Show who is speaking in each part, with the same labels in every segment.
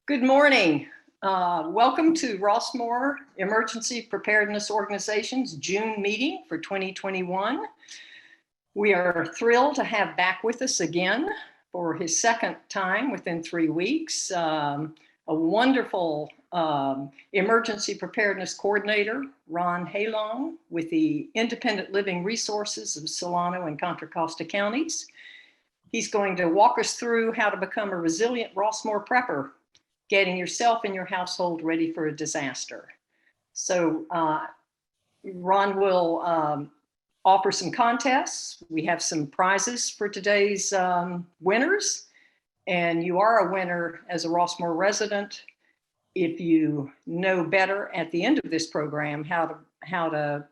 Speaker 1: Good morning. Welcome to Rossmoor Emergency Preparedness Organization's June meeting for 2021. We are thrilled to have back with us again for his second time within 3 weeks, a wonderful emergency preparedness coordinator, Ron Halong, with the Independent Living Resources of Solano and Contra Costa counties. He's going to walk us through how to become a resilient Rossmoor prepper, getting yourself and your household ready for a disaster. So Ron will offer some contests. We have some prizes for today's winners. And you are a winner as a Rossmoor resident if you know better at the end of this program how to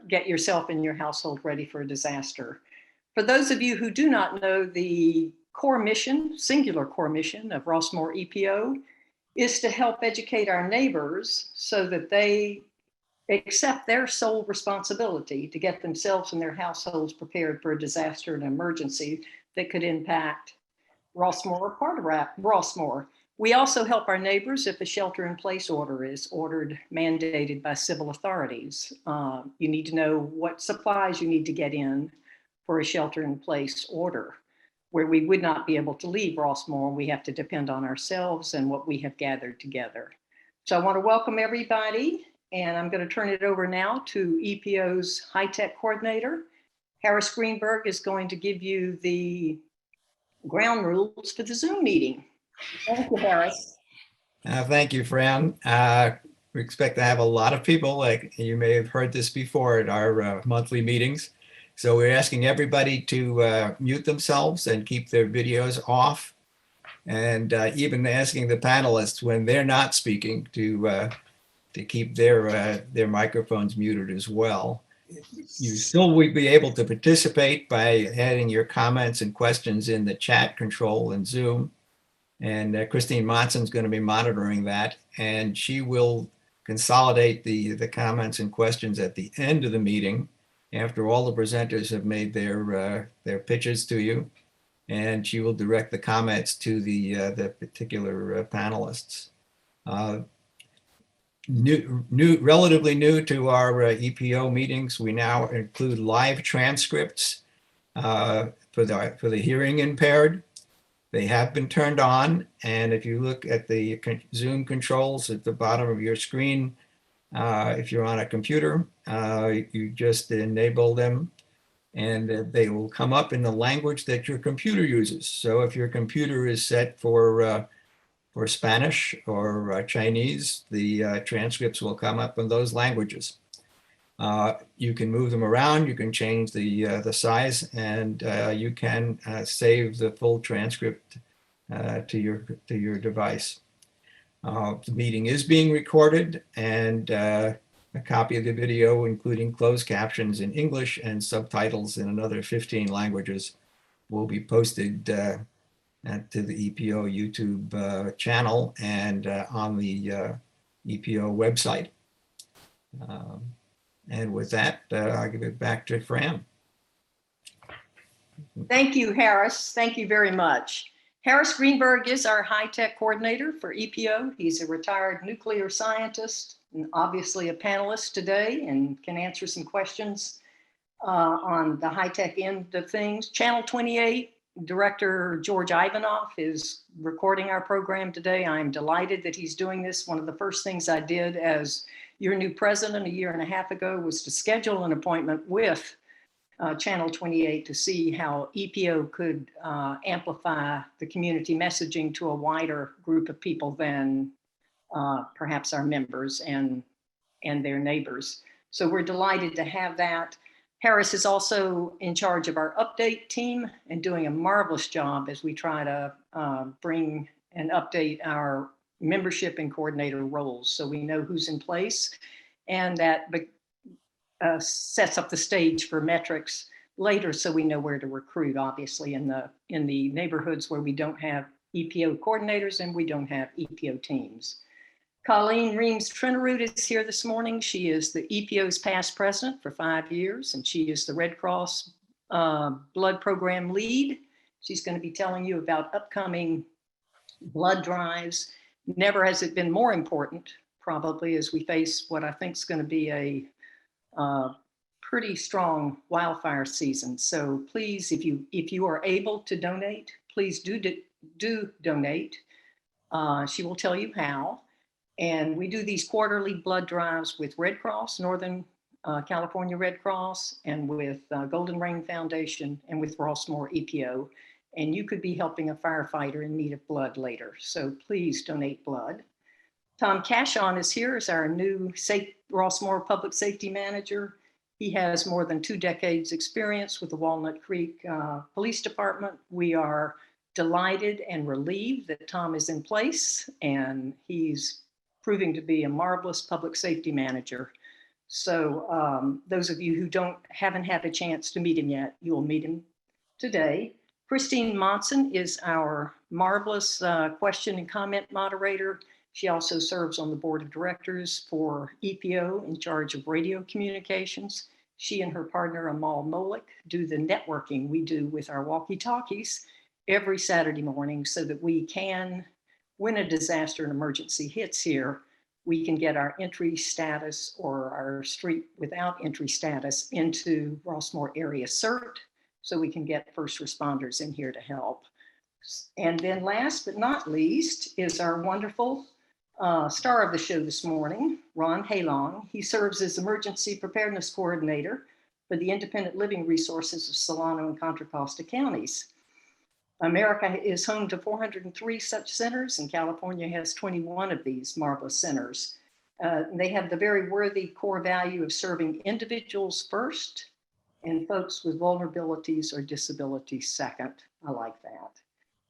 Speaker 1: get yourself and your household ready for a disaster. For those of you who do not know, the core mission, singular core mission of Rossmoor EPO is to help educate our neighbors so that they accept their sole responsibility to get themselves and their households prepared for a disaster and emergency that could impact Rossmoor or part of Rossmoor. We also help our neighbors if a shelter-in-place order is mandated by civil authorities. You need to know what supplies you need to get in for a shelter-in-place order, where we would not be able to leave Rossmoor. We have to depend on ourselves and what we have gathered together. So I want to welcome everybody, and I'm going to turn it over now to EPO's high-tech coordinator. Harris Greenberg is going to give you the ground rules for the Zoom meeting. Thank you, Harris.
Speaker 2: Thank you, Fran. We expect to have a lot of people, like you may have heard this before at our monthly meetings. So we're asking everybody to mute themselves and keep their videos off, and even asking the panelists when they're not speaking to keep their microphones muted as well. You still will be able to participate by adding your comments and questions in the chat control in Zoom. And Christine Monson is going to be monitoring that, and she will consolidate the comments and questions at the end of the meeting, after all the presenters have made their pitches to you, and she will direct the comments to the particular panelists. Relatively new to our EPO meetings, we now include live transcripts for the hearing impaired. They have been turned on, and if you look at the Zoom controls at the bottom of your screen, if you're on a computer, you just enable them, and they will come up in the language that your computer uses. So if your computer is set for Spanish or Chinese, the transcripts will come up in those languages. You can move them around, you can change the size, and you can save the full transcript to your device. The meeting is being recorded, and a copy of the video, including closed captions in English and subtitles in another 15 languages, will be posted to the EPO YouTube channel and on the EPO website. And with that, I'll give it back to Fran.
Speaker 1: Thank you, Harris. Thank you very much. Harris Greenberg is our high-tech coordinator for EPO. He's a retired nuclear scientist and obviously a panelist today, and can answer some questions on the high-tech end of things. Channel 28, Director George Ivanoff is recording our program today. I'm delighted that he's doing this. One of the first things I did as your new president a year and a half ago was to schedule an appointment with Channel 28 to see how EPO could amplify the community messaging to a wider group of people than perhaps our members and their neighbors. So we're delighted to have that. Harris is also in charge of our update team and doing a marvelous job as we try to bring and update our membership and coordinator roles, so we know who's in place, and that sets up the stage for metrics later, so we know where to recruit, obviously, in the neighborhoods where we don't have EPO coordinators and we don't have EPO teams. Colleen Reams-Trinerud is here this morning. She is the EPO's past president for 5 years, and she is the Red Cross blood program lead. She's going to be telling you about upcoming blood drives. Never has it been more important, probably, as we face what I think is going to be a pretty strong wildfire season. So please, if you are able to donate, please do donate. She will tell you how. And we do these quarterly blood drives with Red Cross, Northern California Red Cross, and with Golden Rain Foundation, and with Rossmoor EPO. And you could be helping a firefighter in need of blood later. So please donate blood. Tom Cashon is here as our new Rossmoor Public Safety Manager. He has more than 2 decades experience with the Walnut Creek Police Department. We are delighted and relieved that Tom is in place, and he's proving to be a marvelous public safety manager. So those of you who haven't had a chance to meet him yet, you will meet him today. Christine Monson is our marvelous question and comment moderator. She also serves on the board of directors for EPO in charge of radio communications. She and her partner Amal Molik do the networking we do with our walkie-talkies every Saturday morning so that we can, when a disaster and emergency hits here, we can get our entry status or our street without entry status into Rossmoor Area CERT so we can get first responders in here to help. And then last but not least is our wonderful star of the show this morning, Ron Halong. He serves as Emergency Preparedness Coordinator for the Independent Living Resources of Solano and Contra Costa counties. America is home to 403 such centers, and California has 21 of these marvelous centers. They have the very worthy core value of serving individuals first and folks with vulnerabilities or disabilities second. I like that.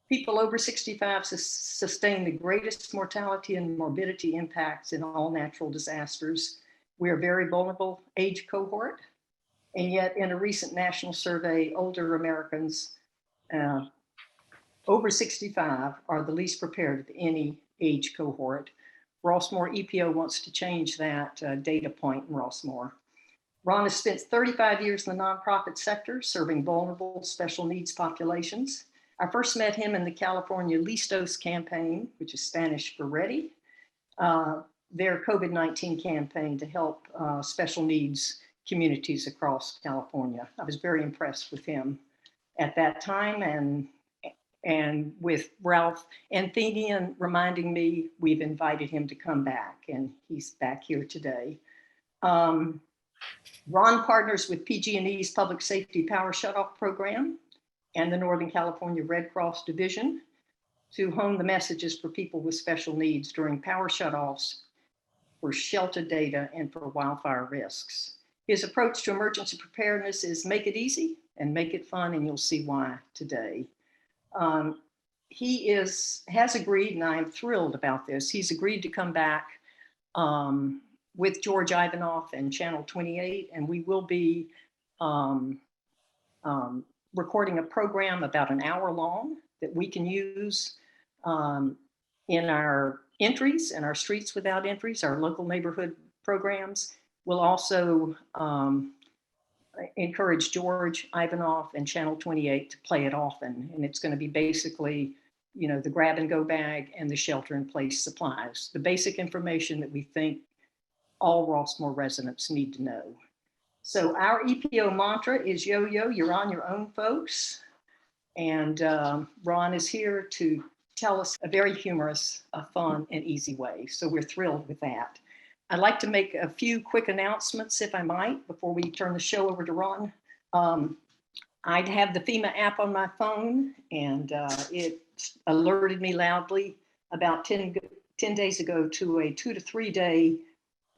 Speaker 1: People over 65 sustain the greatest mortality and morbidity impacts in all natural disasters. We are a very vulnerable age cohort, and yet in a recent national survey, older Americans over 65 are the least prepared of any age cohort. Rossmoor EPO wants to change that data point in Rossmoor. Ron has spent 35 years in the nonprofit sector, serving vulnerable special needs populations. I first met him in the California Listos campaign, which is Spanish for ready, their COVID-19 campaign to help special needs communities across California. I was very impressed with him at that time, and with Ralph Anthenian reminding me we've invited him to come back, and he's back here today. Ron partners with PG&E's Public Safety Power Shutoff Program and the Northern California Red Cross Division to hone the messages for people with special needs during power shutoffs, for shelter data, and for wildfire risks. His approach to emergency preparedness is make it easy and make it fun, and you'll see why today. He has agreed, and I'm thrilled about this, he's agreed to come back with George Ivanoff and Channel 28, and we will be recording a program about an hour long that we can use in our entries and our Streets Without Entries, our local neighborhood programs. We'll also encourage George Ivanoff and Channel 28 to play it often. And it's going to be basically, you know, the grab and go bag and the shelter in place supplies, the basic information that we think all Rossmoor residents need to know. So our EPO mantra is yo-yo, you're on your own, folks. And Ron is here to tell us a very humorous, fun, and easy way. So we're thrilled with that. I'd like to make a few quick announcements, if I might, before we turn the show over to Ron. I have the FEMA app on my phone, and it alerted me loudly about 10 days ago to a 2 to 3 day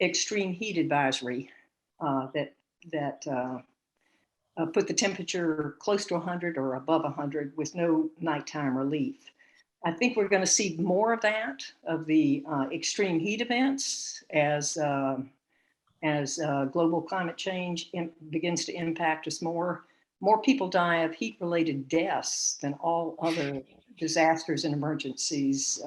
Speaker 1: extreme heat advisory that put the temperature close to 100 or above 100 with no nighttime relief. I think we're going to see more of that, of the extreme heat events as global climate change begins to impact us more. More people die of heat-related deaths than all other disasters and emergencies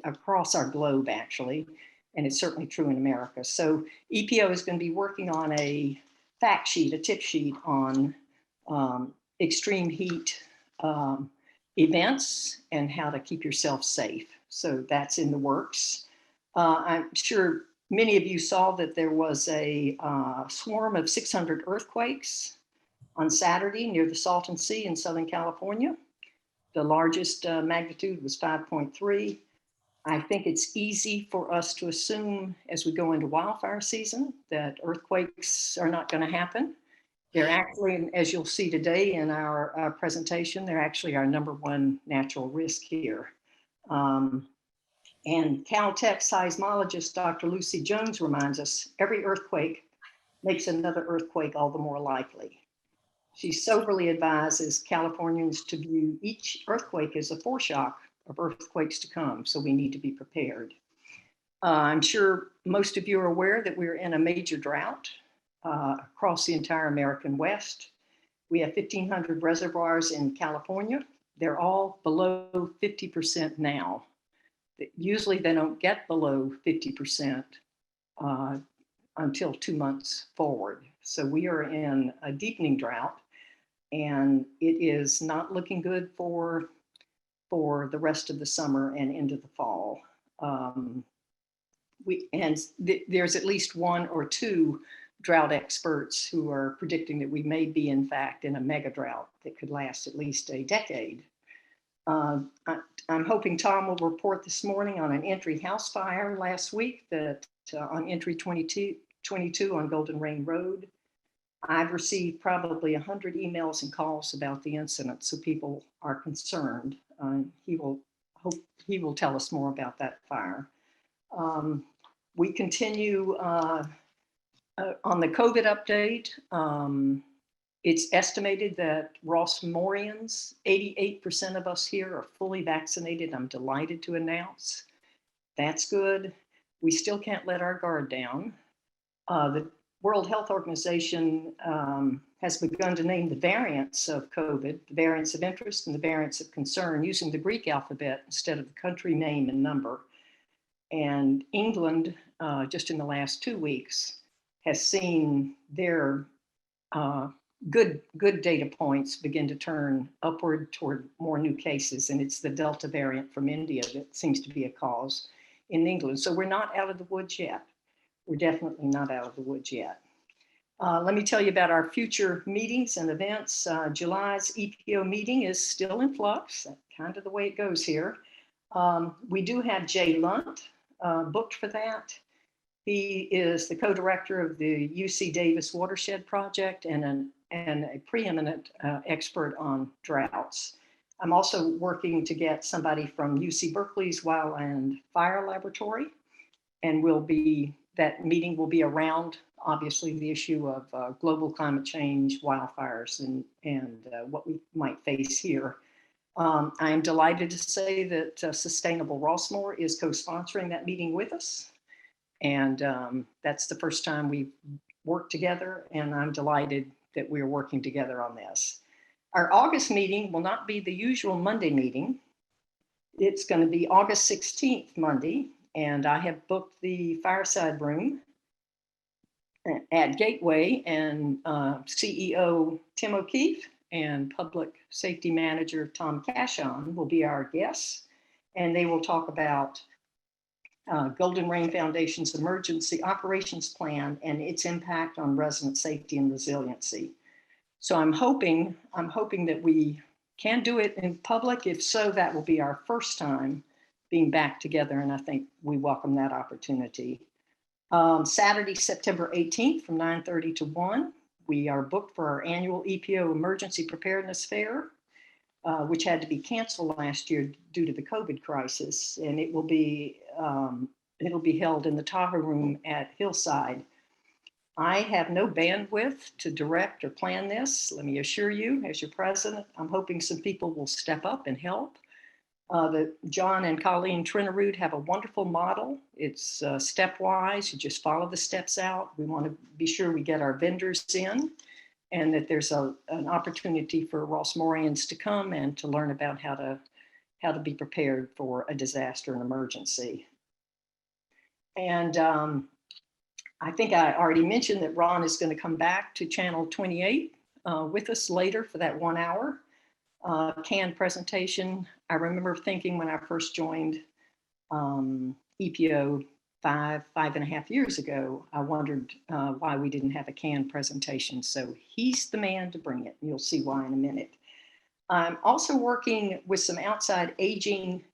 Speaker 1: across our globe, actually. And it's certainly true in America. So EPO is going to be working on a fact sheet, a tip sheet on extreme heat events and how to keep yourself safe. So that's in the works. I'm sure many of you saw that there was a swarm of 600 earthquakes on Saturday near the Salton Sea in Southern California. The largest magnitude was 5.3. I think it's easy for us to assume as we go into wildfire season that earthquakes are not going to happen. They're actually, as you'll see today in our presentation, they're actually our #1 natural risk here. And Caltech seismologist Dr. Lucy Jones reminds us every earthquake makes another earthquake all the more likely. She soberly advises Californians to view each earthquake as a foreshock of earthquakes to come, so we need to be prepared. I'm sure most of you are aware that we're in a major drought across the entire American West. We have 1,500 reservoirs in California. They're all below 50% now. Usually they don't get below 50% until 2 months forward. So we are in a deepening drought, and it is not looking good for the rest of the summer and into the fall. There's at least one or two drought experts who are predicting that we may be, in fact, in a mega drought that could last at least a decade. I'm hoping Tom will report this morning on an entry house fire last week that on entry 22 on Golden Rain Road. I've received probably 100 emails and calls about the incident, so people are concerned. He will tell us more about that fire. We continue on the COVID update. It's estimated that Ross Memorians, 88% of us here are fully vaccinated. I'm delighted to announce. That's good. We still can't let our guard down. The World Health Organization has begun to name the variants of COVID, the variants of interest and the variants of concern, using the Greek alphabet instead of the country name and number. And England, just in the last 2 weeks, has seen their good data points begin to turn upward toward more new cases. And it's the Delta variant from India that seems to be a cause in England. So we're not out of the woods yet. We're definitely not out of the woods yet. Let me tell you about our future meetings and events. July's EPO meeting is still in flux, kind of the way it goes here. We do have Jay Lunt booked for that. He is the co-director of the UC Davis Watershed Project and a preeminent expert on droughts. I'm also working to get somebody from UC Berkeley's Wildland Fire Laboratory, and that meeting will be around, obviously, the issue of global climate change, wildfires, and what we might face here. I am delighted to say that Sustainable Rossmoor is co-sponsoring that meeting with us. And that's the first time we've worked together, and I'm delighted that we're working together on this. Our August meeting will not be the usual Monday meeting. It's going to be August 16th, Monday, and I have booked the fireside room at Gateway, and CEO Tim O'Keefe and Public Safety Manager Tom Cashon will be our guests, and they will talk about Golden Rain Foundation's Emergency Operations Plan and its impact on resident safety and resiliency. So I'm hoping that we can do it in public. If so, that will be our first time being back together, and I think we welcome that opportunity. Saturday, September 18th from 9:30 to 1, we are booked for our annual EPO Emergency Preparedness Fair, which had to be canceled last year due to the COVID crisis, and it'll be held in the Tahoe Room at Hillside. I have no bandwidth to direct or plan this. Let me assure you, as your president, I'm hoping some people will step up and help. John and Colleen Trinerud have a wonderful model. It's stepwise. You just follow the steps out. We want to be sure we get our vendors in, and that there's an opportunity for Rossmoorians to come and to learn about how to be prepared for a disaster and emergency. And I think I already mentioned that Ron is going to come back to Channel 28 with us later for that 1 hour. canned presentation. I remember thinking when I first joined EPO 5.5 years ago, I wondered why we didn't have a canned presentation. So he's the man to bring it. You'll see why in a minute. I'm also working with some outside aging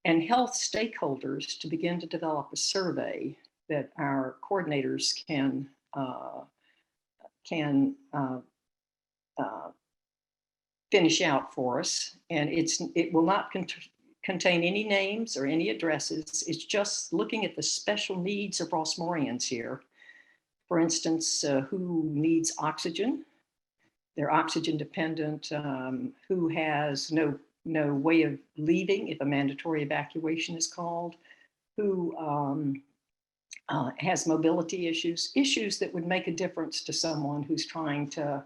Speaker 1: and health stakeholders to begin to develop a survey that our coordinators can finish out for us. And it will not contain any names or any addresses. It's just looking at the special needs of Rossmoreans here. For instance, who needs oxygen? They're oxygen dependent, who has no way of leaving if a mandatory evacuation is called, who has mobility issues that would make a difference to someone who's trying to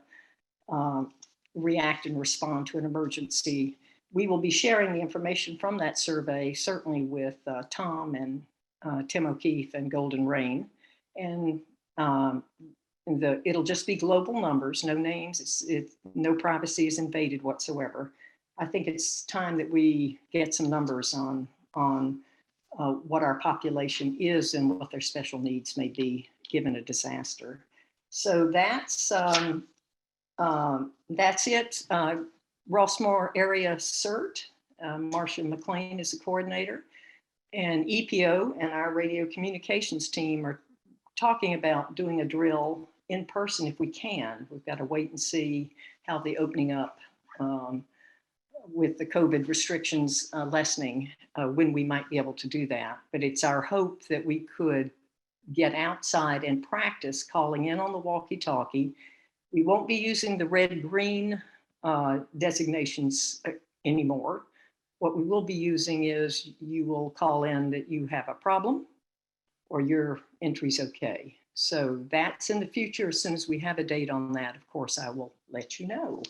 Speaker 1: react and respond to an emergency. We will be sharing the information from that survey, certainly with Tom and Tim O'Keefe and Golden Rain. And it'll just be global numbers, no names, no privacy is invaded whatsoever. I think it's time that we get some numbers on what our population is and what their special needs may be given a disaster. So that's it. Rossmoor Area CERT, Marcia McLean is the coordinator, and EPO and our radio communications team are talking about doing a drill in person if we can. We've got to wait and see how the opening up with the COVID restrictions lessening, when we might be able to do that. But it's our hope that we could get outside and practice calling in on the walkie-talkie. We won't be using the red-green designations anymore. What we will be using is you will call in that you have a problem or your entry's okay. So that's in the future. As soon as we have a date on that, of course, I will let you know.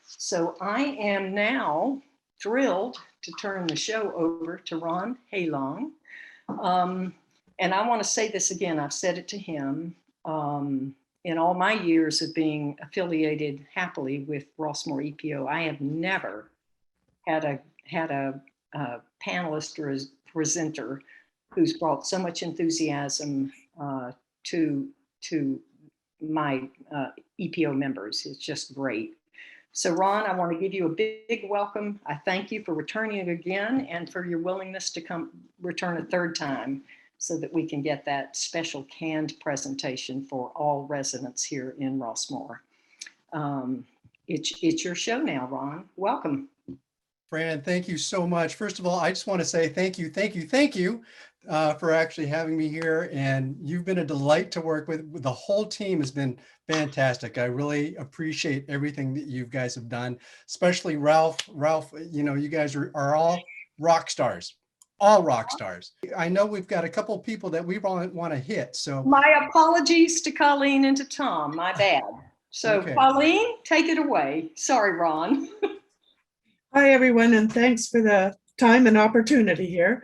Speaker 1: So I am now thrilled to turn the show over to Ron Halong. And I want to say this again, I've said it to him. In all my years of being affiliated happily with Rossmoor EPO, I have never had a panelist or a presenter who's brought so much enthusiasm to my EPO members. It's just great. So Ron, I want to give you a big welcome. I thank you for returning again and for your willingness to return a third time so that we can get that special canned presentation for all residents here in Rossmoor. It's your show now, Ron. Welcome.
Speaker 3: Fran, thank you so much. First of all, I just want to say thank you for actually having me here. And you've been a delight to work with. The whole team has been fantastic. I really appreciate everything that you guys have done, especially Ralph. Ralph, you know, you guys are all rock stars. All rock stars. I know we've got a couple of people that we want to hit. So
Speaker 1: my apologies to Colleen and to Tom. My bad. So okay. Colleen, take it away. Sorry, Ron.
Speaker 4: Hi, everyone, and thanks for the time and opportunity here.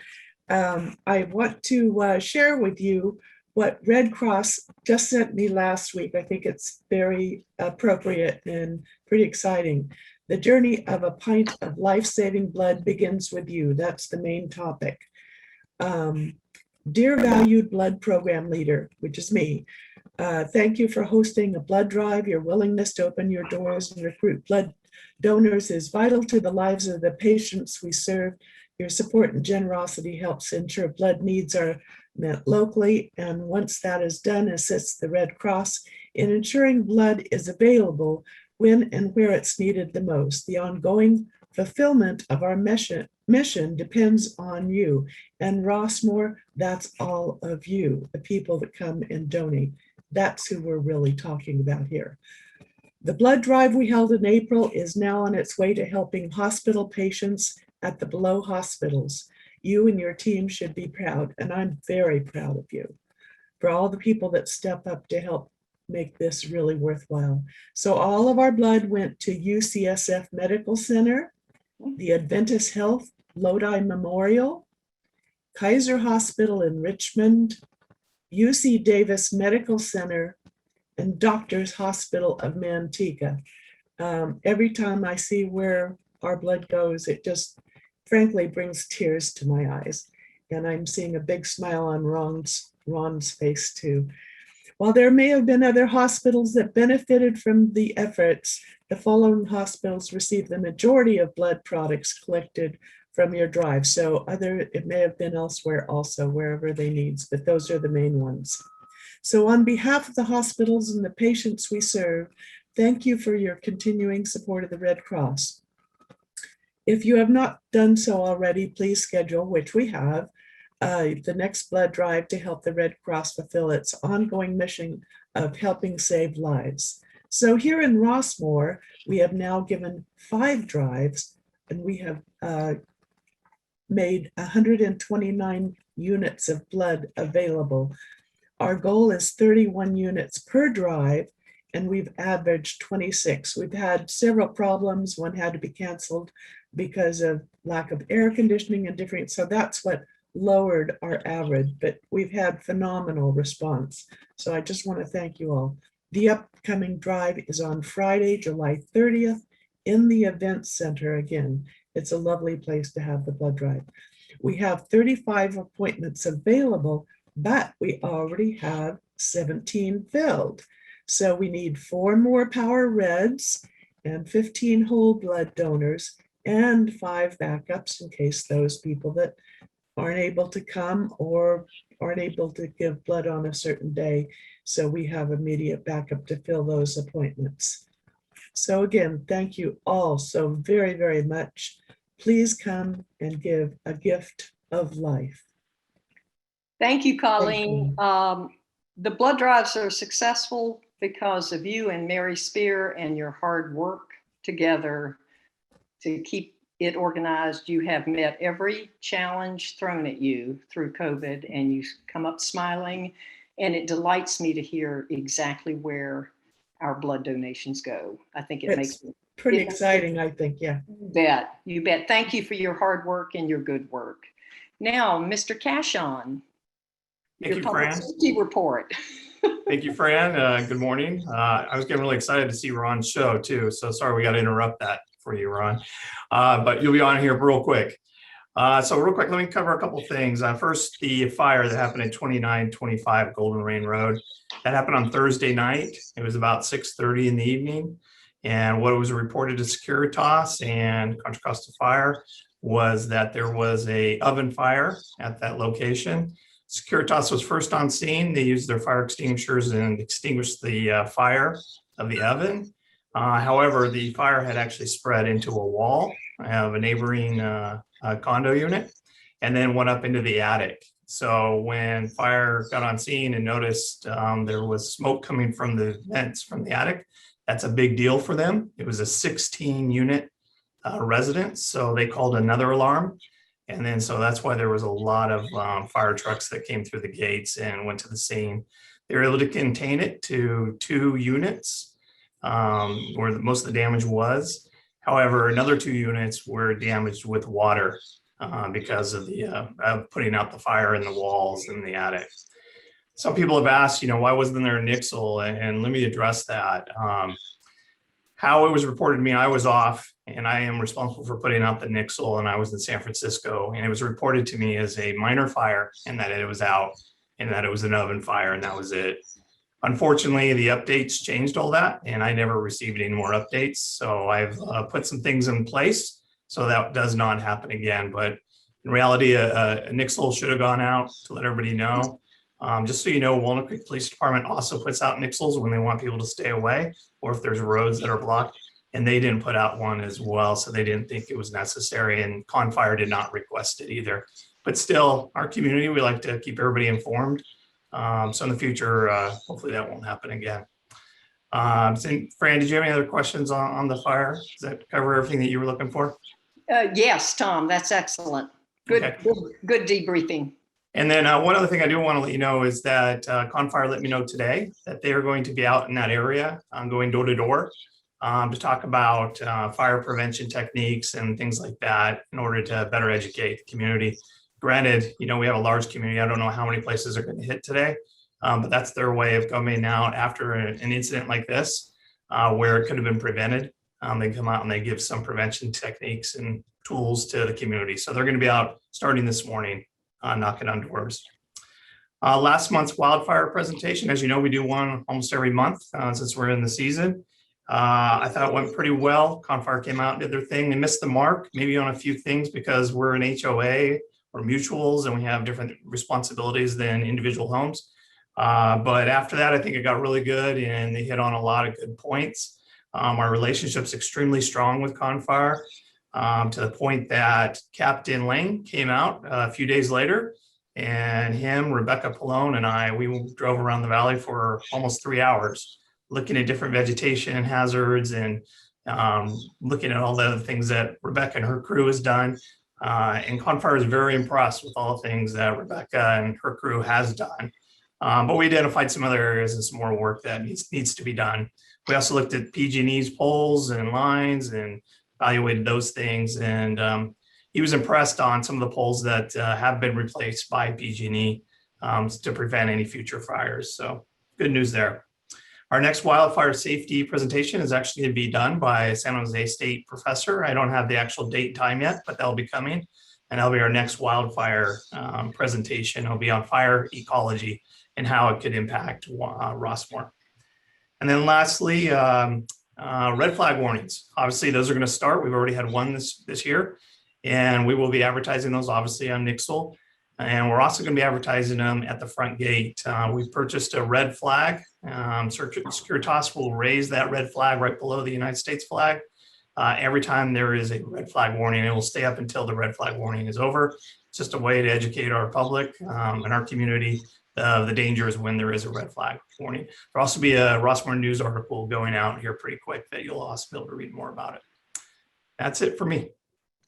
Speaker 4: I want to share with you what Red Cross just sent me last week. I think it's very appropriate and pretty exciting. The journey of a pint of life-saving blood begins with you. That's the main topic. Dear valued blood program leader, which is me, thank you for hosting a blood drive. Your willingness to open your doors and recruit blood donors is vital to the lives of the patients we serve. Your support and generosity helps ensure blood needs are met locally, and once that is done, assists the Red Cross in ensuring blood is available when and where it's needed the most. The ongoing fulfillment of our mission depends on you. And Rossmoor, that's all of you, the people that come and donate. That's who we're really talking about here. The blood drive we held in April is now on its way to helping hospital patients at the below hospitals. You and your team should be proud, and I'm very proud of you for all the people that step up to help make this really worthwhile. So all of our blood went to UCSF Medical Center, the Adventist Health Lodi Memorial, Kaiser Hospital in Richmond, UC Davis Medical Center, and Doctors Hospital of Manteca. Every time I see where our blood goes, it just frankly brings tears to my eyes. And I'm seeing a big smile on Ron's face too. While there may have been other hospitals that benefited from the efforts, the following hospitals received the majority of blood products collected from your drive. So it may have been elsewhere also, wherever they needs, but those are the main ones. So on behalf of the hospitals and the patients we serve, thank you for your continuing support of the Red Cross. If you have not done so already, please schedule, which we have, the next blood drive to help the Red Cross fulfill its ongoing mission of helping save lives. So here in Rossmore, we have now given 5 drives, and we have made 129 units of blood available. Our goal is 31 units per drive, and we've averaged 26. We've had several problems. One had to be canceled because of lack of air conditioning and different, so that's what lowered our average, but we've had phenomenal response. So I just want to thank you all. The upcoming drive is on Friday, July 30th in the event center again. It's a lovely place to have the blood drive. We have 35 appointments available, but we already have 17 filled. So we need 4 more Power Reds and 15 whole blood donors and 5 backups in case those people that aren't able to come or aren't able to give blood on a certain day. So we have immediate backup to fill those appointments. So again, thank you all so very, very much. Please come and give a gift of life.
Speaker 1: Thank you, Colleen. The blood drives are successful because of you and Mary Spear and your hard work together to keep it organized. You have met every challenge thrown at you through COVID, and you come up smiling. And it delights me to hear exactly where our blood donations go. I think it makes it
Speaker 4: pretty exciting, I think, yeah.
Speaker 1: You bet. Thank you for your hard work and your good work. Now, Mr. Cashon,
Speaker 5: Thank you, Fran.
Speaker 1: Safety report.
Speaker 5: Thank you, Fran. Good morning. I was getting really excited to see Ron's show too. So sorry we got to interrupt that for you, Ron. But you'll be on here real quick. So real quick, let me cover a couple things. First, the fire that happened at 2925 Golden Rain Road. That happened on Thursday night. It was about 6:30 in the evening. And what was reported to Securitas and Contra Costa Fire was that there was a oven fire at that location. Securitas was first on scene. They used their fire extinguishers and extinguished the fire of the oven. However, the fire had actually spread into a wall of a neighboring condo unit and then went up into the attic. So when fire got on scene and noticed there was smoke coming from the vents from the attic, that's a big deal for them. It was a 16 unit residence. So they called another alarm. And then, so that's why there was a lot of fire trucks that came through the gates and went to the scene. They were able to contain it to 2 units where most of the damage was. However, another 2 units were damaged with water because of the putting out the fire in the walls in the attic. Some people have asked, why wasn't there a Nixle? And let me address that. How it was reported to me, I was off and I am responsible for putting out the Nixle, and I was in San Francisco, and it was reported to me as a minor fire and that it was out and that it was an oven fire, and that was it. Unfortunately, the updates changed all that, and I never received any more updates. So I've put some things in place so that does not happen again. But in reality, a Nixle should have gone out to let everybody know. Just so you know, Walnut Creek Police Department also puts out Nixles when they want people to stay away or if there's roads that are blocked, and they didn't put out one as well. So they didn't think it was necessary, and Con Fire did not request it either. But still, our community, we like to keep everybody informed. So in the future, hopefully that won't happen again. So Fran, did you have any other questions on the fire? Does that cover everything that you were looking for?
Speaker 1: Yes, Tom, that's excellent. Good,
Speaker 5: Okay.
Speaker 1: good debriefing.
Speaker 5: And then one other thing I do want to let you know is that Con Fire let me know today that they are going to be out in that area, going door to door to talk about fire prevention techniques and things like that in order to better educate the community. Granted, we have a large community. I don't know how many places are going to hit today, but that's their way of coming out after an incident like this, where it could have been prevented. They come out and they give some prevention techniques and tools to the community. So they're going to be out starting this morning, knocking on doors. Last month's wildfire presentation, as you know, we do one almost every month since we're in the season. I thought it went pretty well. Confire came out and did their thing. They missed the mark maybe on a few things because we're an HOA or mutuals and we have different responsibilities than individual homes. But after that, I think it got really good and they hit on a lot of good points. Our relationship's extremely strong with Confire to the point that Captain Lang came out a few days later, and him, Rebecca Pallone, and I, we drove around the valley for almost 3 hours looking at different vegetation hazards and looking at all the other things that Rebecca and her crew has done. And Confire is very impressed with all the things that Rebecca and her crew has done. But we identified some other areas and some more work that needs to be done. We also looked at PG&E's poles and lines and evaluated those things. And he was impressed on some of the poles that have been replaced by PG&E to prevent any future fires. So good news there. Our next wildfire safety presentation is actually going to be done by a San Jose State professor. I don't have the actual date and time yet, but that'll be coming. And that'll be our next wildfire presentation. It'll be on fire ecology and how it could impact Rossmore. And then lastly, red flag warnings. Obviously, those are going to start. We've already had one this year, and we will be advertising those obviously on Nixle. And we're also going to be advertising them at the front gate. We've purchased a red flag. Securitas will raise that red flag right below the United States flag. Every time there is a red flag warning, it will stay up until the red flag warning is over. It's just a way to educate our public and our community the dangers when there is a red flag warning. There'll also be a Rossmore News article going out here pretty quick that you'll also be able to read more about it. That's it for me.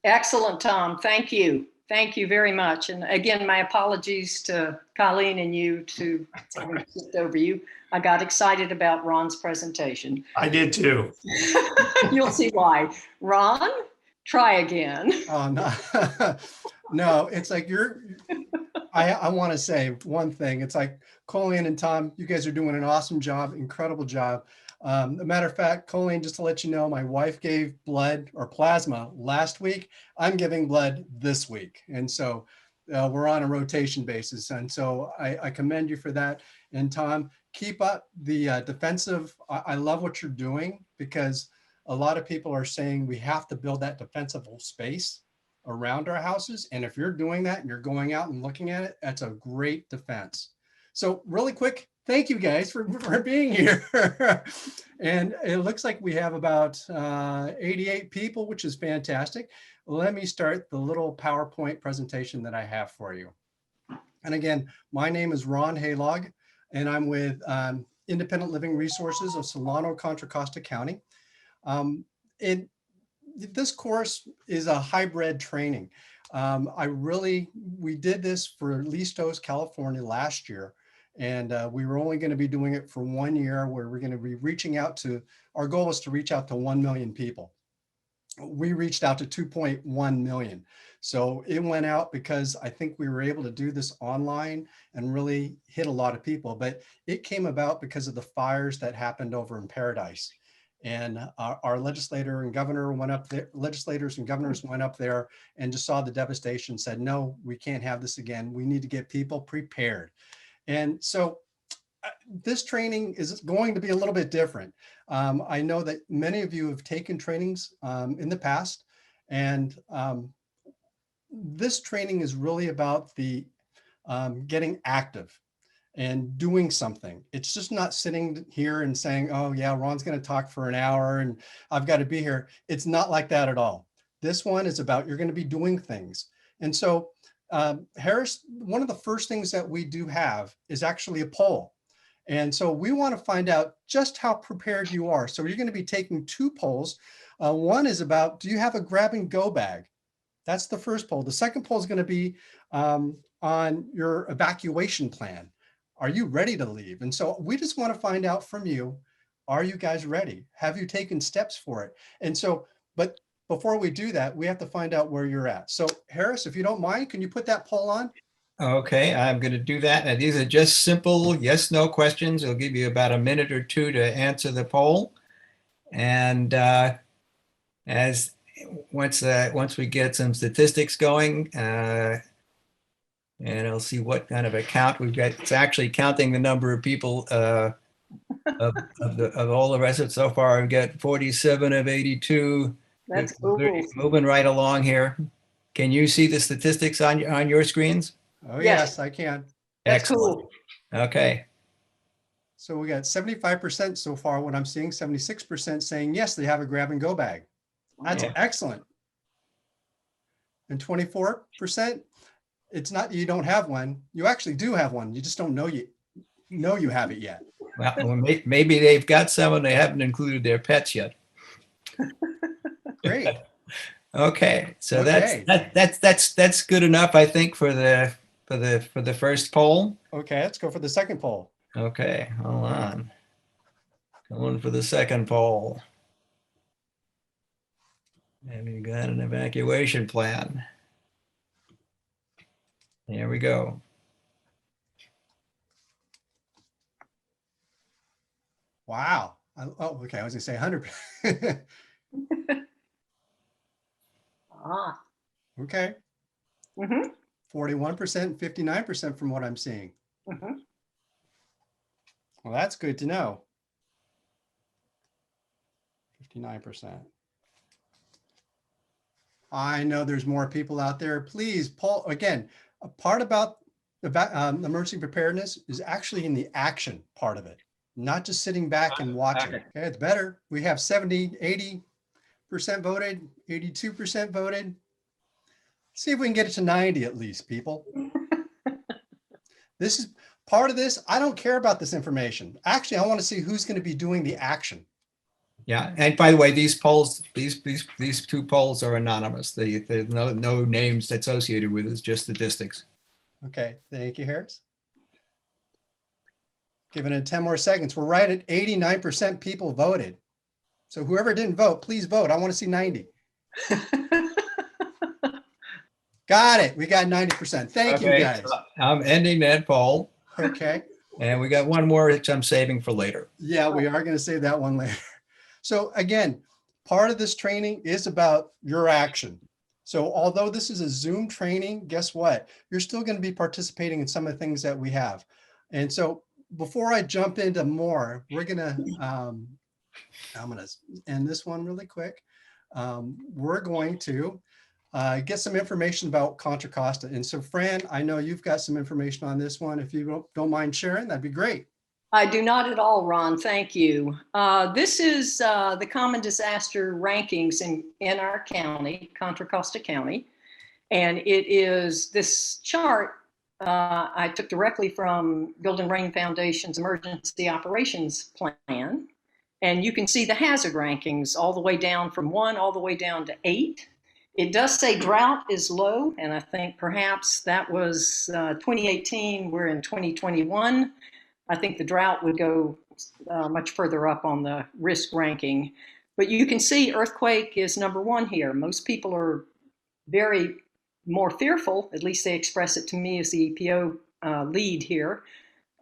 Speaker 1: Excellent, Tom. Thank you. Thank you very much. And again, my apologies to Colleen and you to having skipped over you. I got excited about Ron's presentation.
Speaker 5: I did too.
Speaker 1: You'll see why. Ron, try again.
Speaker 3: Oh, no, no, it's like I want to say one thing. It's like Colleen and Tom, you guys are doing an awesome job, incredible job. A matter of fact, Colleen, just to let you know, my wife gave blood or plasma last week. I'm giving blood this week. And so we're on a rotation basis. And so I commend you for that. And Tom, keep up the defensive. I love what you're doing because a lot of people are saying we have to build that defensible space around our houses. And if you're doing that and you're going out and looking at it, that's a great defense. So really quick, thank you guys for being here. And it looks like we have about 88 people, which is fantastic. Let me start the little PowerPoint presentation that I have for you. And again, my name is Ron Haylog, and I'm with Independent Living Resources of Solano, Contra Costa County. This course is a hybrid training. We did this for Listos, California last year. And we were only going to be doing it for 1 year where we're going to be reaching out to, our goal was to reach out to 1 million people. We reached out to 2.1 million. So it went out because I think we were able to do this online and really hit a lot of people, but it came about because of the fires that happened over in Paradise. And our legislator and governor went up there, legislators and governors went up there and just saw the devastation, said, no, we can't have this again. We need to get people prepared. And so this training is going to be a little bit different. I know that many of you have taken trainings in the past, and this training is really about the getting active and doing something. It's just not sitting here and saying, oh yeah, Ron's going to talk for an hour and I've got to be here. It's not like that at all. This one is about you're going to be doing things. And so Harris, one of the first things that we do have is actually a poll. And so we want to find out just how prepared you are. So you're going to be taking 2 polls. One is about, do you have a grab and go bag? That's the first poll. The second poll is going to be on your evacuation plan. Are you ready to leave? And so we just want to find out from you, are you guys ready? Have you taken steps for it? And so, but before we do that, we have to find out where you're at. So Harris, if you don't mind, can you put that poll on?
Speaker 2: Okay, I'm going to do that. Now, these are just simple yes, no questions. It'll give you about a minute or two to answer the poll. And as once we get some statistics going, and I'll see what kind of a count we've got. It's actually counting the number of people of all the rest of it so far. I've got 47 of 82.
Speaker 1: That's
Speaker 2: Moving right along here. Can you see the statistics on your screens?
Speaker 3: Oh,
Speaker 1: Yes.
Speaker 3: yes, I can.
Speaker 1: That's
Speaker 2: Excellent.
Speaker 1: cool.
Speaker 2: Okay.
Speaker 3: So we got 75% so far, what I'm seeing, 76% saying, yes, they have a grab and go bag. That's
Speaker 2: Yeah.
Speaker 3: excellent. And 24%, it's not, you don't have one. You actually do have one. You just don't know you have it yet.
Speaker 2: Well, maybe they've got some and they haven't included their pets yet.
Speaker 3: Great.
Speaker 2: Okay, so
Speaker 3: Okay.
Speaker 2: that's good enough, I think, for the first poll.
Speaker 3: Okay, let's go for the second poll.
Speaker 2: Okay, hold on. Going for the second poll. Have you got an evacuation plan? Here we go.
Speaker 3: Wow. Oh, okay. I was gonna say 100.
Speaker 1: Ah.
Speaker 3: Okay.
Speaker 1: Mhm,
Speaker 3: 41%, 59% from what I'm seeing.
Speaker 1: mhm.
Speaker 3: Well, that's good to know. 59%. I know there's more people out there. Please, Paul, again, a part about emergency preparedness is actually in the action part of it, not just sitting back and watching. Okay, it's better. We have 70, 80% voted, 82% voted. See if we can get it to 90 at least, people. This is part of this. I don't care about this information. Actually, I want to see who's going to be doing the action.
Speaker 2: Yeah, and by the way, these polls, these two polls are anonymous. There's no names associated with it. It's just statistics.
Speaker 3: Okay, thank you, Harris. Giving it 10 more seconds. We're right at 89% people voted. So whoever didn't vote, please vote. I want to see 90. Got it. We got 90%. Thank you,
Speaker 2: Okay,
Speaker 3: guys.
Speaker 2: so I'm ending that poll,
Speaker 3: Okay.
Speaker 2: and we got one more which I'm saving for later.
Speaker 3: Yeah, we are going to save that one later. So again, part of this training is about your action. So although this is a Zoom training, guess what? You're still going to be participating in some of the things that we have. And so before I jump into more, we're going to, I'm going to end this one really quick. We're going to get some information about Contra Costa. And so Fran, I know you've got some information on this one. If you don't mind sharing, that'd be great.
Speaker 1: I do not at all, Ron. Thank you. This is the common disaster rankings in our county, Contra Costa County. And it is this chart I took directly from Golden Rain Foundation's Emergency Operations Plan. And you can see the hazard rankings all the way down from 1 all the way down to 8. It does say drought is low, and I think perhaps that was 2018. We're in 2021. I think the drought would go much further up on the risk ranking. But you can see earthquake is number 1 here. Most people are very more fearful, at least they express it to me as the EPO lead here.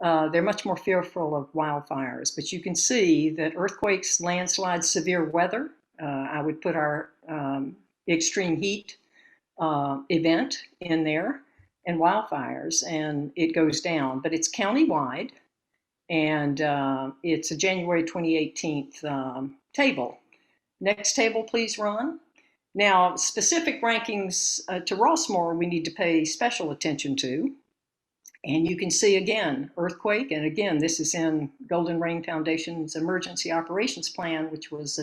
Speaker 1: They're much more fearful of wildfires. But you can see that earthquakes, landslides, severe weather, I would put our extreme heat event in there, and wildfires, and it goes down. But it's countywide. And it's a January 2018 table. Next table, please, Ron. Now, specific rankings to Rossmore we need to pay special attention to. And you can see again, earthquake, and again, this is in Golden Rain Foundation's Emergency Operations Plan, which was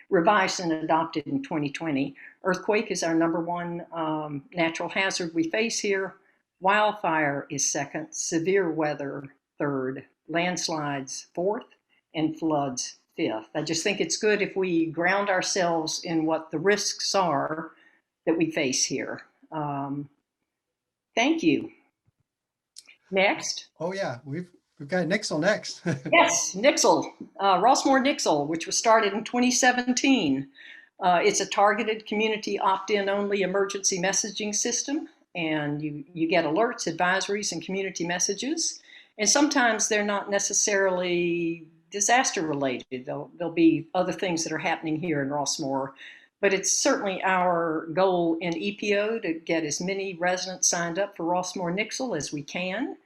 Speaker 1: revised and adopted in 2020. Earthquake is our number 1 natural hazard we face here. Wildfire is 2nd, severe weather 3rd, landslides 4th, and floods 5th. I just think it's good if we ground ourselves in what the risks are that we face here. Thank you. Next.
Speaker 3: Oh yeah, we've got Nixle next.
Speaker 1: Yes, Nixle, Rossmore Nixle, which was started in 2017. It's a targeted community opt-in only emergency messaging system, and you get alerts, advisories, and community messages. And sometimes they're not necessarily disaster related. There'll be other things that are happening here in Rossmore, but it's certainly our goal in EPO to get as many residents signed up for Rossmore Nixle as we can.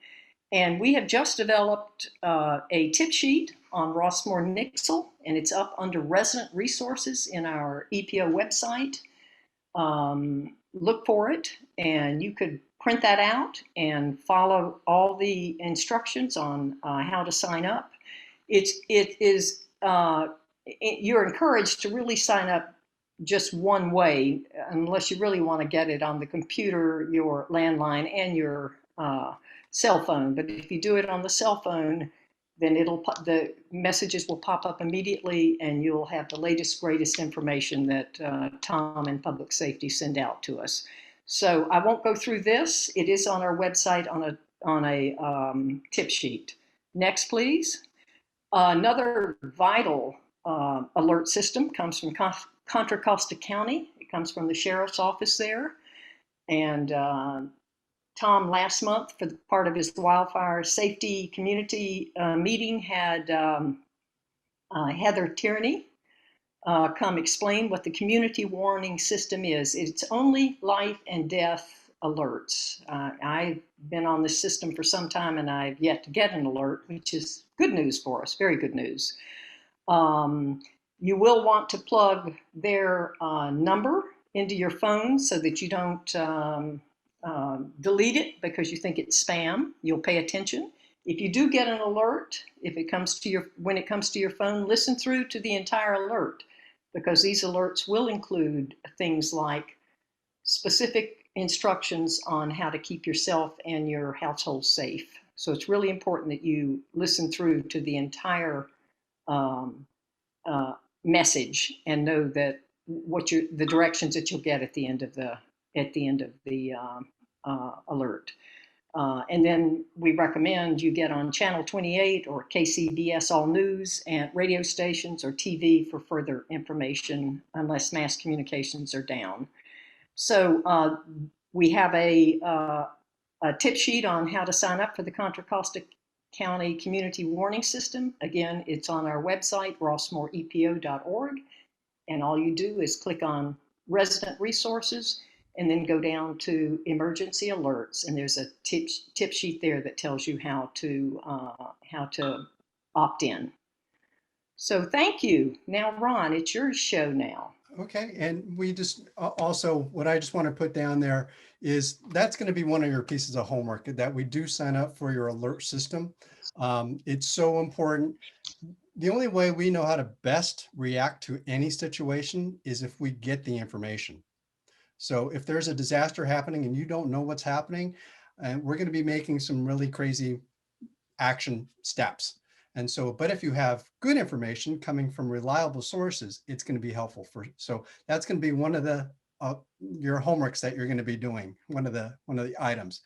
Speaker 1: And we have just developed a tip sheet on Rossmore Nixle, and it's up under resident resources in our EPO website. Look for it, and you could print that out and follow all the instructions on how to sign up. You're encouraged to really sign up just one way, unless you really want to get it on the computer, your landline, and your cell phone. But if you do it on the cell phone, then the messages will pop up immediately, and you'll have the latest, greatest information that Tom and Public Safety send out to us. So I won't go through this. It is on our website on a tip sheet. Next, please. Another vital alert system comes from Contra Costa County. It comes from the sheriff's office there. And Tom, last month, for the part of his wildfire safety community meeting, had Heather Tierney come explain what the community warning system is. It's only life and death alerts. I've been on this system for some time, and I've yet to get an alert, which is good news for us, very good news. You will want to plug their number into your phone so that you don't delete it because you think it's spam. You'll pay attention. If you do get an alert, when it comes to your phone, listen through to the entire alert, because these alerts will include things like specific instructions on how to keep yourself and your household safe. So it's really important that you listen through to the entire message and know that the directions that you'll get at the end of the alert. And then we recommend you get on Channel 28 or KCBS All News and radio stations or TV for further information unless mass communications are down. So we have a tip sheet on how to sign up for the Contra Costa County Community Warning System. Again, it's on our website, rossmoreepo.org. And all you do is click on Resident Resources and then go down to Emergency Alerts. And there's a tip sheet there that tells you how to opt in. So thank you. Now, Ron, it's your show now.
Speaker 3: Okay, and we just also, what I just want to put down there is that's going to be one of your pieces of homework, that we do sign up for your alert system. It's so important. The only way we know how to best react to any situation is if we get the information. So if there's a disaster happening and you don't know what's happening, we're going to be making some really crazy action steps. And so, but if you have good information coming from reliable sources, it's going to be helpful so that's going to be one of the your homeworks that you're going to be doing, one of the items.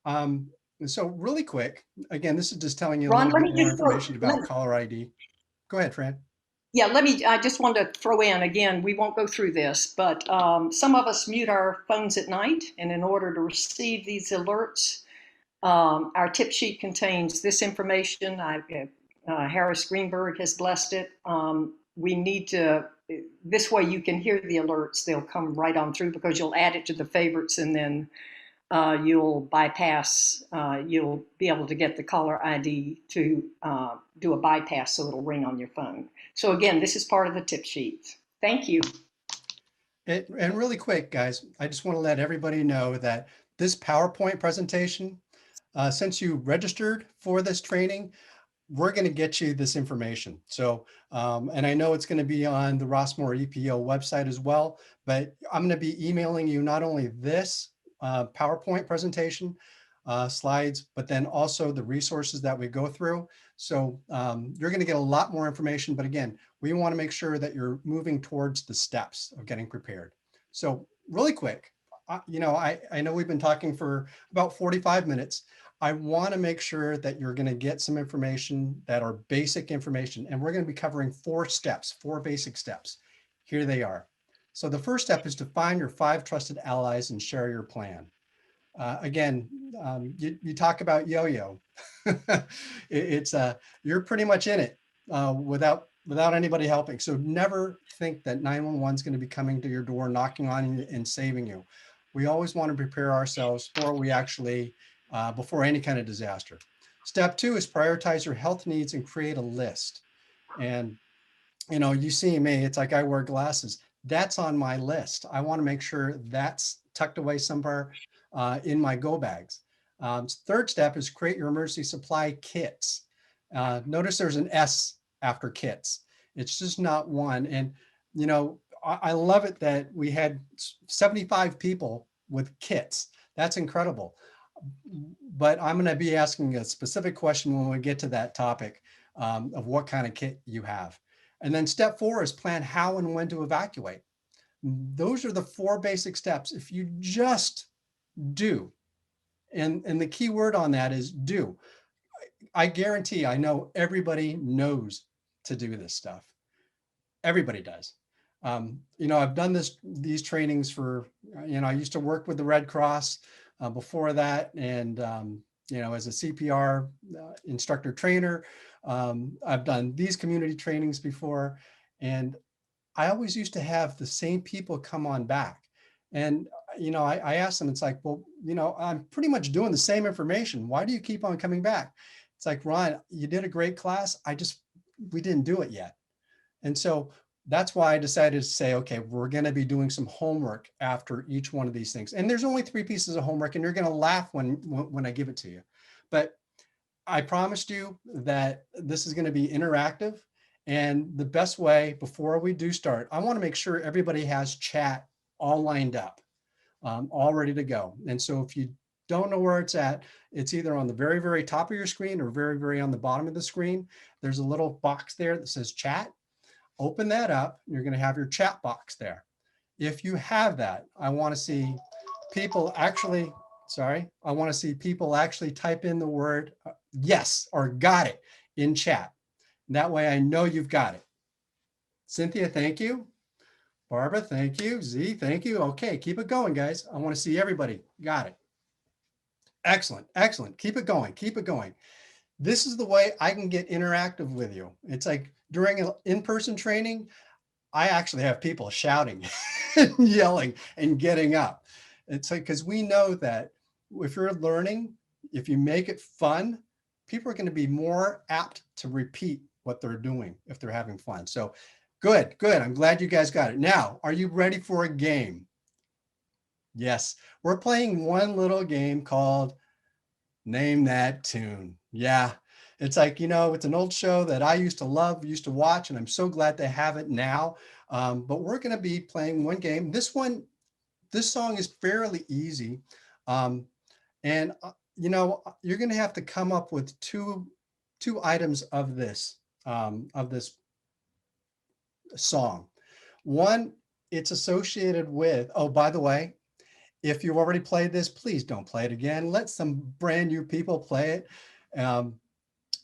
Speaker 3: And so really quick, again, this is just telling you a
Speaker 1: Ron,
Speaker 3: little bit more information about caller ID. Go ahead, Fran.
Speaker 1: Yeah, I just want to throw in, again, we won't go through this, but some of us mute our phones at night, and in order to receive these alerts, our tip sheet contains this information. Harris Greenberg has blessed it. We need to, this way you can hear the alerts. They'll come right on through because you'll add it to the favorites, and then you'll bypass, you'll be able to get the caller ID to do a bypass so it'll ring on your phone. So again, this is part of the tip sheet. Thank you.
Speaker 3: And really quick, guys, I just want to let everybody know that this PowerPoint presentation, since you registered for this training, we're going to get you this information. So, and I know it's going to be on the Rossmore EPO website as well, but I'm going to be emailing you not only this PowerPoint presentation slides, but then also the resources that we go through. So you're going to get a lot more information, but again, we want to make sure that you're moving towards the steps of getting prepared. So really quick, I know we've been talking for about 45 minutes. I want to make sure that you're going to get some information that are basic information, and we're going to be covering 4 basic steps. Here they are. So the first step is to find your 5 trusted allies and share your plan. Again, you talk about yo-yo. You're pretty much in it. without anybody helping. So never think that 911 is going to be coming to your door, knocking on you and saving you. We always want to prepare ourselves before any kind of disaster. Step 2 is prioritize your health needs and create a list. And, you see me, it's like I wear glasses. That's on my list. I want to make sure that's tucked away somewhere in my go bags. Third step is create your emergency supply kits. Notice there's an S after kits. It's just not one. And, I love it that we had 75 people with kits. That's incredible. But I'm going to be asking a specific question when we get to that topic of what kind of kit you have. And then step 4 is plan how and when to evacuate. Those are the 4 basic steps. If you just do, and the key word on that is do. I guarantee, I know everybody knows to do this stuff. Everybody does. I've done these trainings for, I used to work with the Red Cross before that. And, as a CPR instructor trainer, I've done these community trainings before. And I always used to have the same people come on back. And, I asked them, it's like, well, I'm pretty much doing the same information. Why do you keep on coming back? It's like, Ron, you did a great class. We didn't do it yet. And so that's why I decided to say, okay, we're going to be doing some homework after each one of these things. And there's only 3 pieces of homework, and you're going to laugh when I give it to you. But I promised you that this is going to be interactive. And the best way, before we do start, I want to make sure everybody has chat all lined up, all ready to go. And so if you don't know where it's at, it's either on the very, very top of your screen or very, very on the bottom of the screen. There's a little box there that says chat. Open that up. You're going to have your chat box there. If you have that, I want to see people actually type in the word yes or got it in chat. That way I know you've got it. Cynthia, thank you. Barbara, thank you. Z, thank you. Okay, keep it going, guys. I want to see everybody. Got it. Excellent, excellent. Keep it going, keep it going. This is the way I can get interactive with you. It's like during an in-person training, I actually have people shouting and yelling and getting up. It's like, because we know that if you're learning, if you make it fun, people are going to be more apt to repeat what they're doing if they're having fun. So good, good. I'm glad you guys got it. Now, are you ready for a game? Yes, we're playing one little game called Name That Tune. Yeah, it's like, it's an old show that I used to love, used to watch, and I'm so glad to have it now. But we're going to be playing one game. This song is fairly easy. And you're going to have to come up with two items of this song. One, it's associated with, oh, by the way, if you've already played this, please don't play it again. Let some brand new people play it.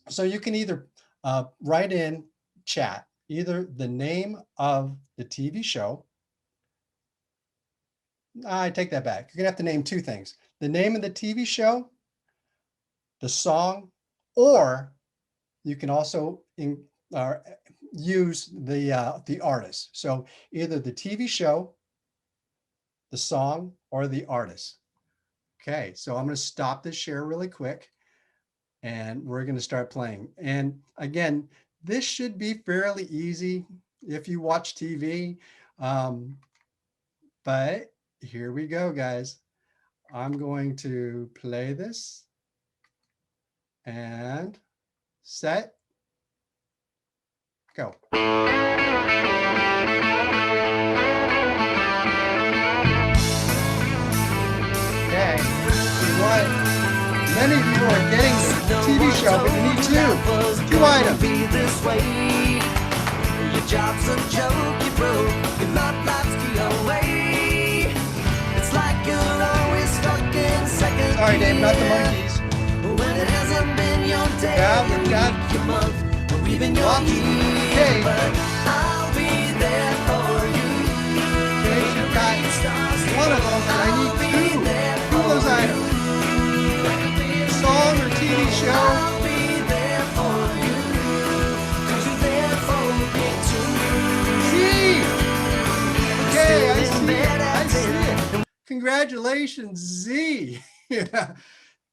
Speaker 3: So you can either write in chat, either the name of the TV show. I take that back. You're gonna have to name 2 things: the name of the TV show, the song, or you can also use the artist. So either the TV show, the song, or the artist. Okay, so I'm going to stop this share really quick and we're going to start playing. And again, this should be fairly easy if you watch TV. But here we go, guys. I'm going to play this and set, go. Many of you are getting the TV show, but you need 2 items.
Speaker 6: Your job's a joke, you broke, your love life's the away. It's like you're always stuck in second.
Speaker 3: Sorry, Dave, not the monkeys.
Speaker 6: When it hasn't been your day,
Speaker 3: yeah, we've got
Speaker 6: your month, or even your year.
Speaker 3: Okay.
Speaker 6: But I'll be there for you.
Speaker 3: Okay, you've got one of them, and I need 2 of those items. Song or TV show.
Speaker 6: I'll be there for you. 'Cause you
Speaker 3: Congratulations, Z. Yeah,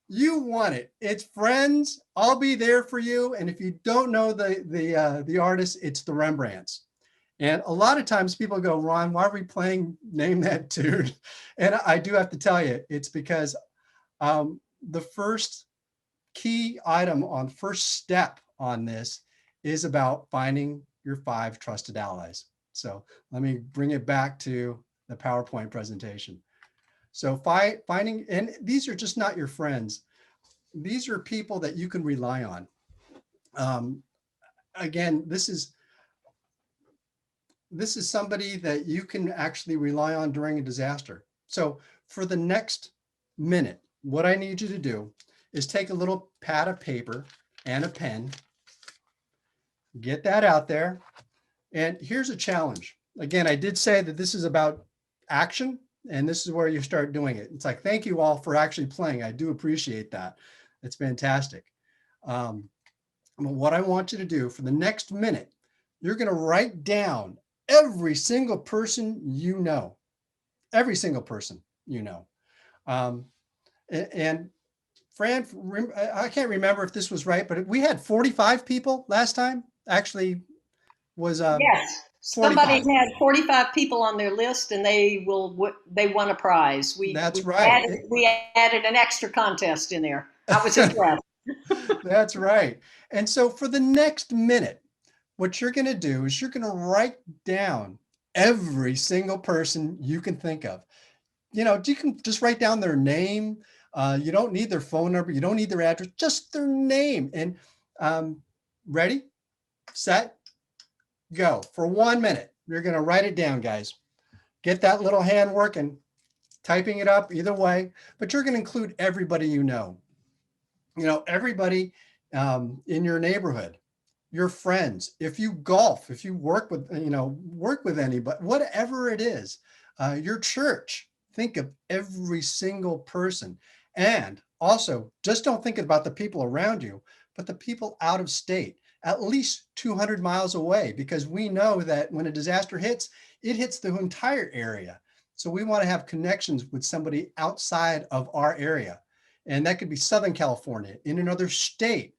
Speaker 3: you won it. It's Friends. I'll be there for you. And if you don't know the artist, it's the Rembrandts. And a lot of times people go, Ron, why are we playing Name That Tune? And I do have to tell you, it's because the first key item on first step on this is about finding your 5 trusted allies. So let me bring it back to the PowerPoint presentation. So finding, and these are just not your friends. These are people that you can rely on. Again, this is somebody that you can actually rely on during a disaster. So for the next minute, what I need you to do is take a little pad of paper and a pen, get that out there. And here's a challenge. Again, I did say that this is about action, and this is where you start doing it. It's like, thank you all for actually playing. I do appreciate that. It's fantastic. What I want you to do for the next minute, you're going to write down every single person you know, every single person you know. And Fran, I can't remember if this was right, but we had 45 people last time. Actually, was
Speaker 1: Yes,
Speaker 3: 45.
Speaker 1: somebody had 45 people on their list and they won a prize.
Speaker 3: That's right.
Speaker 1: We added an extra contest in there. I was impressed.
Speaker 3: That's right. And so for the next minute, what you're going to do is you're going to write down every single person you can think of. You know, you can just write down their name. You don't need their phone number. You don't need their address, just their name. And ready, set, go. For 1 minute, you're going to write it down, guys. Get that little hand working, typing it up either way, but you're going to include everybody you know. You know, everybody in your neighborhood, your friends, if you golf, if you work with anybody, whatever it is, your church, think of every single person. And also, just don't think about the people around you, but the people out of state, at least 200 miles away, because we know that when a disaster hits, it hits the entire area. So we want to have connections with somebody outside of our area. And that could be Southern California, in another state.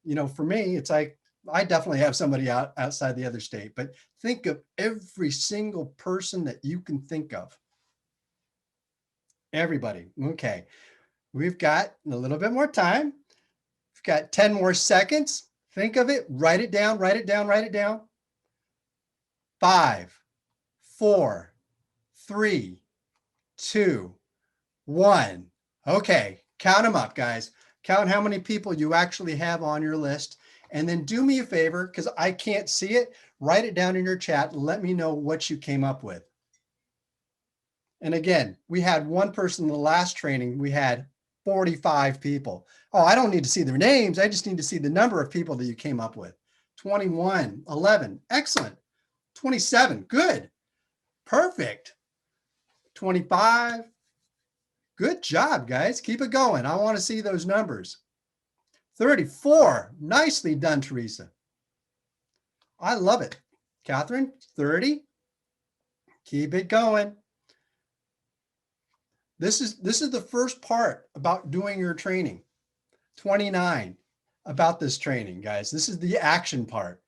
Speaker 3: You know, for me, it's like, I definitely have somebody outside the other state, but think of every single person that you can think of. Everybody. Okay. We've got a little bit more time. We've got 10 more seconds. Think of it, write it down, write it down, write it down. 5, 4, 3, 2, 1. Okay, count them up, guys. Count how many people you actually have on your list. And then do me a favor, because I can't see it, write it down in your chat and let me know what you came up with. And again, we had one person in the last training, we had 45 people. Oh, I don't need to see their names. I just need to see the number of people that you came up with. 21, 11, excellent. 27, good, perfect. 25, good job, guys. Keep it going. I want to see those numbers. 34, nicely done, Teresa. I love it. Catherine, 30, keep it going. This is the first part about doing your training. 29, about this training, guys. This is the action part.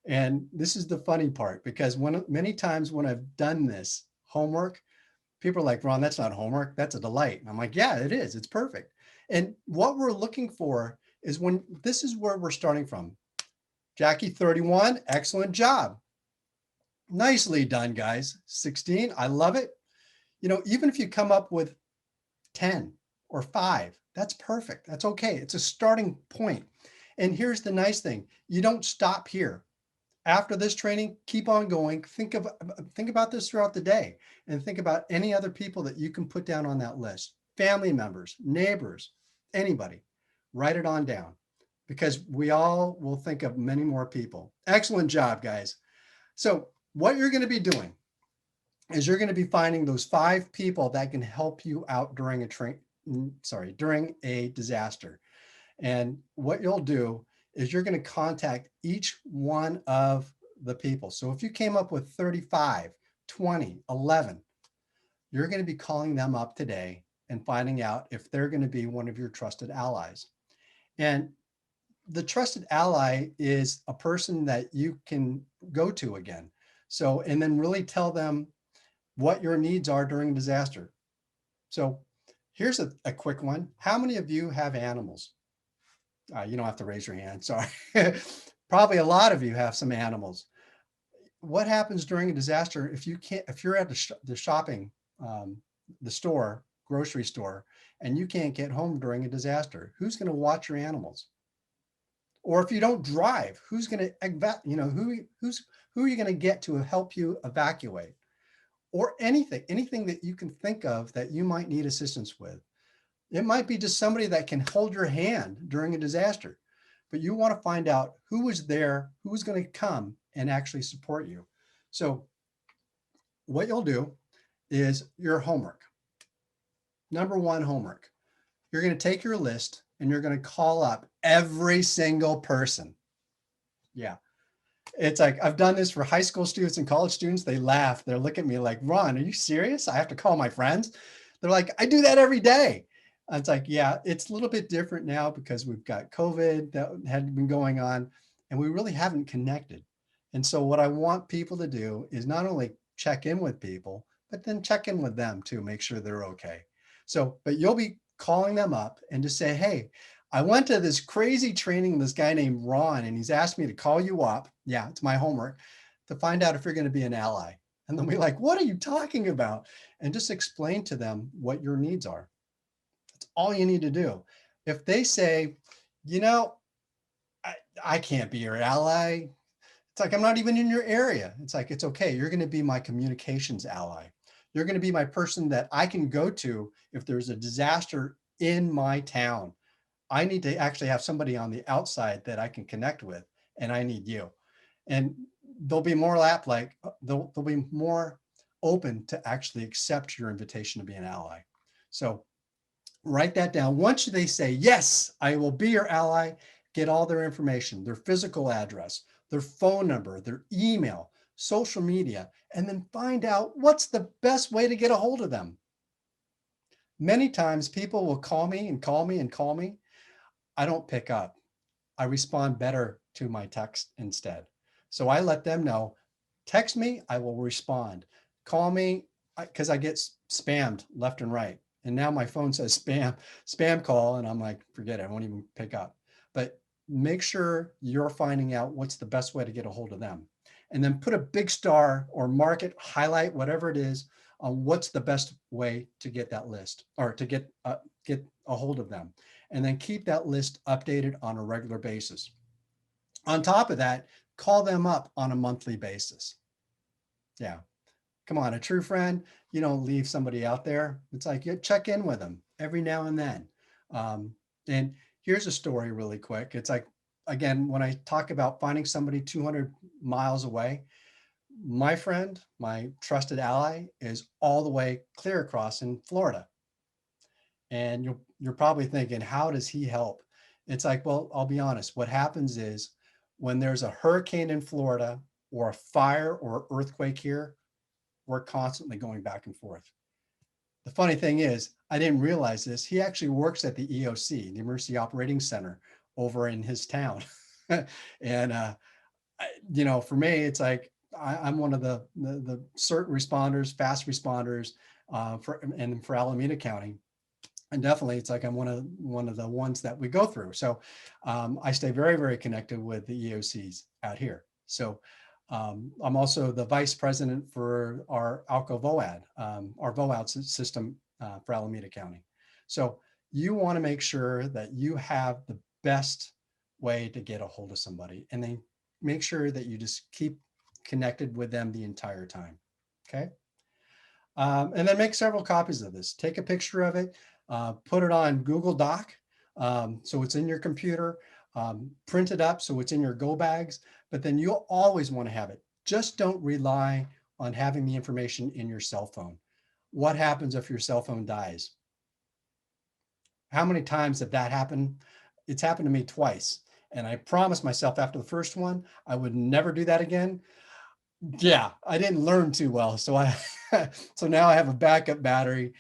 Speaker 3: And this is the funny part, because many times when I've done this homework, people are like, Ron, that's not homework, that's a delight. And I'm like, yeah, it is, it's perfect. And what we're looking for is this is where we're starting from. Jackie, 31, excellent job. Nicely done, guys. 16, I love it. You know, even if you come up with 10 or 5, that's perfect. That's okay. It's a starting point. And here's the nice thing. You don't stop here. After this training, keep on going. Think about this throughout the day, and think about any other people that you can put down on that list. Family members, neighbors, anybody. Write it on down, because we all will think of many more people. Excellent job, guys. So what you're going to be doing is you're going to be finding those 5 people that can help you out during a disaster. And what you'll do is you're going to contact each one of the people. So if you came up with 35, 20, 11, you're going to be calling them up today and finding out if they're going to be one of your trusted allies. And the trusted ally is a person that you can go to again. So, and then really tell them what your needs are during a disaster. So here's a quick one. How many of you have animals? You don't have to raise your hand, sorry. Probably a lot of you have some animals. What happens during a disaster if you're at the shopping, the store, grocery store, and you can't get home during a disaster? Who's going to watch your animals? Or if you don't drive, who's going to, who are you going to get to help you evacuate? Or anything that you can think of that you might need assistance with. It might be just somebody that can hold your hand during a disaster, but you want to find out who was there, who was going to come and actually support you. So what you'll do is your homework. Number one homework. You're going to take your list and you're going to call up every single person. Yeah. It's like, I've done this for high school students and college students. They laugh. They're looking at me like, Ron, are you serious? I have to call my friends. They're like, I do that every day. It's like, yeah, it's a little bit different now because we've got COVID that had been going on and we really haven't connected. And so what I want people to do is not only check in with people, but then check in with them too, make sure they're okay. So, but you'll be calling them up and just say, hey, I went to this crazy training with this guy named Ron, and he's asked me to call you up. Yeah, it's my homework to find out if you're going to be an ally. And they'll be like, what are you talking about? And just explain to them what your needs are. That's all you need to do. If they say, you know, I can't be your ally. It's like, I'm not even in your area. It's like, it's okay. You're going to be my communications ally. You're going to be my person that I can go to if there's a disaster in my town. I need to actually have somebody on the outside that I can connect with, and I need you. And they'll be more they'll be more open to actually accept your invitation to be an ally. So write that down. Once they say, yes, I will be your ally, get all their information, their physical address, their phone number, their email, social media, and then find out what's the best way to get a hold of them. Many times people will call me and call me and call me. I don't pick up. I respond better to my text instead. So I let them know, text me, I will respond. Call me, because I get spammed left and right. And now my phone says spam call, and I'm like, forget it, I won't even pick up. But make sure you're finding out what's the best way to get a hold of them. And then put a big star or mark it, highlight, whatever it is, on what's the best way to get that list or to get a hold of them. And then keep that list updated on a regular basis. On top of that, call them up on a monthly basis. Yeah, come on, a true friend, you don't leave somebody out there. It's like you check in with them every now and then. And here's a story really quick. It's like, again, when I talk about finding somebody 200 miles away, my friend, my trusted ally, is all the way clear across in Florida. And you're probably thinking, how does he help? It's like, well, I'll be honest. What happens is when there's a hurricane in Florida or a fire or earthquake here, we're constantly going back and forth. The funny thing is, I didn't realize this. He actually works at the EOC, the Emergency Operating Center, over in his town. And, for me, it's like, I'm one of the CERT responders, fast responders for Alameda County. And definitely, it's like I'm one of the ones that we go through. So I stay very, very connected with the EOCs out here. So I'm also the vice president for our ALCO VOAD, our VOAD system for Alameda County. So you want to make sure that you have the best way to get a hold of somebody, and then make sure that you just keep connected with them the entire time. Okay. And then make several copies of this. Take a picture of it. Put it on Google Doc, so it's in your computer, print it up so it's in your go bags, but then you'll always want to have it. Just don't rely on having the information in your cell phone. What happens if your cell phone dies? How many times did that happen? It's happened to me twice. And I promised myself after the first one, I would never do that again. Yeah, I didn't learn too well. So so now I have a backup battery,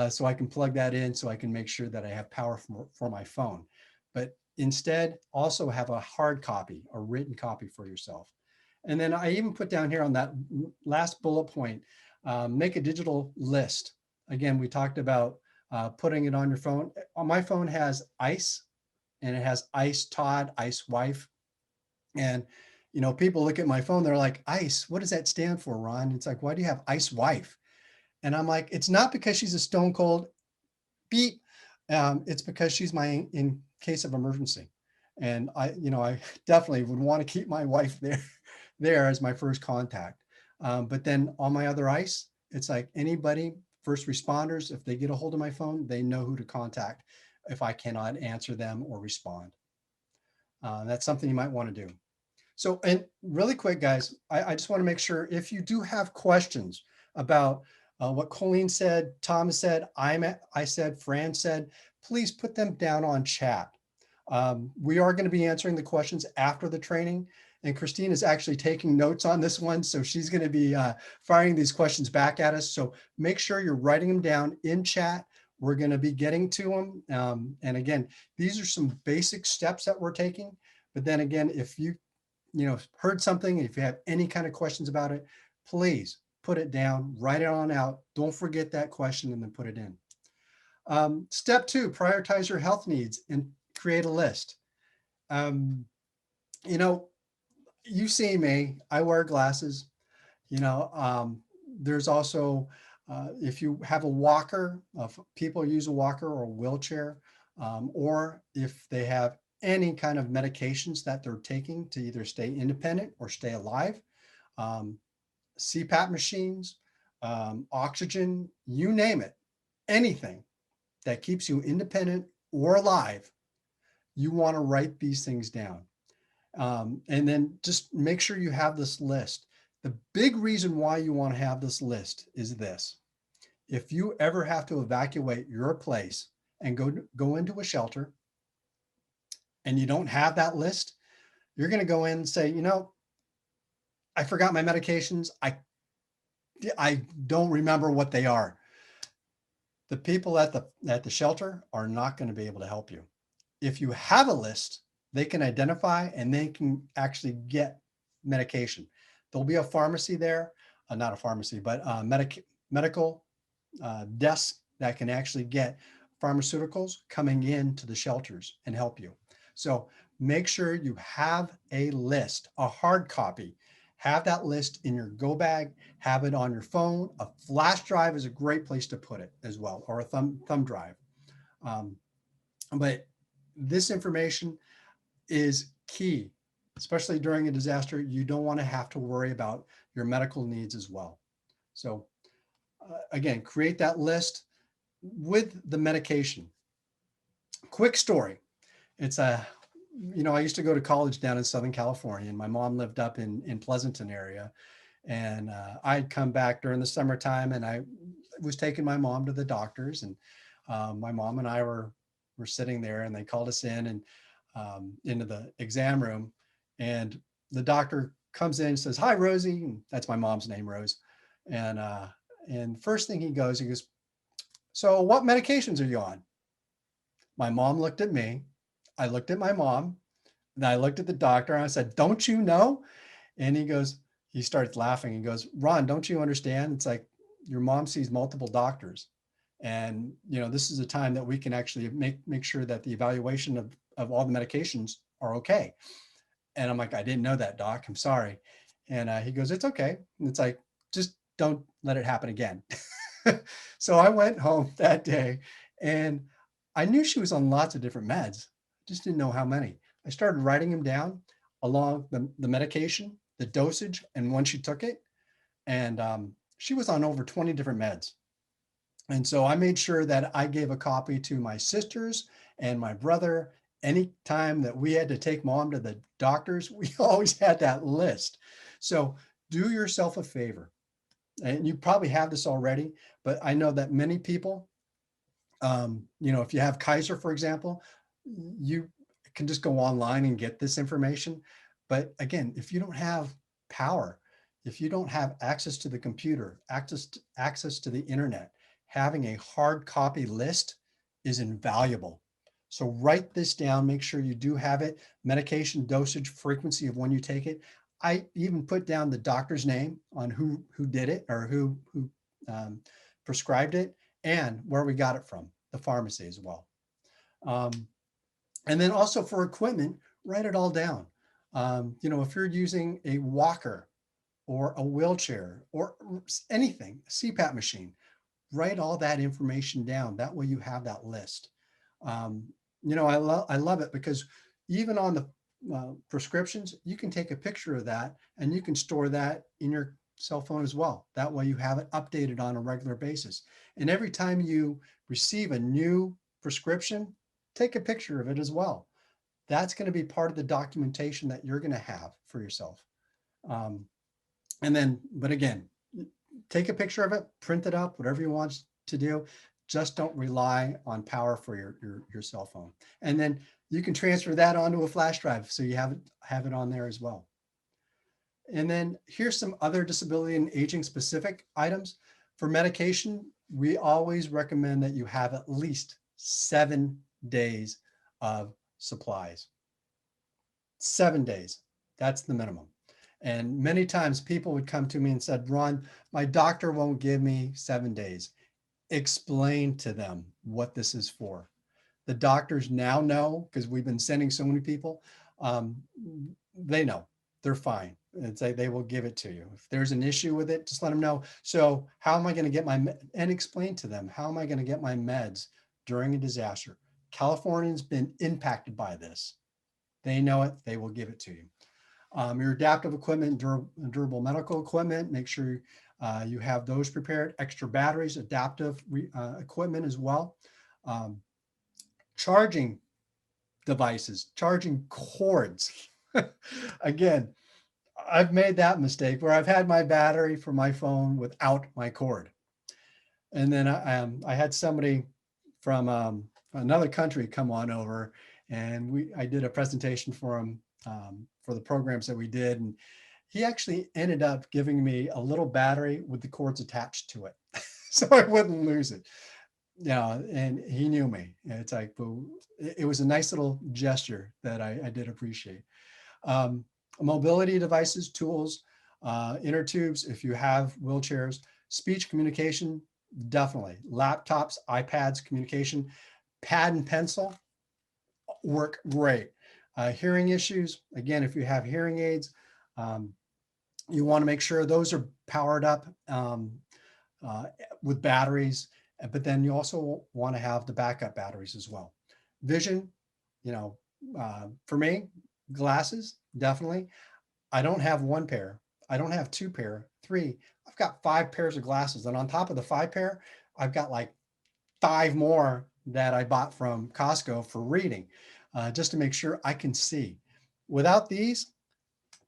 Speaker 3: so I can plug that in so I can make sure that I have power for my phone. But instead, also have a hard copy, a written copy for yourself. And then I even put down here on that last bullet point, make a digital list. Again, we talked about putting it on your phone. On my phone has ICE, and it has ICE Todd, ICE wife. And, people look at my phone, they're like, ICE, what does that stand for, Ron? It's like, why do you have ICE wife? And I'm like, it's not because she's a stone cold beep. It's because she's my in case of emergency. And I definitely would want to keep my wife there as my first contact. But then on my other ICE, it's like anybody, first responders, if they get a hold of my phone, they know who to contact if I cannot answer them or respond. That's something you might want to do. So, and really quick, guys, I just want to make sure if you do have questions about what Colleen said, Thomas said, I said, Fran said, please put them down on chat. We are going to be answering the questions after the training, and Christine is actually taking notes on this one. So she's going to be firing these questions back at us. So make sure you're writing them down in chat. We're going to be getting to them. And again, these are some basic steps that we're taking. But then again, if you heard something, if you have any kind of questions about it, please put it down, write it on out. Don't forget that question and then put it in. Step 2, prioritize your health needs and create a list. You see me, I wear glasses. There's also, if you have a walker, if people use a walker or a wheelchair, or if they have any kind of medications that they're taking to either stay independent or stay alive, CPAP machines, oxygen, you name it, anything that keeps you independent or alive, you want to write these things down. And then just make sure you have this list. The big reason why you want to have this list is this. If you ever have to evacuate your place and go into a shelter and you don't have that list, you're going to go in and say, I forgot my medications. I don't remember what they are. The people at the shelter are not going to be able to help you. If you have a list, they can identify and they can actually get medication. There'll be a pharmacy there, not a pharmacy, but medical desk that can actually get pharmaceuticals coming into the shelters and help you. So make sure you have a list, a hard copy. Have that list in your go bag, have it on your phone. A flash drive is a great place to put it as well, or a thumb drive. But this information is key, especially during a disaster. You don't want to have to worry about your medical needs as well. So again, create that list with the medication. Quick story. It's I used to go to college down in Southern California, and my mom lived up in Pleasanton area. And I'd come back during the summertime, and I was taking my mom to the doctors, and my mom and I were sitting there, and they called us in and into the exam room, and the doctor comes in and says, "Hi, Rosie." And that's my mom's name, Rose. And first thing he goes, "So what medications are you on?" My mom looked at me. I looked at my mom, and I looked at the doctor, and I said, "Don't you know?" And he starts laughing. He goes, "Ron, don't you understand? It's like your mom sees multiple doctors. And, this is a time that we can actually make sure that the evaluation of all the medications are okay." And I'm like, "I didn't know that, doc. I'm sorry." And he goes, "It's okay." And it's like, just don't let it happen again. So I went home that day, and I knew she was on lots of different meds. Just didn't know how many. I started writing them down along the medication, the dosage, and when she took it. And she was on over 20 different meds. And so I made sure that I gave a copy to my sisters and my brother. Anytime that we had to take mom to the doctors, we always had that list. So do yourself a favor. And you probably have this already, but I know that many people, if you have Kaiser, for example, you can just go online and get this information. But again, if you don't have power, if you don't have access to the computer, access to the internet, having a hard copy list is invaluable. So write this down, make sure you do have it, medication dosage, frequency of when you take it. I even put down the doctor's name on who did it or who prescribed it and where we got it from, the pharmacy as well. And then also for equipment, write it all down. If you're using a walker or a wheelchair or anything, a CPAP machine, write all that information down. That way you have that list. I love it because even on the prescriptions, you can take a picture of that and you can store that in your cell phone as well. That way you have it updated on a regular basis. And every time you receive a new prescription, take a picture of it as well. That's going to be part of the documentation that you're going to have for yourself. But again, take a picture of it, print it up, whatever you want to do. Just don't rely on power for your cell phone. And then you can transfer that onto a flash drive so you have it on there as well. And then here's some other disability and aging specific items. For medication, we always recommend that you have at least 7 days of supplies. 7 days, that's the minimum. And many times people would come to me and said, Ron, my doctor won't give me 7 days. Explain to them what this is for. The doctors now know, because we've been sending so many people, they know, they're fine. And they will give it to you. If there's an issue with it, just let them know. So how am I going to get and explain to them, how am I going to get my meds during a disaster? California's been impacted by this. They know it, they will give it to you. Your adaptive equipment, durable medical equipment, make sure you have those prepared. Extra batteries, adaptive equipment as well. Charging devices, charging cords. Again, I've made that mistake where I've had my battery for my phone without my cord. And then I had somebody from another country come on over, and I did a presentation for him for the programs that we did. And he actually ended up giving me a little battery with the cords attached to it so I wouldn't lose it. And he knew me. It's like, it was a nice little gesture that I did appreciate. Mobility devices, tools, inner tubes, if you have wheelchairs, speech communication, definitely. Laptops, iPads, communication, pad and pencil work great. Hearing issues, again, if you have hearing aids, you want to make sure those are powered up with batteries, but then you also want to have the backup batteries as well. Vision, for me, glasses, definitely. I don't have one pair. I don't have 2 pair, 3. I've got 5 pairs of glasses. And on top of the 5 pair, I've got like 5 more that I bought from Costco for reading, just to make sure I can see. Without these,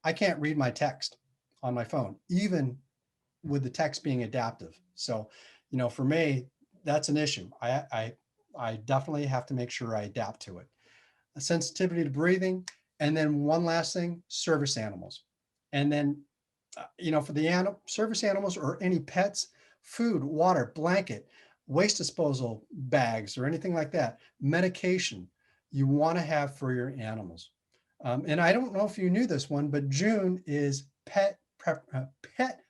Speaker 3: I can't read my text on my phone, even with the text being adaptive. So, for me, that's an issue. I definitely have to make sure I adapt to it. A sensitivity to breathing. And then one last thing, service animals. And then, for the service animals or any pets, food, water, blanket, waste disposal bags, or anything like that, medication you want to have for your animals. And I don't know if you knew this one, but June is Pet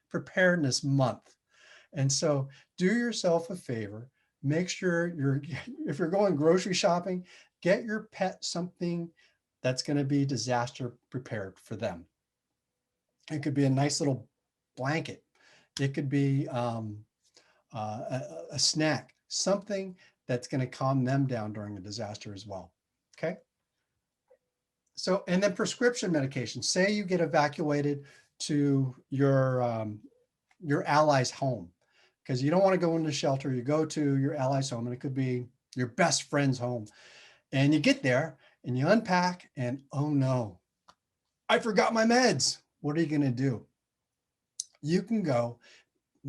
Speaker 3: Preparedness Month. And so do yourself a favor, make sure if you're going grocery shopping, get your pet something that's going to be disaster prepared for them. It could be a nice little blanket. It could be a snack, something that's going to calm them down during a disaster as well. Okay. So, and then prescription medication. Say you get evacuated to your ally's home because you don't want to go into shelter. You go to your ally's home, and it could be your best friend's home. And you get there and you unpack, and oh no, I forgot my meds. What are you going to do? You can go,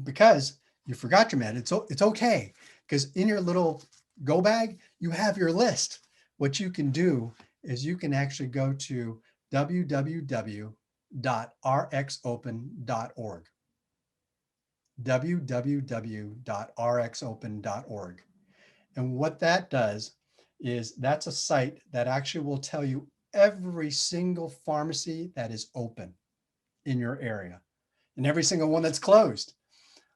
Speaker 3: because you forgot your med. It's okay, because in your little go bag, you have your list. What you can do is you can actually go to www.ncbi.gov www.rxopen.org. www.rxopen.org. And what that does is that's a site that actually will tell you every single pharmacy that is open in your area and every single one that's closed.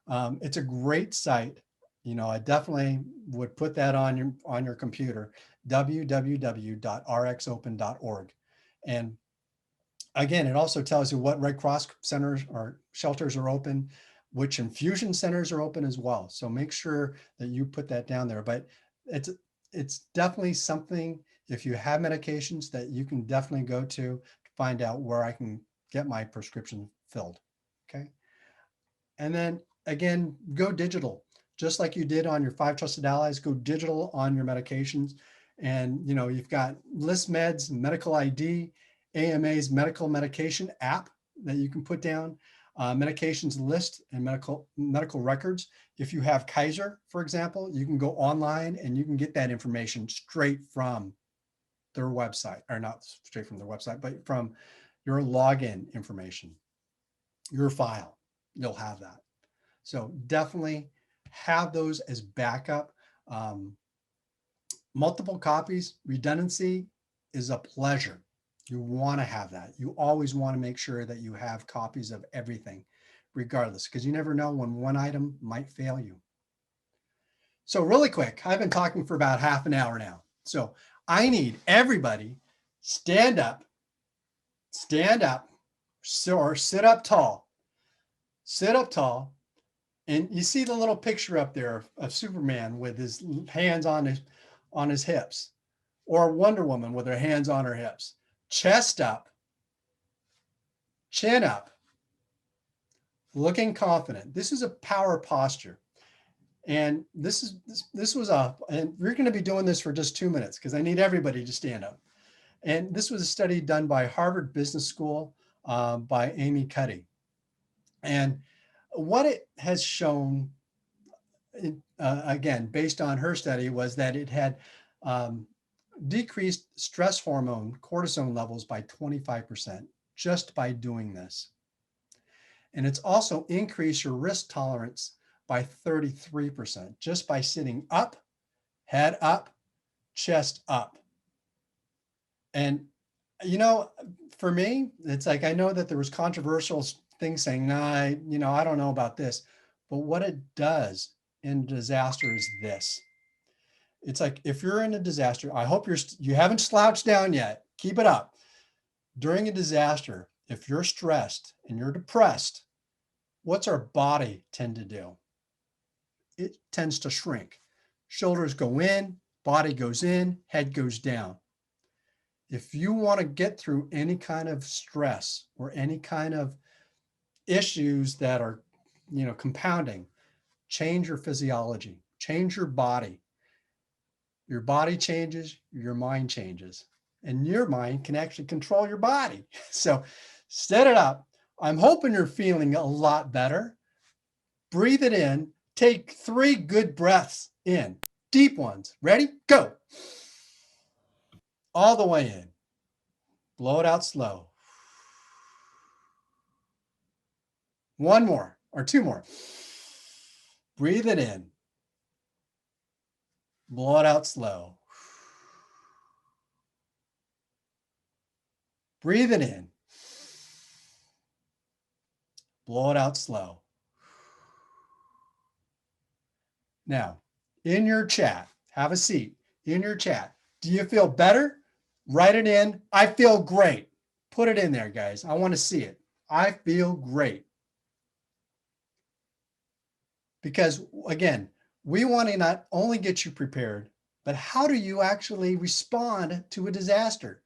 Speaker 3: It's a great site. You know, I definitely would put that on your computer, www.rxopen.org. And again, it also tells you what Red Cross centers or shelters are open, which infusion centers are open as well. So make sure that you put that down there. But it's definitely something, if you have medications, that you can definitely go to find out where I can get my prescription filled. Okay. And then again, go digital, just like you did on your 5 Trusted Allies, go digital on your medications. And, you know, you've got ListMeds, Medical ID, AMA's medical medication app that you can put down, medications list and medical records. If you have Kaiser, for example, you can go online and you can get that information straight from their website, or not straight from their website, but from your login information, your file, you'll have that. So definitely have those as backup. Multiple copies, redundancy is a pleasure. You want to have that. You always want to make sure that you have copies of everything, regardless, because you never know when one item might fail you. So really quick, I've been talking for about half an hour now. So I need everybody stand up, or sit up tall. Sit up tall. And you see the little picture up there of Superman with his hands on his hips, or Wonder Woman with her hands on her hips. Chest up, chin up, looking confident. This is a power posture. And and we're going to be doing this for just 2 minutes because I need everybody to stand up. And this was a study done by Harvard Business School by Amy Cuddy. And what it has shown, again, based on her study, was that it had decreased stress hormone cortisone levels by 25% just by doing this. And it's also increased your risk tolerance by 33% just by sitting up, head up, chest up. And, you know, for me, it's like, I know that there was controversial things saying, nah, I don't know about this, but what it does in disaster is this. It's like, if you're in a disaster, I hope you haven't slouched down yet. Keep it up. During a disaster, if you're stressed and you're depressed, what's our body tend to do? It tends to shrink. Shoulders go in, body goes in, head goes down. If you want to get through any kind of stress or any kind of issues that are, compounding, change your physiology, change your body. Your body changes, your mind changes, and your mind can actually control your body. So set it up. I'm hoping you're feeling a lot better. Breathe it in. Take 3 good breaths in, deep ones. Ready? Go. All the way in. Blow it out slow. 1 more or 2 more. Breathe it in. Blow it out slow. Breathe it in. Blow it out slow. Now, in your chat, have a seat. In your chat, do you feel better? Write it in. I feel great. Put it in there, guys. I want to see it. I feel great. Because again, we want to not only get you prepared, but how do you actually respond to a disaster?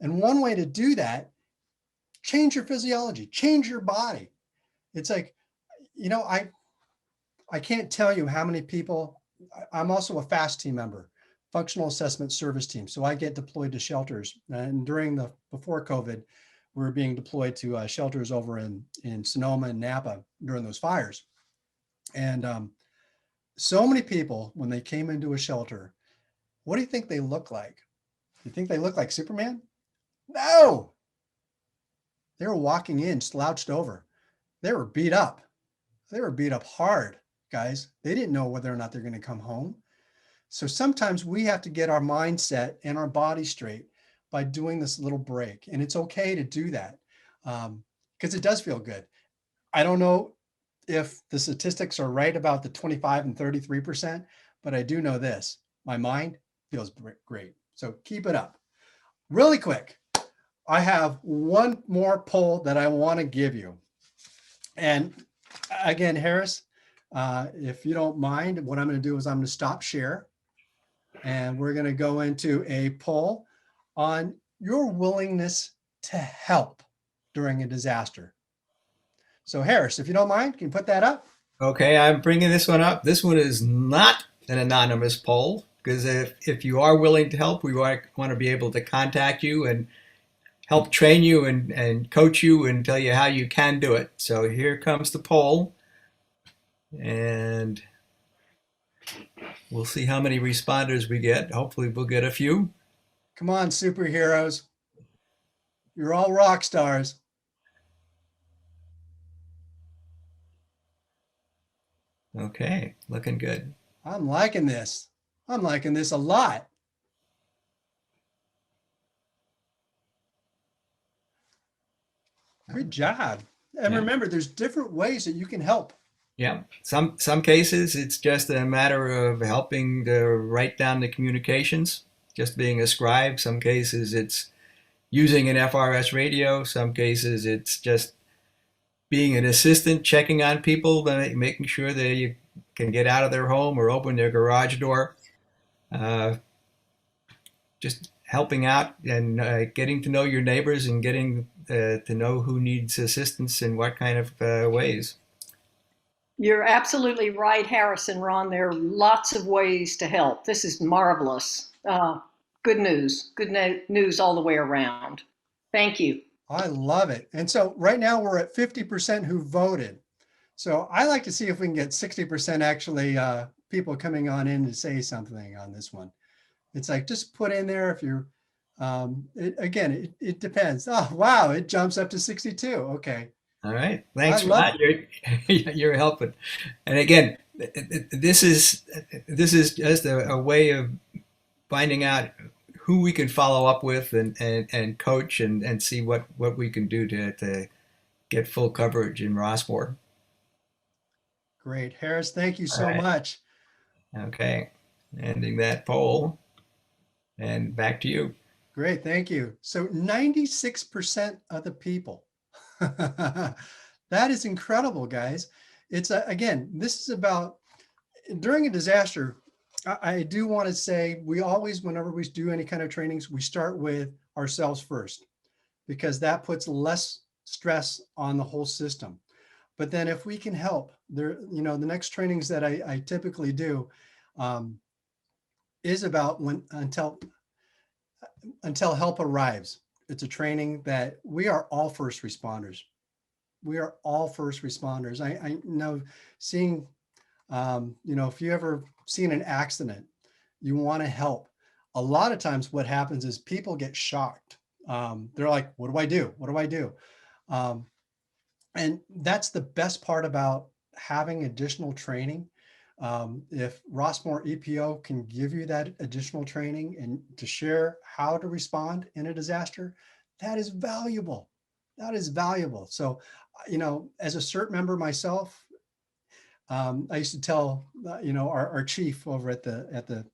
Speaker 3: And one way to do that, change your physiology, change your body. It's like, I can't tell you how many people, I'm also a FAST team member, Functional Assessment Service Team. So I get deployed to shelters. And before COVID, we were being deployed to shelters over in Sonoma and Napa during those fires. And so many people, when they came into a shelter, what do you think they look like? You think they look like Superman? No. They were walking in slouched over. They were beat up. They were beat up hard, guys. They didn't know whether or not they're going to come home. So sometimes we have to get our mindset and our body straight by doing this little break. And it's okay to do that because it does feel good. I don't know if the statistics are right about the 25 and 33%, but I do know this, my mind feels great. So keep it up. Really quick, I have one more poll that I want to give you. And again, Harris, if you don't mind, what I'm going to do is I'm going to stop share. And we're going to go into a poll on your willingness to help during a disaster. So Harris, if you don't mind, can you put that up?
Speaker 2: Okay, I'm bringing this one up. This one is not an anonymous poll because if you are willing to help, we want to be able to contact you and help train you and coach you and tell you how you can do it. So here comes the poll. And we'll see how many responders we get. Hopefully we'll get a few.
Speaker 3: Come on, superheroes. You're all rock stars.
Speaker 2: Okay, looking good.
Speaker 3: I'm liking this. I'm liking this a lot. Good job. And
Speaker 2: Yeah.
Speaker 3: remember, there's different ways that you can help.
Speaker 2: Yeah, some cases it's just a matter of helping to write down the communications, just being a scribe. Some cases it's using an FRS radio. Some cases it's just being an assistant, checking on people, making sure they can get out of their home or open their garage door. Just helping out and getting to know your neighbors and getting to know who needs assistance in what kind of ways.
Speaker 1: You're absolutely right, Harrison, Ron. There are lots of ways to help. This is marvelous. Good news. News all the way around. Thank you.
Speaker 3: I love it. And so right now we're at 50% who voted. So I like to see if we can get 60% actually people coming on in to say something on this one. It's like, just put in there if you're, it depends. Oh, wow. It jumps up to 62. Okay.
Speaker 2: All right. Thanks
Speaker 3: I
Speaker 2: for
Speaker 3: love
Speaker 2: that. You're helping. And again, this is just a way of finding out who we can follow up with and coach and see what we can do to get full coverage in Rossmore.
Speaker 3: Great. Harris, thank you so
Speaker 2: All right.
Speaker 3: much.
Speaker 2: Okay. Ending that poll. And back to you.
Speaker 3: Great. Thank you. So 96% of the people. That is incredible, guys. It's again, this is about during a disaster. I do want to say we always, whenever we do any kind of trainings, we start with ourselves first, because that puts less stress on the whole system. But then if we can help there, the next trainings that I typically do is about until help arrives. It's a training that we are all first responders. We are all first responders. I know seeing, if you ever seen an accident, you want to help. A lot of times what happens is people get shocked. They're like, what do I do? What do I do? And that's the best part about having additional training. If Rossmore EPO can give you that additional training and to share how to respond in a disaster, that is valuable. That is valuable. So, as a CERT member myself, I used to tell, our chief over at the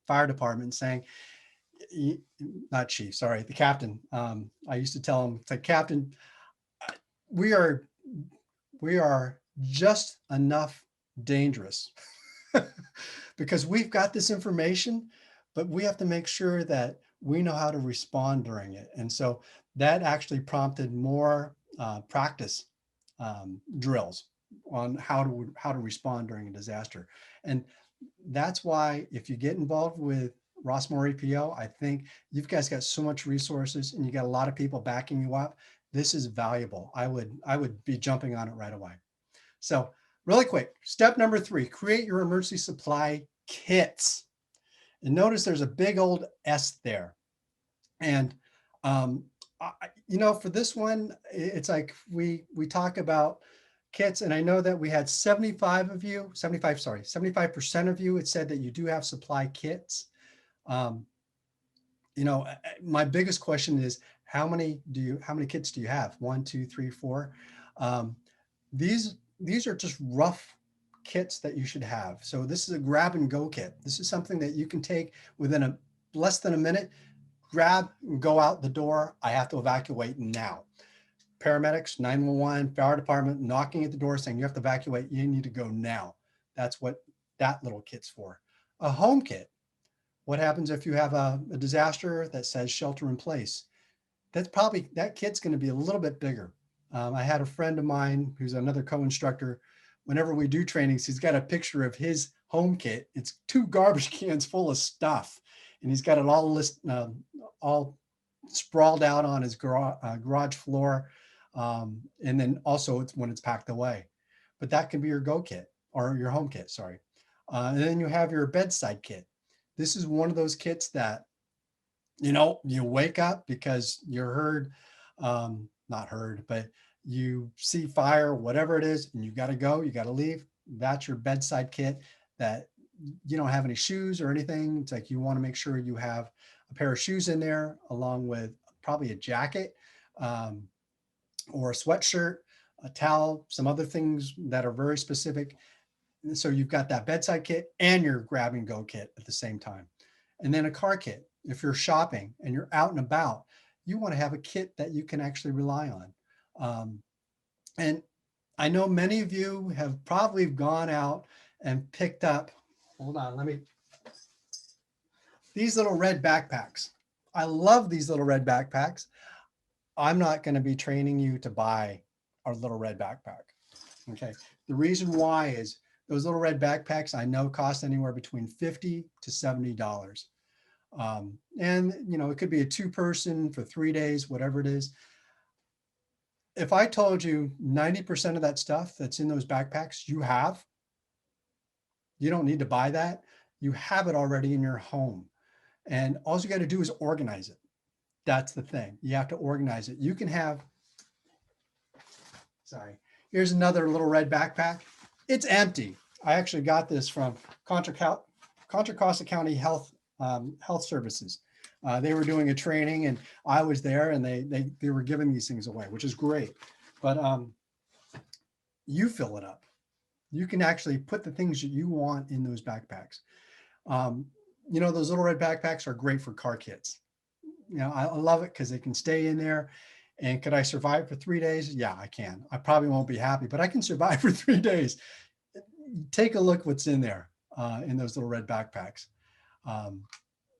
Speaker 3: fire department saying, not chief, sorry, the captain. I used to tell him, it's like, Captain, we are just enough dangerous because we've got this information, but we have to make sure that we know how to respond during it. And so that actually prompted more practice drills on how to respond during a disaster. And that's why if you get involved with Rossmore EPO, I think you guys got so much resources and you got a lot of people backing you up. This is valuable. I would be jumping on it right away. So really quick, step number 3, create your emergency supply kits. And notice there's a big old S there. And You know, for this one, it's like we talk about kits, and I know that we had 75% of you had said that you do have supply kits. Um, you know, my biggest question is how many kits do you have? 1, 2, 3, 4. Um, these are just rough kits that you should have. So this is a grab and go kit. This is something that you can take within less than a minute, grab and go out the door. I have to evacuate now. Paramedics, 911, fire department knocking at the door saying you have to evacuate. You need to go now. That's what that little kit's for. A home kit. What happens if you have a disaster that says shelter in place? That kit's going to be a little bit bigger. I had a friend of mine who's another co-instructor. Whenever we do trainings, he's got a picture of his home kit. It's 2 garbage cans full of stuff, and he's got it all sprawled out on his garage floor. And then also it's when it's packed away. But that can be your go kit or your home kit, sorry. And then you have your bedside kit. This is one of those kits that, you know, you wake up because you're not heard, but you see fire, whatever it is, and you got to go, you got to leave. That's your bedside kit that you don't have any shoes or anything. It's like you want to make sure you have a pair of shoes in there along with probably a jacket or a sweatshirt, a towel, some other things that are very specific. And so you've got that bedside kit and your grab and go kit at the same time. And then a car kit. If you're shopping and you're out and about, you want to have a kit that you can actually rely on. And I know many of you have probably gone out and picked up, hold on, these little red backpacks. I love these little red backpacks. I'm not going to be training you to buy our little red backpack. Okay. The reason why is those little red backpacks I know cost anywhere between $50 to $70. And you know, it could be a 2-person for 3 days, whatever it is. If I told you 90% of that stuff that's in those backpacks you don't need to buy that. You have it already in your home. And all you got to do is organize it. That's the thing. You have to organize it. You can have, sorry, here's another little red backpack. It's empty. I actually got this from Contra Costa County Health Services. They were doing a training and I was there and they were giving these things away, which is great. But you fill it up. You can actually put the things that you want in those backpacks. You know, those little red backpacks are great for car kits. You know, I love it because they can stay in there. And could I survive for 3 days? Yeah, I can. I probably won't be happy, but I can survive for 3 days. Take a look what's in there in those little red backpacks.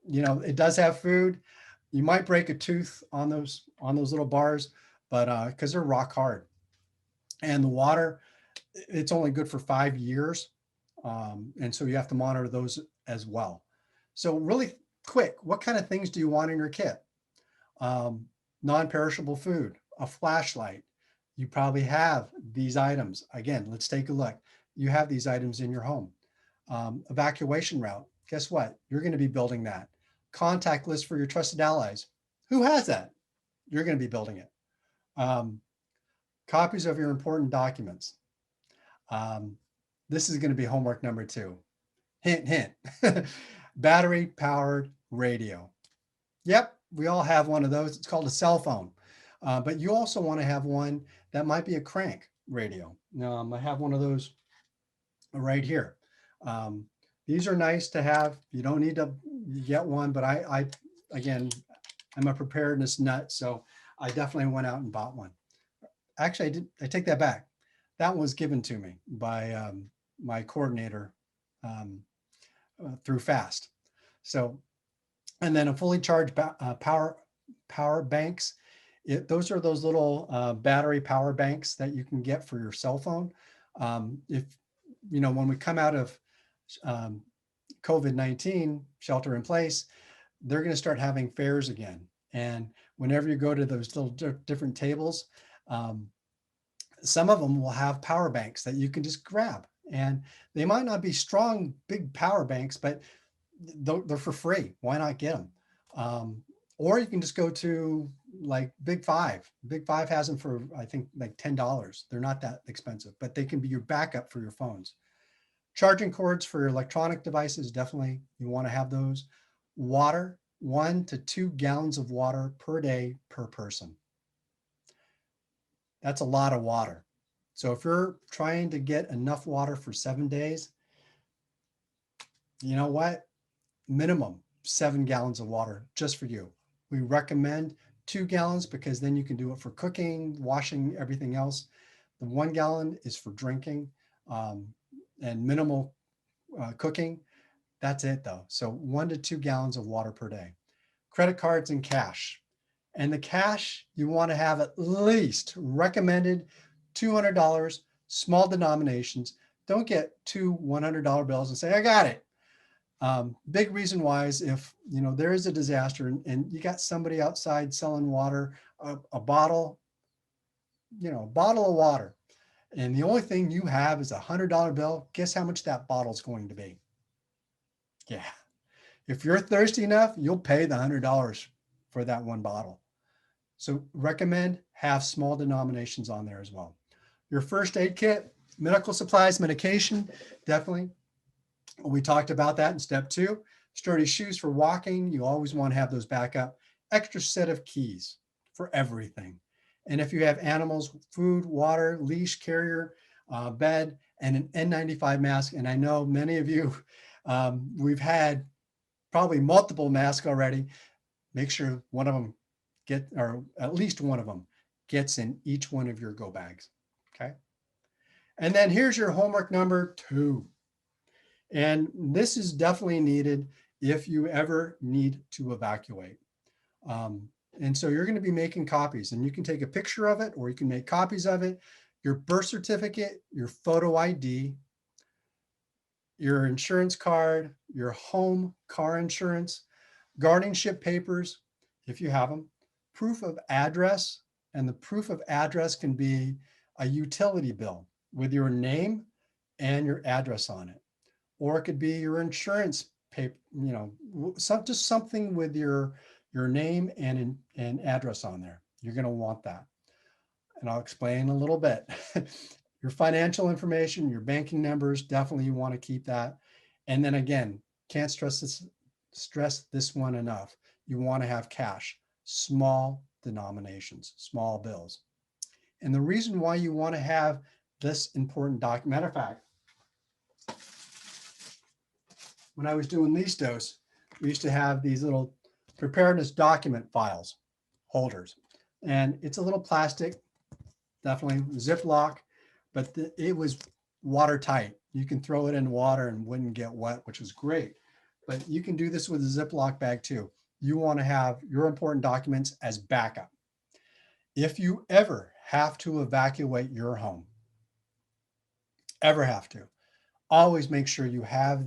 Speaker 3: You know, it does have food. You might break a tooth on those little bars, but because they're rock hard. And the water, it's only good for 5 years. And so you have to monitor those as well. So really quick, what kind of things do you want in your kit? Non-perishable food, a flashlight. You probably have these items. Again, let's take a look. You have these items in your home. Evacuation route. Guess what? You're going to be building that. Contact list for your trusted allies. Who has that? You're going to be building it. Copies of your important documents. This is going to be homework number 2. Hint, hint. Battery powered radio. Yep, we all have one of those. It's called a cell phone. But you also want to have one that might be a crank radio. I have one of those right here. These are nice to have. You don't need to get one, but I again, I'm a preparedness nut, so I definitely went out and bought one. Actually, I take that back. That one was given to me by my coordinator through FAST. So, and then a fully charged power banks. Those are those little battery power banks that you can get for your cell phone. If you know, when we come out of COVID-19 shelter in place, they're going to start having fairs again. And whenever you go to those little different tables, some of them will have power banks that you can just grab. And they might not be strong, big power banks, but they're for free. Why not get them? Or you can just go to like Big Five. Big Five has them for, I think, like $10. They're not that expensive, but they can be your backup for your phones. Charging cords for your electronic devices, definitely you want to have those. Water, 1 to 2 gallons of water per day per person. That's a lot of water. So if you're trying to get enough water for 7 days, you know what? Minimum 7 gallons of water just for you. We recommend 2 gallons because then you can do it for cooking, washing, everything else. The 1 gallon is for drinking and minimal cooking. That's it though. So 1 to 2 gallons of water per day. Credit cards and cash. And the cash you want to have at least recommended $200, small denominations. Don't get 2 $100 bills and say, I got it. Big reason why is if, you know, there is a disaster and you got somebody outside selling water, a bottle, you know, a bottle of water. And the only thing you have is a $100 bill. Guess how much that bottle is going to be? Yeah. If you're thirsty enough, you'll pay the $100 for that one bottle. So recommend have small denominations on there as well. Your first aid kit, medical supplies, medication, definitely. We talked about that in step 2. Sturdy shoes for walking. You always want to have those backup. Extra set of keys for everything. And if you have animals, food, water, leash, carrier, bed, and an N95 mask. And I know many of you, we've had probably multiple masks already. Make sure one of them or at least one of them gets in each one of your go bags. Okay. And then here's your homework number 2. And this is definitely needed if you ever need to evacuate. And so you're going to be making copies, and you can take a picture of it or you can make copies of it. Your birth certificate, your photo ID, your insurance card, your home car insurance, guardianship papers, if you have them, proof of address, and the proof of address can be a utility bill with your name and your address on it. Or it could be your insurance paper, you know, just something with your name and address on there. You're going to want that. And I'll explain a little bit. Your financial information, your banking numbers, definitely you want to keep that. And then again, can't stress this one enough. You want to have cash, small denominations, small bills. And the reason why you want to have this important document, matter of fact, when I was doing LISTOS, we used to have these little preparedness document files, holders. And it's a little plastic, definitely Ziploc, but it was watertight. You can throw it in water and wouldn't get wet, which was great. But you can do this with a Ziploc bag too. You want to have your important documents as backup. If you ever have to evacuate your home, ever have to, always make sure you have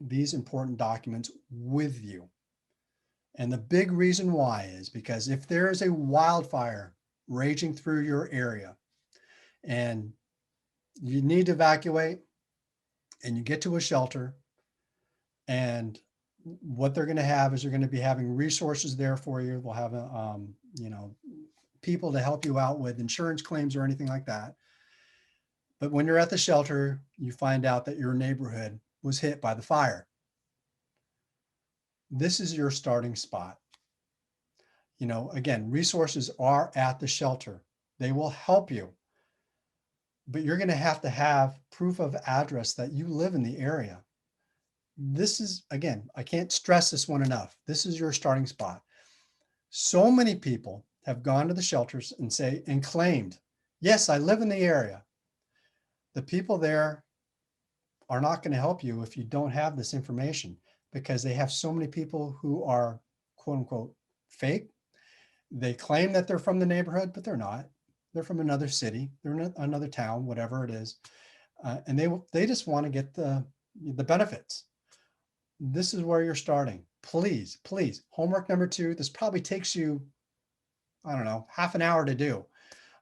Speaker 3: these important documents with you. And the big reason why is because if there is a wildfire raging through your area and you need to evacuate and you get to a shelter, and what they're going to have is they're going to be having resources there for you. We'll have, you know, people to help you out with insurance claims or anything like that. But when you're at the shelter, you find out that your neighborhood was hit by the fire. This is your starting spot. You know, again, resources are at the shelter. They will help you. But you're going to have proof of address that you live in the area. This is, again, I can't stress this one enough. This is your starting spot. So many people have gone to the shelters and claimed, yes, I live in the area. The people there are not going to help you if you don't have this information, because they have so many people who are quote unquote fake. They claim that they're from the neighborhood, but they're not. They're from another city, they're in another town, whatever it is. And they just want to get the benefits. This is where you're starting. Please, please. Homework number 2, this probably takes you, I don't know, half an hour to do.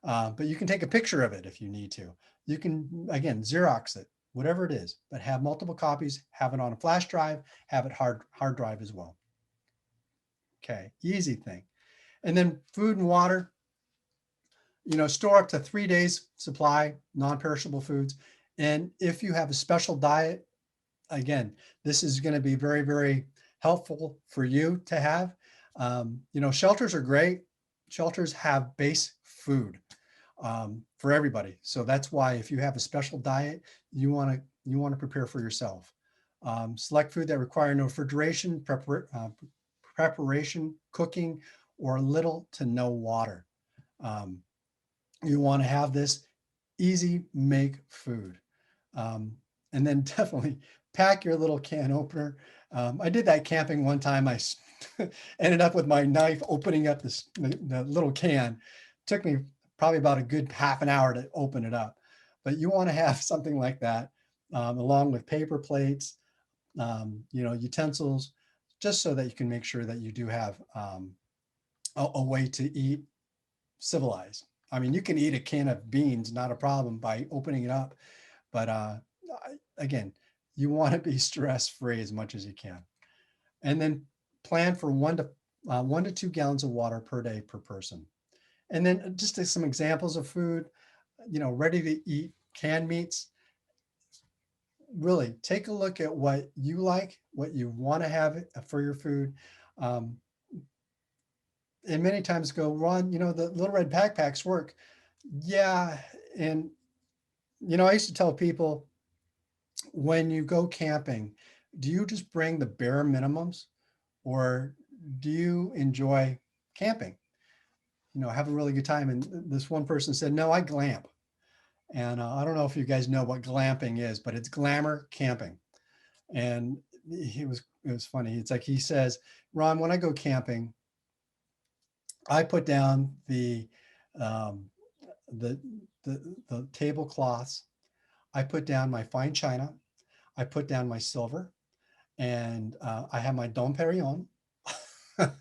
Speaker 3: But you can take a picture of it if you need to. You can, again, Xerox it, whatever it is, but have multiple copies, have it on a flash drive, have it hard drive as well. Okay, easy thing. And then food and water, store up to 3 days supply, non-perishable foods. And if you have a special diet, again, this is going to be very, very helpful for you to have. Shelters are great. Shelters have base food for everybody. So that's why if you have a special diet, you want to prepare for yourself. Select food that require no refrigeration, preparation, cooking, or little to no water. You want to have this easy make food. And then definitely pack your little can opener. I did that camping one time. I ended up with my knife opening up the little can. Took me probably about a good half an hour to open it up. But you want to have something like that, along with paper plates, utensils, just so that you can make sure that you do have a way to eat civilized. I mean, you can eat a can of beans, not a problem, by opening it up. But again, you want to be stress-free as much as you can. And then plan for 1 to 2 gallons of water per day per person. And then just some examples of food, ready to eat canned meats. Really take a look at what you like, what you want to have for your food. And many times go, Ron, the Little Red Backpacks work. Yeah. And, I used to tell people, when you go camping, do you just bring the bare minimums, or do you enjoy camping? Have a really good time. And this one person said, no, I glamp. And I don't know if you guys know what glamping is, but it's glamour camping. And it was funny. It's like, he says, Ron, when I go camping, I put down the tablecloths. I put down my fine china. I put down my silver, and I have my Dom Perignon.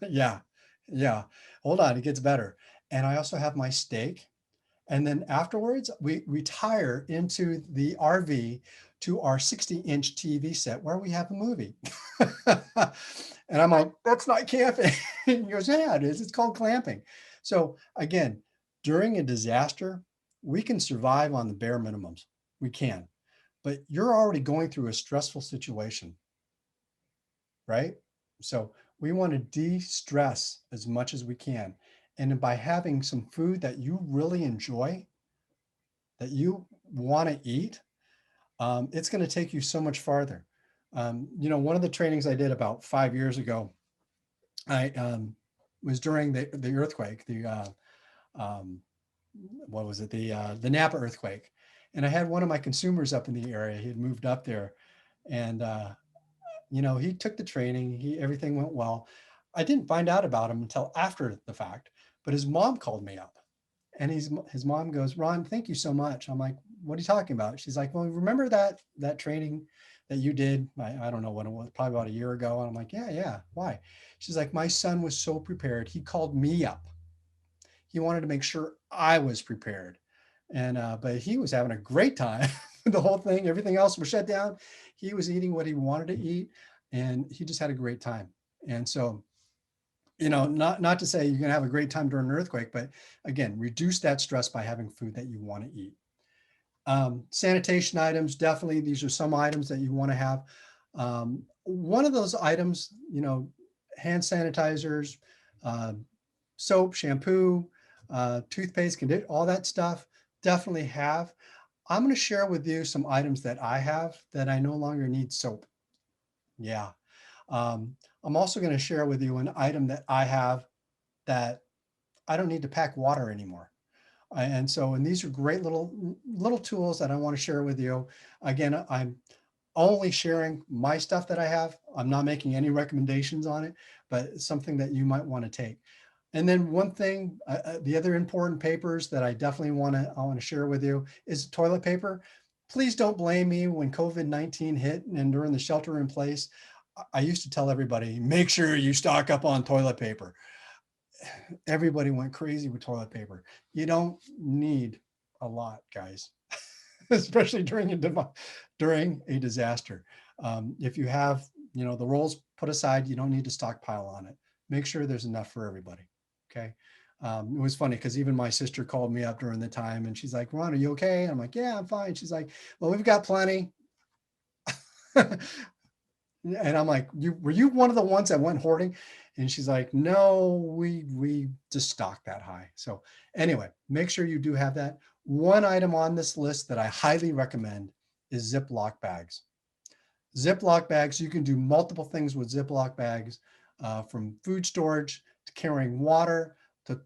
Speaker 3: Yeah. Hold on, it gets better. And I also have my steak. And then afterwards, we retire into the RV to our 60-inch TV set where we have a movie. And I'm like, that's not camping. He goes, yeah, it is. It's called glamping. So again, during a disaster, we can survive on the bare minimums. We can. But you're already going through a stressful situation, right? So we want to de-stress as much as we can. And by having some food that you really enjoy, that you want to eat, it's going to take you so much farther. One of the trainings I did about 5 years ago, I was during the earthquake, what was it? The Napa earthquake. And I had one of my consumers up in the area. He had moved up there, and he took the training. Everything went well. I didn't find out about him until after the fact, but his mom called me up, and his mom goes, Ron, thank you so much. I'm like, what are you talking about? She's like, well, remember that training that you did? I don't know when it was, probably about a year ago. And I'm like, yeah. Why? She's like, my son was so prepared. He called me up. He wanted to make sure I was prepared. And, but he was having a great time. The whole thing, everything else was shut down. He was eating what he wanted to eat, and he just had a great time. And so, not to say you're going to have a great time during an earthquake, but again, reduce that stress by having food that you want to eat. Sanitation items, definitely, these are some items that you want to have. One of those items, hand sanitizers, soap, shampoo, toothpaste, conditioner, all that stuff, definitely have. I'm going to share with you some items that I have that I no longer need soap. Yeah. I'm also going to share with you an item that I have that I don't need to pack water anymore. And these are great little tools that I want to share with you. Again, I'm only sharing my stuff that I have. I'm not making any recommendations on it, but it's something that you might want to take. And then one thing, the other important papers that I definitely want to share with you is toilet paper. Please don't blame me when COVID-19 hit and during the shelter in place. I used to tell everybody, make sure you stock up on toilet paper. Everybody went crazy with toilet paper. You don't need a lot, guys, especially during a disaster. If you have, the rolls put aside, you don't need to stockpile on it. Make sure there's enough for everybody. Okay. It was funny because even my sister called me up during the time and she's like, Ron, are you okay? I'm like, yeah, I'm fine. She's like, well, we've got plenty. And I'm like, were you one of the ones that went hoarding? And she's like, no, we just stocked that high. So anyway, make sure you do have that. One item on this list that I highly recommend is Ziploc bags. Ziploc bags, you can do multiple things with Ziploc bags, from food storage to carrying water to,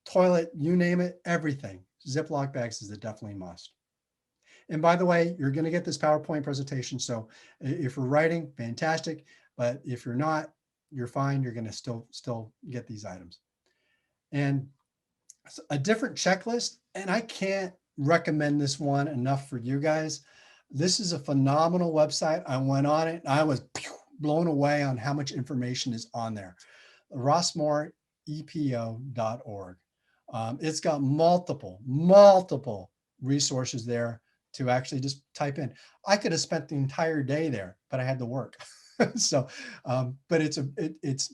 Speaker 3: toilet, you name it, everything. Ziploc bags is a definitely must. And by the way, you're going to get this PowerPoint presentation. So if you're writing, fantastic. But if you're not, you're fine. You're going to still get these items. And a different checklist, and I can't recommend this one enough for you guys. This is a phenomenal website. I went on it. I was blown away on how much information is on there. rossmooreepo.org. It's got multiple resources there to actually just type in. I could have spent the entire day there, but I had to work. So, but it's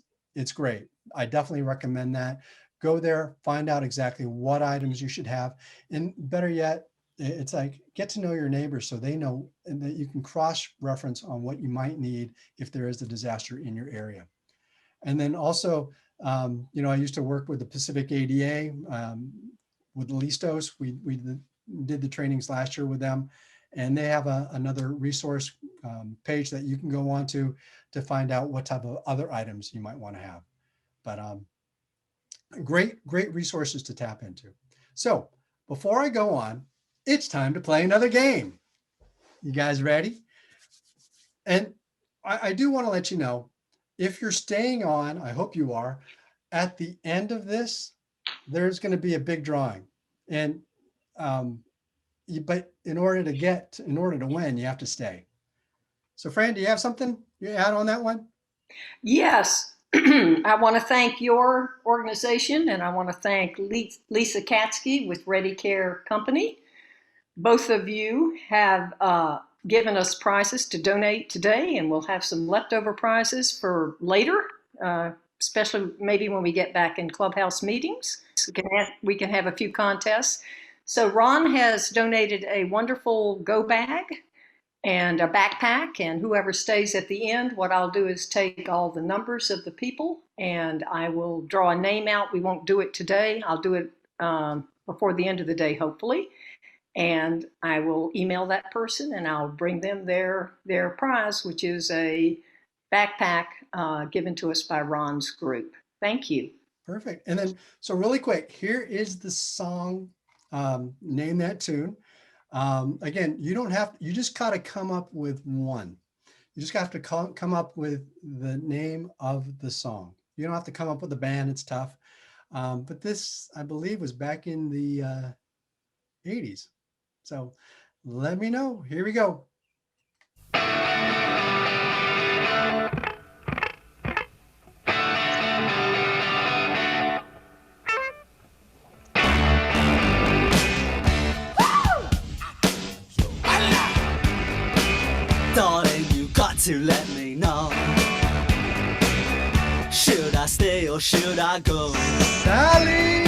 Speaker 3: great. I definitely recommend that. Go there, find out exactly what items you should have. And better yet, it's like, get to know your neighbors so they know, and that you can cross-reference on what you might need if there is a disaster in your area. And then also, I used to work with the Pacific ADA, with Listos. We did the trainings last year with them, and they have another resource page that you can go on to find out what type of other items you might want to have. But great resources to tap into. So before I go on, it's time to play another game. You guys ready? And I do want to let you know, if you're staying on, I hope you are, at the end of this, there's going to be a big drawing. And but in order to win, you have to stay. So Fran, do you have something you add on that one?
Speaker 1: Yes, I want to thank your organization, and I want to thank Lisa Katsky with Ready Care Company. Both of you have given us prizes to donate today, and we'll have some leftover prizes for later, especially maybe when we get back in clubhouse meetings. We can have a few contests. So Ron has donated a wonderful go bag and a backpack, and whoever stays at the end, what I'll do is take all the numbers of the people and I will draw a name out. We won't do it today. I'll do it before the end of the day, hopefully. And I will email that person and I'll bring them their prize, which is a backpack given to us by Ron's group. Thank you.
Speaker 3: Perfect. And then, so really quick, here is the song, Name That Tune. Again, you just got to come up with one. You just have to come up with the name of the song. You don't have to come up with a band, it's tough. But this, I believe, was back in the 80s. So let me know. Here we go.
Speaker 6: Darling, you got to let me know. Should I stay or should I go?
Speaker 3: Sally!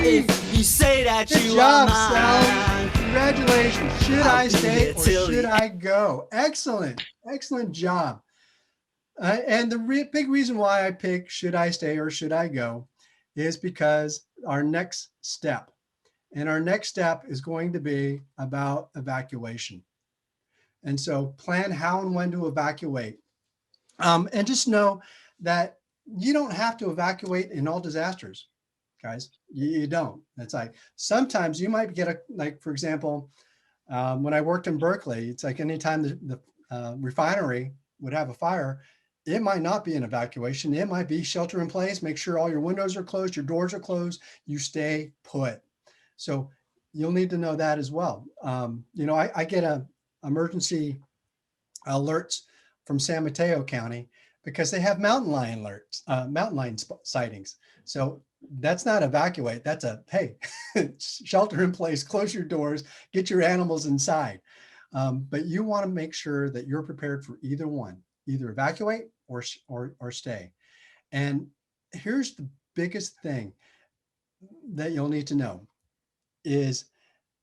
Speaker 6: If you say that
Speaker 3: Good
Speaker 6: you
Speaker 3: job,
Speaker 6: are
Speaker 3: Sally.
Speaker 6: mine,
Speaker 3: Congratulations. Should
Speaker 6: I'll
Speaker 3: I
Speaker 6: be
Speaker 3: stay
Speaker 6: here
Speaker 3: or
Speaker 6: till
Speaker 3: should
Speaker 6: the-
Speaker 3: I go? Excellent. Excellent job. And the big reason why I pick should I stay or should I go is because our next step. And our next step is going to be about evacuation. And so plan how and when to evacuate. And just know that you don't have to evacuate in all disasters, guys. You don't. It's like sometimes you might get for example, when I worked in Berkeley, it's like anytime the refinery would have a fire, it might not be an evacuation. It might be shelter in place. Make sure all your windows are closed, your doors are closed, you stay put. So you'll need to know that as well. I get emergency alerts from San Mateo County because they have mountain lion sightings. So that's not evacuate. That's hey, shelter in place, close your doors, get your animals inside. But you want to make sure that you're prepared for either one, either evacuate or stay. And here's biggest thing that you'll need to know is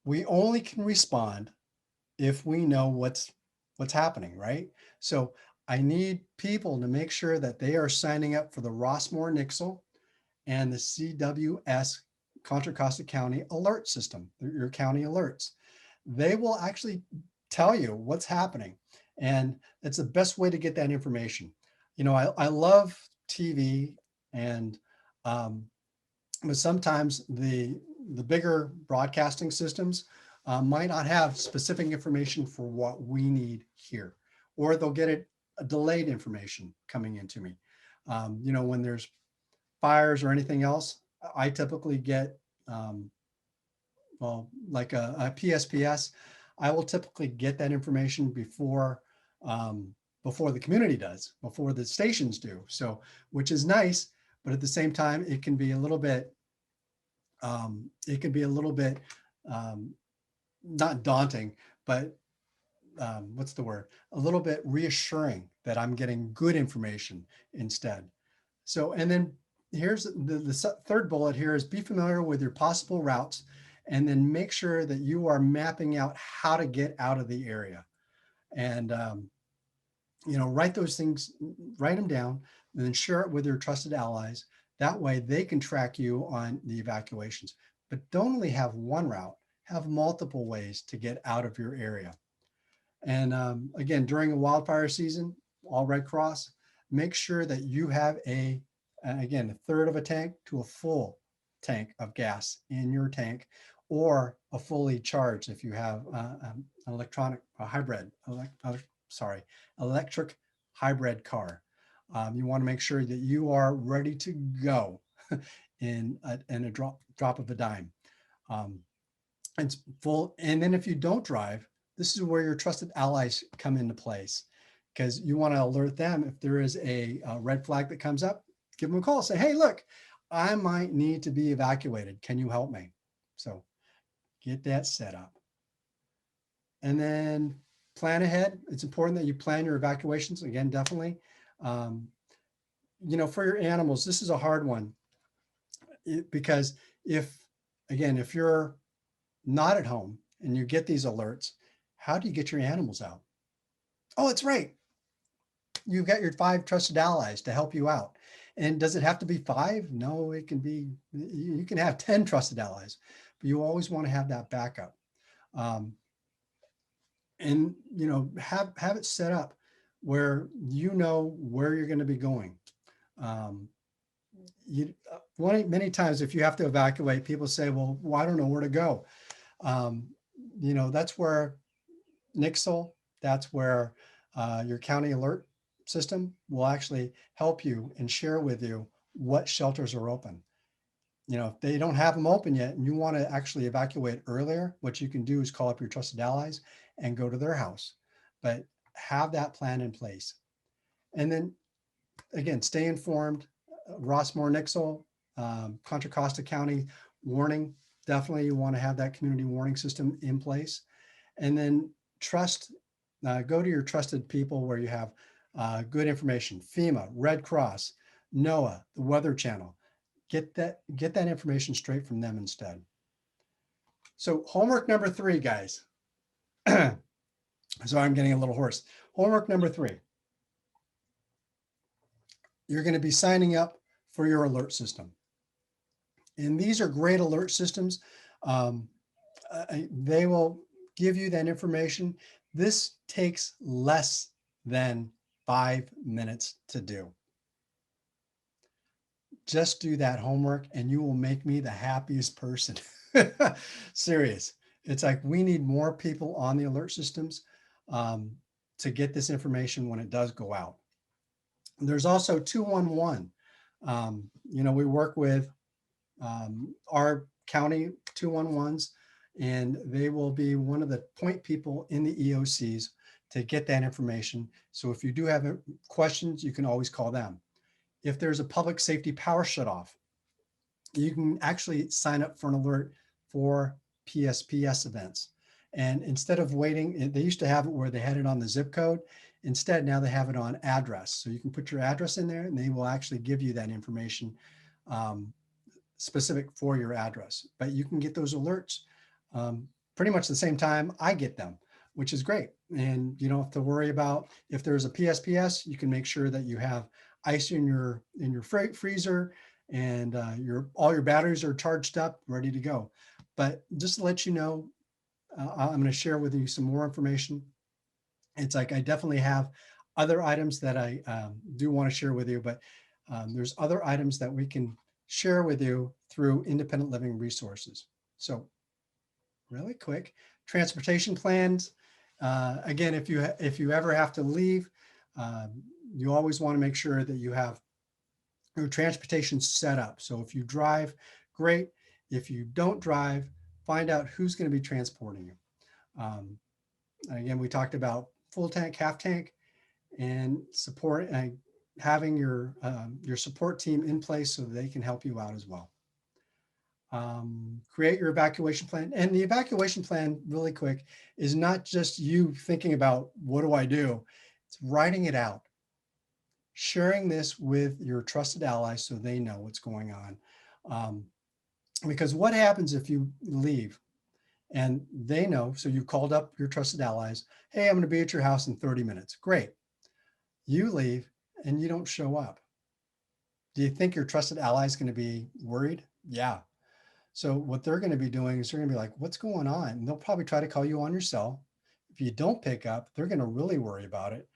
Speaker 3: we only can respond if we know what's happening, right? So I need people to make sure that they are signing up for the Rossmore Nixle and the CWS Contra Costa County alert system, your county alerts. They will actually tell you what's happening. And it's the best way to get that information. You know, I love TV but sometimes the bigger broadcasting systems might not have specific information for what we need here, or they'll get a delayed information coming into me. You know, when there's fires or anything else, I typically get, well, like a PSPS, I will typically get that information before the community does, before the stations do. So, which is nice, but at the same time, it can be a little bit, not daunting, but what's the word? A little bit reassuring that I'm getting good information instead. So, and then here's the third bullet here is be familiar with your possible routes, and then make sure that you are mapping out how to get out of the area. And, you know, write those things, write them down, and then share it with your trusted allies. That way they can track you on the evacuations. But don't only have one route, have multiple ways to get out of your area. And again, during a wildfire season, all Red Cross, make sure that you have again, a third of a tank to a full tank of gas in your tank, or a fully charged if you have an electric hybrid car. You want to make sure that you are ready to go in a drop of a dime. It's full. And then if you don't drive, this is where your trusted allies come into place, because you want to alert them if there is a red flag that comes up. Give them a call. Say, hey, look, I might need to be evacuated. Can you help me? So get that set up. And then plan ahead. It's important that you plan your evacuations. Again, definitely. You know, for your animals, this is a hard one because if you're not at home and you get these alerts, how do you get your animals out? Oh, that's right. You've got your 5 trusted allies to help you out. And does it have to be 5? No, it can be, you can have 10 trusted allies, but you always want to have that backup. And, you know, have it set up where you know where you're going to be going. Many times if you have to evacuate, people say, well, I don't know where to go. You know, that's where Nixle, that's where your county alert system will actually help you and share with you what shelters are open. You know, if they don't have them open yet and you want to actually evacuate earlier, what you can do is call up your trusted allies and go to their house, but have that plan in place. And then again, stay informed. Rossmore Nixle, Contra Costa County warning, definitely you want to have that community warning system in place. And then go to your trusted people where you have good information, FEMA, Red Cross, NOAA, the Weather Channel. Get that information straight from them instead. So homework number 3, guys. So I'm getting a little hoarse. Homework number 3. You're going to be signing up for your alert system. And these are great alert systems. They will give you that information. This takes less than 5 minutes to do. Just do that homework and you will make me the happiest person. Serious. It's like we need more people on the alert systems to get this information when it does go out. There's also 211. You know, we work with our county 211s, and they will be one of the point people in the EOCs to get that information. So if you do have questions, you can always call them. If there's a public safety power shutoff, you can actually sign up for an alert for PSPS events. And instead of waiting, they used to have it where they had it on the zip code. Instead, now they have it on address. So you can put your address in there and they will actually give you that information um, specific for your address, but you can get those alerts pretty much the same time I get them, which is great. And you don't have to worry about if there's a PSPS, you can make sure that you have ice in your freezer and all your batteries are charged up, ready to go. But just to let you know, I'm going to share with you some more information. It's like I definitely have other items that I do want to share with you, but there's other items that we can share with you through independent living resources. So really quick, transportation plans. Again, if you ever have to leave, you always want to make sure that you have your transportation set up. So if you drive, great. If you don't drive, find out who's going to be transporting you. Again, we talked about full tank, half tank, and support, having your support team in place so they can help you out as well. Create your evacuation plan. And the evacuation plan, really quick, is not just you thinking about what do I do? It's writing it out, sharing this with your trusted allies so they know what's going on. Because what happens if you leave and they know, so you called up your trusted allies, hey, I'm going to be at your house in 30 minutes. Great. You leave and you don't show up. Do you think your trusted ally is going to be worried? Yeah. So what they're going to be doing is they're going to be like, what's going on? And they'll probably try to call you on your cell. If you don't pick up, they're going to really worry about it.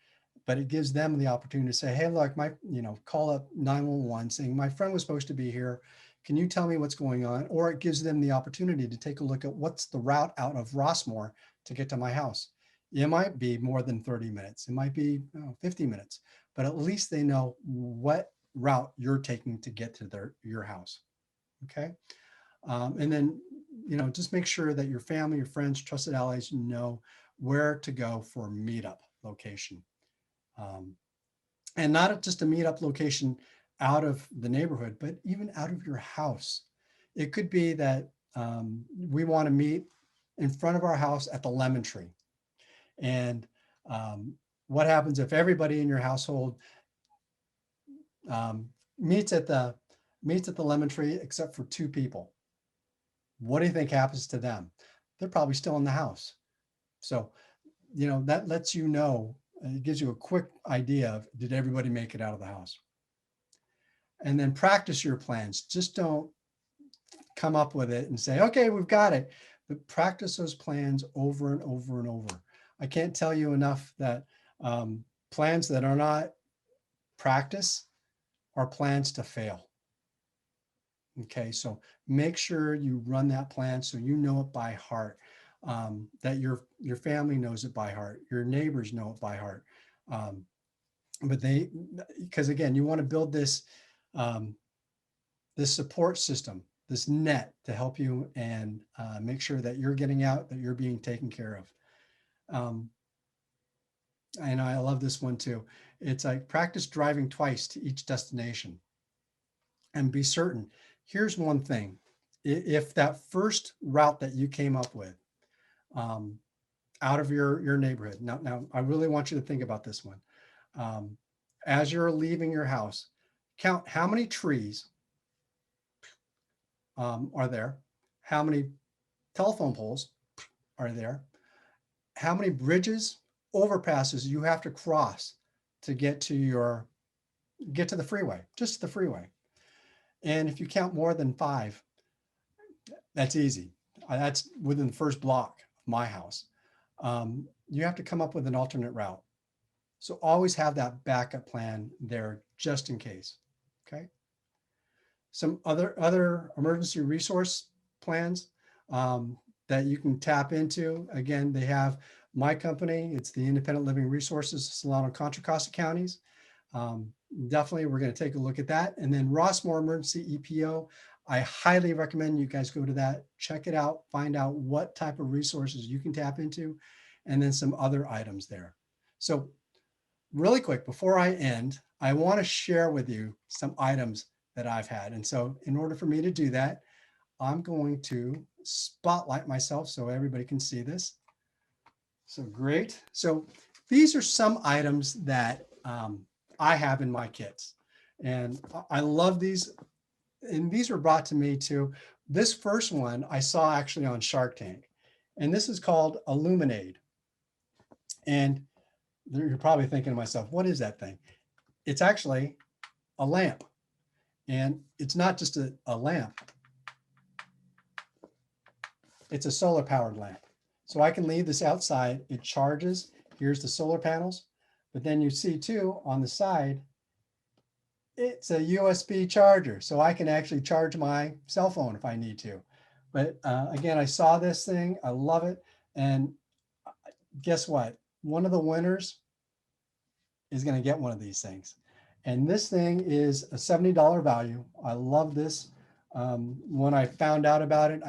Speaker 3: But it gives them the opportunity to say, hey, look, call up 911 saying, my friend was supposed to be here. Can you tell me what's going on? Or it gives them the opportunity to take a look at what's the route out of Rossmore to get to my house. It might be more than 30 minutes. It might be 50 minutes, but at least they know what route you're taking to get to your house. Okay. And then, just make sure that your family, your friends, trusted allies know where to go for a meetup location. And not just a meetup location out of the neighborhood, but even out of your house. It could be that we want to meet in front of our house at the lemon tree. And what happens if everybody in your household meets at the lemon tree except for 2 people? What do you think happens to them? They're probably still in the house. So, that lets you know, it gives you a quick idea of, did everybody make it out of the house? And then practice your plans. Just don't come up with it and say, okay, we've got it. But practice those plans over and over and over. I can't tell you enough that plans that are not practice are plans to fail. Okay, so make sure you run that plan so you know it by heart, that your family knows it by heart, your neighbors know it by heart. Because again, you want to build this support system, this net to help you and make sure that you're getting out, that you're being taken care of. And I love this one too. It's like practice driving twice to each destination and be certain. Here's one thing. If that first route that you came up with out of your neighborhood, now I really want you to think about this one. As you're leaving your house, count how many trees are there, how many telephone poles are there, how many bridges, overpasses you have to cross to get to the freeway, just the freeway. And if you count more than 5, that's easy. That's within the first block of my house. You have to come up with an alternate route. So always have that backup plan there just in case. Okay. Some other emergency resource plans that you can tap into. Again, they have my company. It's the Independent Living Resources, Solano Contra Costa counties. Definitely, we're going to take a look at that. And then Rossmore Emergency EPO, I highly recommend you guys go to that, check it out, find out what type of resources you can tap into, and then some other items there. So really quick, before I end, I want to share with you some items that I've had. And so in order for me to do that, I'm going to spotlight myself so everybody can see this. So great. So these are some items that I have in my kits. And I love these and these were brought to me too. This first one I saw actually on Shark Tank, and this is called Illuminade. And you're probably thinking to myself, what is that thing? It's actually a lamp. And it's not just a lamp. It's a solar powered lamp. So I can leave this outside, it charges. Here's the solar panels. But then you see too, on the side, it's a USB charger. So I can actually charge my cell phone if I need to. But again, I saw this thing, I love it. And guess what? One of the winners is going to get one of these things. And this thing is a $70 value. I love this. When I found out about it,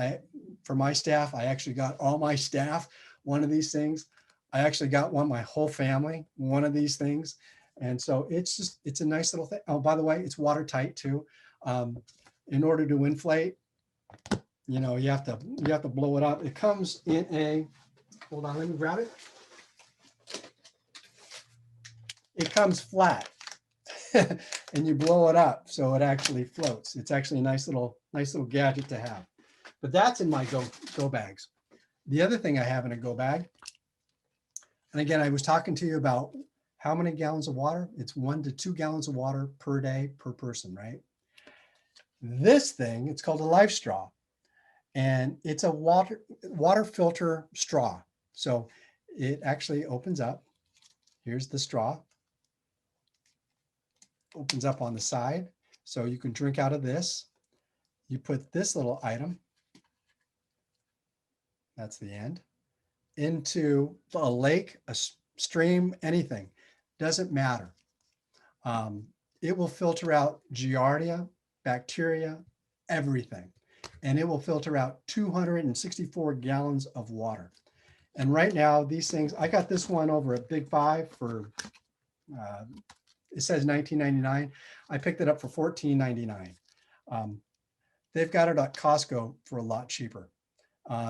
Speaker 3: for my staff, I actually got all my staff one of these things. I actually got my whole family, one of these things. And so it's a nice little thing. Oh, by the way, it's watertight too. In order to inflate, you have to blow it up. It comes in a, hold on, let me grab it. It comes flat and you blow it up so it actually floats. It's actually a nice little gadget to have. But that's in my go bags. The other thing I have in a go bag, and again, I was talking to you about how many gallons of water. It's 1 to 2 gallons of water per day per person, right? This thing, it's called a Life Straw, and it's a water filter straw. So it actually opens up. Here's the straw. Opens up on the side, so you can drink out of this. You put this little item, that's the end, into a lake, a stream, anything, doesn't matter. It will filter out Giardia, bacteria, everything. And it will filter out 264 gallons of water. And right now, these things, I got this one over at Big Five for, it says $19.99. I picked it up for $14.99. They've got it at Costco for a lot cheaper.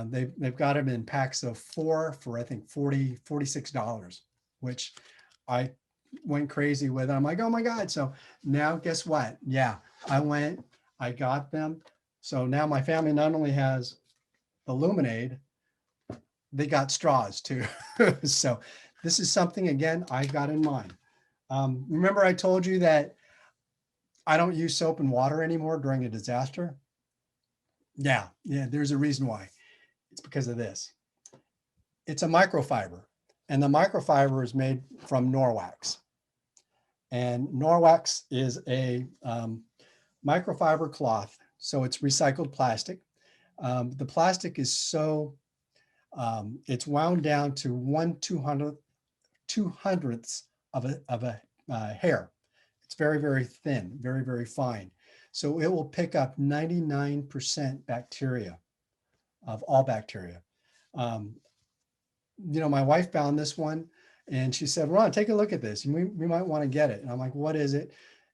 Speaker 3: They've got them in packs of 4 for I think $46, which I went crazy with. I'm like, oh my God. So now guess what? Yeah, I got them. So now my family not only has Illuminade, they got straws too. So this is something, again, I got in mind. Remember I told you that I don't use soap and water anymore during a disaster? Yeah, there's a reason why. It's because of this. It's a microfiber, and the microfiber is made from Norwax. And Norwax is a microfiber cloth, so it's recycled plastic. The plastic is so, it's wound down to 1/200th of a hair. It's very, very thin, very, very fine. So it will pick up 99% bacteria, of all bacteria. My wife found this one and she said, Ron, take a look at this. And we might want to get it. And I'm like, what is it?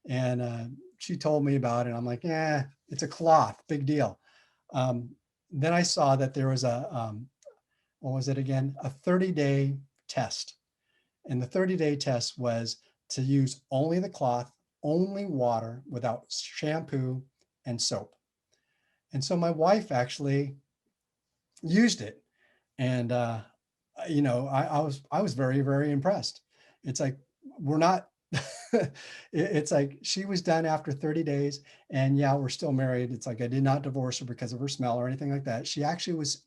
Speaker 3: And she told me about it. I'm like, yeah, it's a cloth, big deal. Then I saw that there was what was it again? A 30-day test. And the 30-day test was to use only the cloth, only water, without shampoo and soap. And so my wife actually used it. And, I was very, very impressed. It's like, we're not, it's like she was done after 30 days and yeah, we're still married. It's like, I did not divorce her because of her smell or anything like that. She actually was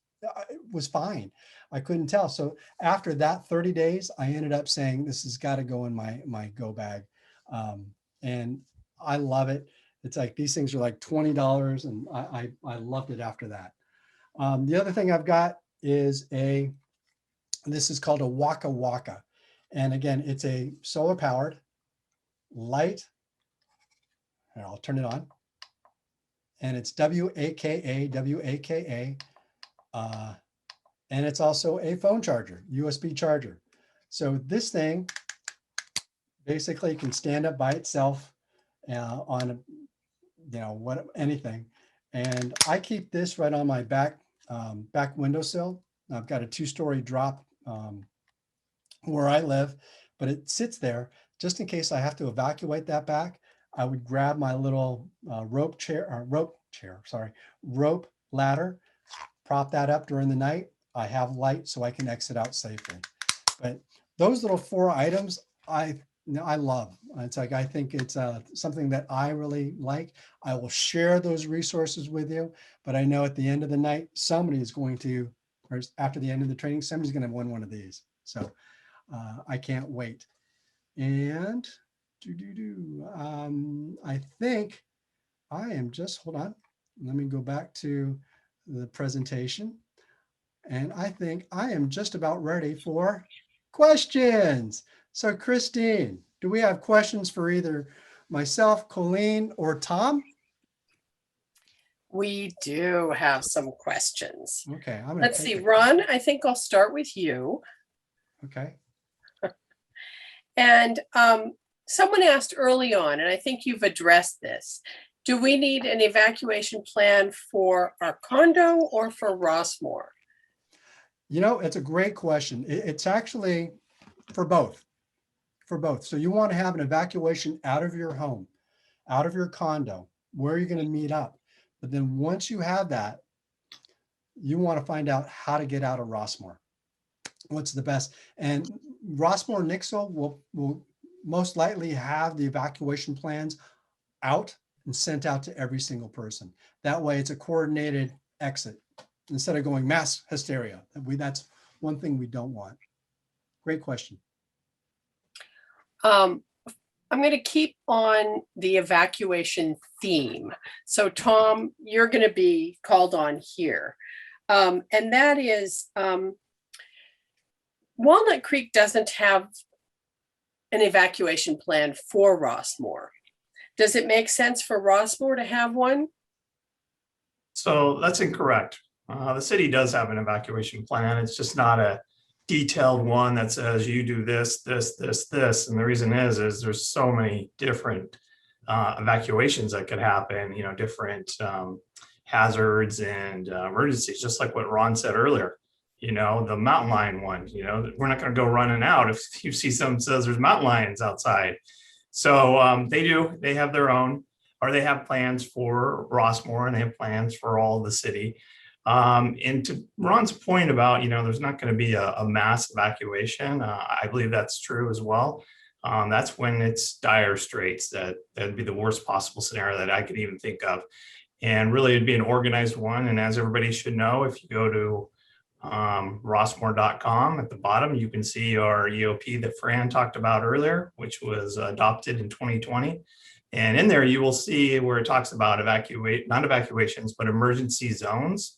Speaker 3: fine. I couldn't tell. So after that 30 days, I ended up saying, this has got to go in my go bag. And I love it. It's like, these things are like $20 and I loved it after that. The other thing I've got is this is called a Waka Waka. And again, it's a solar powered light. And I'll turn it on. And it's WAKA. And it's also a phone charger, USB charger. So this thing basically can stand up by itself on, anything. And I keep this right on my back windowsill. I've got a 2-story drop where I live, but it sits there just in case I have to evacuate that back. I would grab my little rope ladder, prop that up during the night. I have light so I can exit out safely. But those little 4 items, I love. It's like, I think it's something that I really like. I will share those resources with you, but I know at the end of the night, somebody is going to, or after the end of the training, somebody's going to win one of these. So I can't wait. And I think I am just, hold on, let me go back to the presentation. And I think I am just about ready for questions. So Christine, do we have questions for either myself, Colleen, or Tom?
Speaker 7: We do have some questions.
Speaker 3: Okay. I'm gonna
Speaker 7: Let's
Speaker 3: take
Speaker 7: see,
Speaker 3: it.
Speaker 7: Ron, I think I'll start with you.
Speaker 3: Okay.
Speaker 7: And someone asked early on, and I think you've addressed this. Do we need an evacuation plan for our condo or for Rossmore?
Speaker 3: You know, it's a great question. It's actually for both. For both. So you want to have an evacuation out of your home, out of your condo, where you're going to meet up. But then once you have that, you want to find out how to get out of Rossmore. What's the best? And Rossmore Nixle will most likely have the evacuation plans out and sent out to every single person. That way it's a coordinated exit instead of going mass hysteria. That's one thing we don't want. Great question.
Speaker 7: I'm going to keep on the evacuation theme. So Tom, you're going to be called on here. And that is, Walnut Creek doesn't have an evacuation plan for Rossmore. Does it make sense for Rossmore to have one?
Speaker 5: So that's incorrect. The city does have an evacuation plan. It's just not a detailed one that says you do this, this, this, this. And the reason is there's so many different evacuations that could happen, you know, different hazards and emergencies, just like what Ron said earlier. You know, the mountain lion one, you know, we're not going to go running out if you see someone says there's mountain lions outside. So they have their own, or they have plans for Rossmore and they have plans for all the city. And to Ron's point about, you know, there's not going to be a mass evacuation. I believe that's true as well. That's when it's dire straits. That'd be the worst possible scenario that I could even think of. And really it'd be an organized one. And as everybody should know, if you go to rossmore.com at the bottom, you can see our EOP that Fran talked about earlier, which was adopted in 2020. And in there, you will see where it talks about not evacuations, but emergency zones.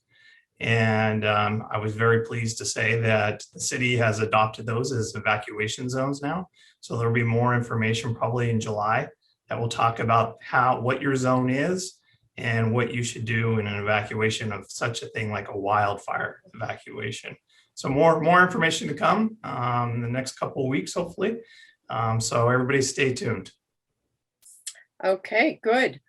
Speaker 5: And I was very pleased to say that the city has adopted those as evacuation zones now. So there'll be more information probably in July that will talk about what your zone is and what you should do in an evacuation of such a thing like a wildfire evacuation. So more information to come in the next couple of weeks, hopefully. So everybody stay tuned.
Speaker 7: Okay, good.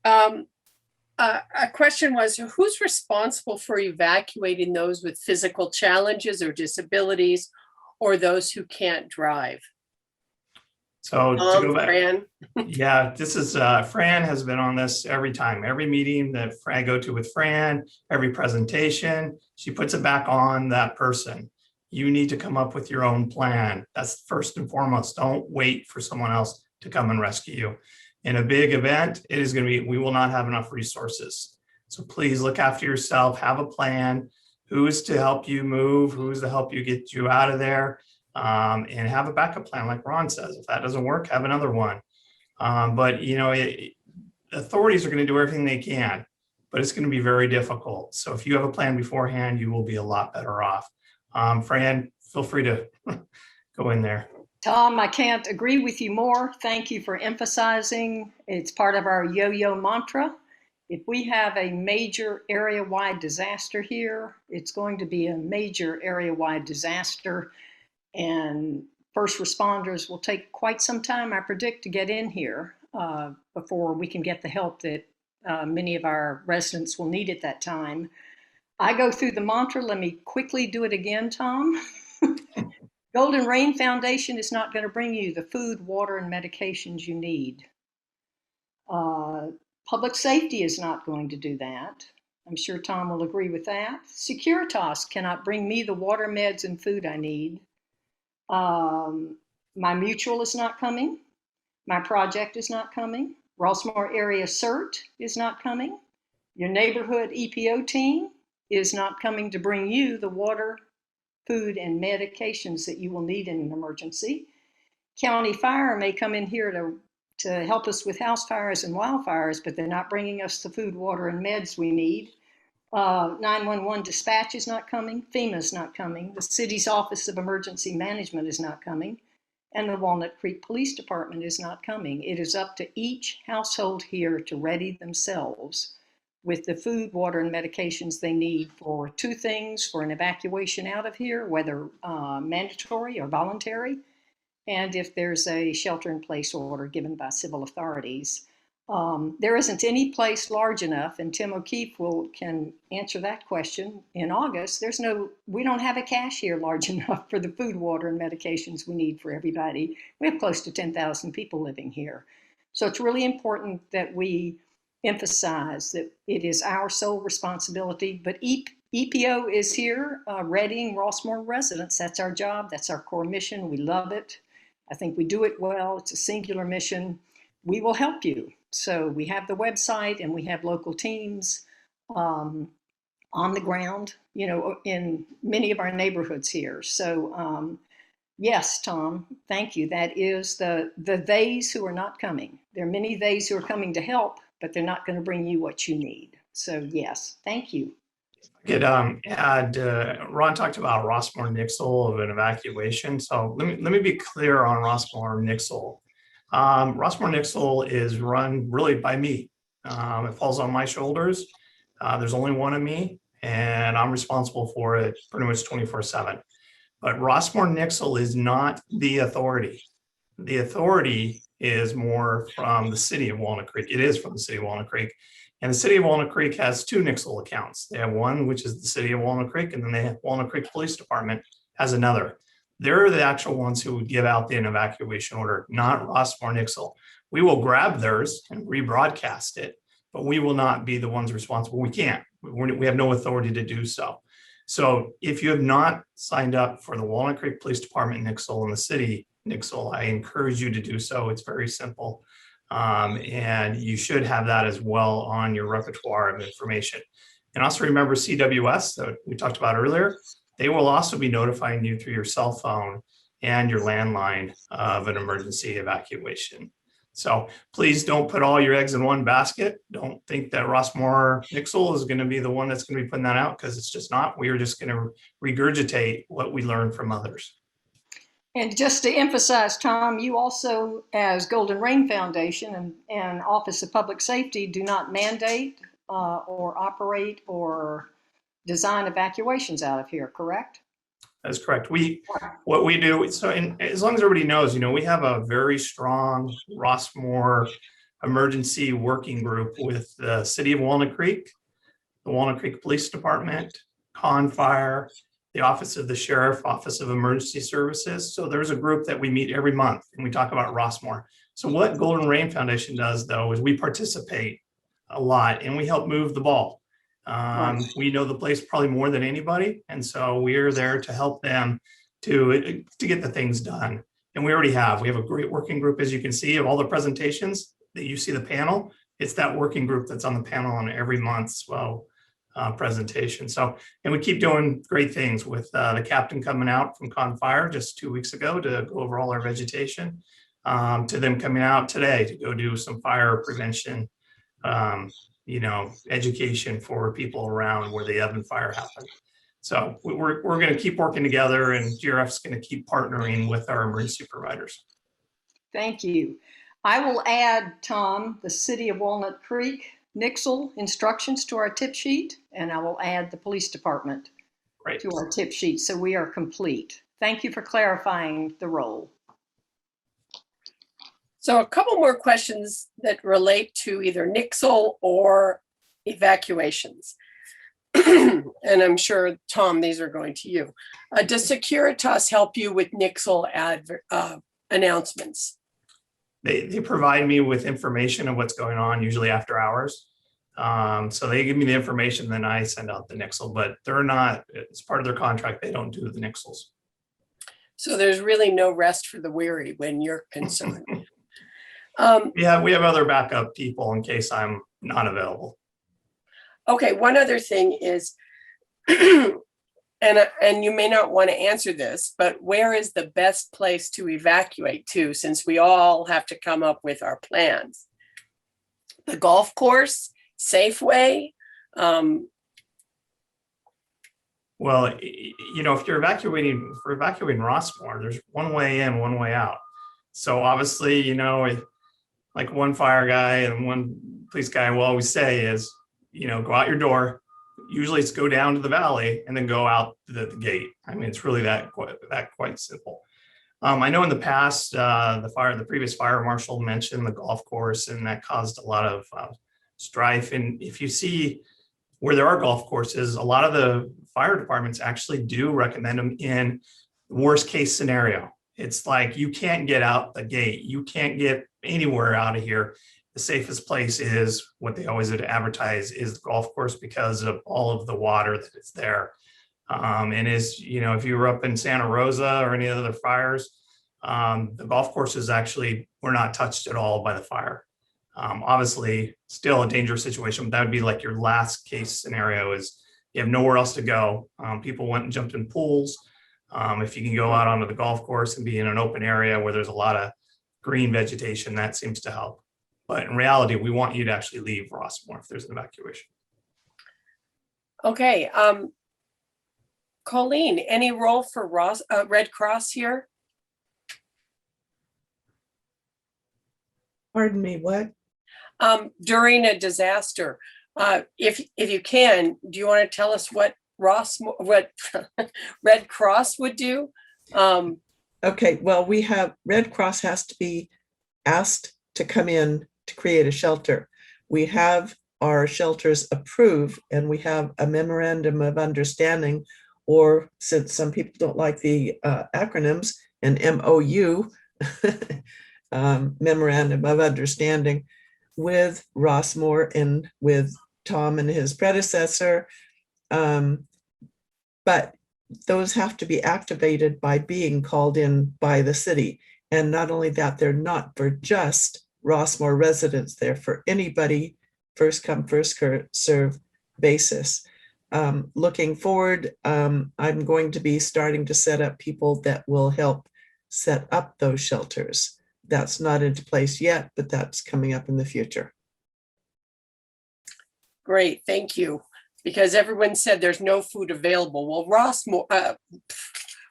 Speaker 7: A question was, who's responsible for evacuating those with physical challenges or disabilities or those who can't drive?
Speaker 5: So to go back,
Speaker 7: Fran?
Speaker 5: yeah, this is Fran has been on this every time, every meeting that I go to with Fran, every presentation, she puts it back on that person. You need to come up with your own plan. That's first and foremost. Don't wait for someone else to come and rescue you. In a big event, it is going to be, we will not have enough resources. So please look after yourself, have a plan. Who's to help you move? Who's to help you get you out of there? And have a backup plan, like Ron says. If that doesn't work, have another one. But you know, authorities are going to do everything they can, but it's going to be very difficult. So if you have a plan beforehand, you will be a lot better off. Fran, feel free to go in there.
Speaker 1: Tom, I can't agree with you more. Thank you for emphasizing. It's part of our yo-yo mantra. If we have a major area-wide disaster here, it's going to be a major area-wide disaster. And first responders will take quite some time, I predict, to get in here before we can get the help that many of our residents will need at that time. I go through the mantra. Let me quickly do it again, Tom. Golden Rain Foundation is not going to bring you the food, water, and medications you need. Public safety is not going to do that. I'm sure Tom will agree with that. Securitas cannot bring me the water, meds, and food I need. My mutual is not coming. My project is not coming. Rossmore Area CERT is not coming. Your neighborhood EPO team is not coming to bring you the water, food, and medications that you will need in an emergency. County Fire may come in here to help us with house fires and wildfires, but they're not bringing us the food, water, and meds we need. 911 dispatch is not coming. FEMA is not coming. The city's Office of Emergency Management is not coming. And the Walnut Creek Police Department is not coming. It is up to each household here to ready themselves with the food, water, and medications they need for two things: for an evacuation out of here, whether mandatory or voluntary, and if there's a shelter-in-place order given by civil authorities. There isn't any place large enough, and Tim O'Keefe can answer that question in August. We don't have a cashier large enough for the food, water, and medications we need for everybody. We have close to 10,000 people living here. So it's really important that we emphasize that it is our sole responsibility, but EPO is here readying Rossmore residents. That's our job. That's our core mission. We love it. I think we do it well. It's a singular mission. We will help you. So we have the website and we have local teams on the ground, in many of our neighborhoods here. So yes, Tom, thank you. That is the theys who are not coming. There are many theys who are coming to help, but they're not going to bring you what you need. So yes, thank you.
Speaker 5: Could add, Ron talked about Rossmore Nixle of an evacuation. So let me be clear on Rossmore Nixle. Rossmore Nixle is run really by me. It falls on my shoulders. There's only one of me, and I'm responsible for it pretty much 24/7. But Rossmore Nixle is not the authority. The authority is more from the city of Walnut Creek. It is from the city of Walnut Creek. And the city of Walnut Creek has two Nixle accounts. They have one, which is the city of Walnut Creek, and then they have Walnut Creek Police Department has another. They're the actual ones who would give out the evacuation order, not Rossmore Nixle. We will grab theirs and rebroadcast it, but we will not be the ones responsible. We can't. We have no authority to do so. So if you have not signed up for the Walnut Creek Police Department Nixle and the city Nixle, I encourage you to do so. It's very simple. And you should have that as well on your repertoire of information. And also remember CWS that we talked about earlier. They will also be notifying you through your cell phone and your landline of an emergency evacuation. So please don't put all your eggs in one basket. Don't think that Rossmore Nixle is going to be the one that's going to be putting that out, because it's just not. We are just going to regurgitate what we learned from others.
Speaker 1: And just to emphasize, Tom, you also, as Golden Rain Foundation and Office of Public Safety, do not mandate or operate or design evacuations out of here, correct?
Speaker 5: That's correct. What we do, so as long as everybody knows, we have a very strong Rossmore emergency working group with the city of Walnut Creek, the Walnut Creek Police Department, Con Fire, the Office of the Sheriff, Office of Emergency Services. So there's a group that we meet every month and we talk about Rossmore. So what Golden Rain Foundation does, though, is we participate a lot and we help move the ball. We know the place probably more than anybody. And so we're there to help them to get the things done. And we already have. We have a great working group, as you can see, of all the presentations that you see the panel. It's that working group that's on the panel on every month's presentation. So, and we keep doing great things with the captain coming out from Con Fire just 2 weeks ago to go over all our vegetation, to them coming out today to go do some fire prevention, education for people around where the Evan fire happened. So we're going to keep working together, and GRF's going to keep partnering with our emergency providers.
Speaker 1: Thank you. I will add, Tom, the city of Walnut Creek Nixle instructions to our tip sheet, and I will add the police department to our tip sheet, so we are complete. Thank you for clarifying the role.
Speaker 7: So a couple more questions that relate to either Nixle or evacuations. And I'm sure, Tom, these are going to you. Does Securitas help you with Nixle announcements?
Speaker 5: they provide me with information of what's going on, usually after hours. So they give me the information, then I send out the nixle, but they're not, it's part of their contract. They don't do the nixles.
Speaker 7: So there's really no rest for the weary when you're concerned.
Speaker 5: Yeah, we have other backup people in case I'm not available.
Speaker 7: Okay, one other thing is, and you may not want to answer this, but where is the best place to evacuate to, since we all have to come up with our plans? The golf course, Safeway?
Speaker 5: Well, if you're evacuating, if we're evacuating Rossmore, there's one way in, one way out. So obviously, like one fire guy and one police guy will always say is, go out your door. Usually it's go down to the valley and then go out the gate. I mean, it's really that quite simple. I know in the past, the previous fire marshal mentioned the golf course, and that caused a lot of strife. And if you see where there are golf courses, a lot of the fire departments actually do recommend them in the worst case scenario. It's like you can't get out the gate. You can't get anywhere out of here. The safest place is what they always advertise is the golf course because of all of the water that is there. And if you were up in Santa Rosa or any other fires, the golf courses actually were not touched at all by the fire. Obviously, still a dangerous situation, but that would be like your last case scenario is you have nowhere else to go. People went and jumped in pools. If you can go out onto the golf course and be in an open area where there's a lot of green vegetation, that seems to help. But in reality, we want you to actually leave Rossmore if there's an evacuation.
Speaker 7: Okay, Colleen, any role for Red Cross here?
Speaker 4: Pardon me, what?
Speaker 7: During a disaster, if you can, do you want to tell us what Red Cross would do?
Speaker 4: Okay, well, Red Cross has to be asked to come in to create a shelter. We have our shelters approved and we have a memorandum of understanding, or since some people don't like the acronyms, an MOU, memorandum of understanding with Rossmore and with Tom and his predecessor. But those have to be activated by being called in by the city. And not only that, they're not for just Rossmore residents, they're for anybody, first come, first serve basis. Looking forward, I'm going to be starting to set up people that will help set up those shelters. That's not into place yet, but that's coming up in the future.
Speaker 7: Great, thank you. Because everyone said there's no food available. Well,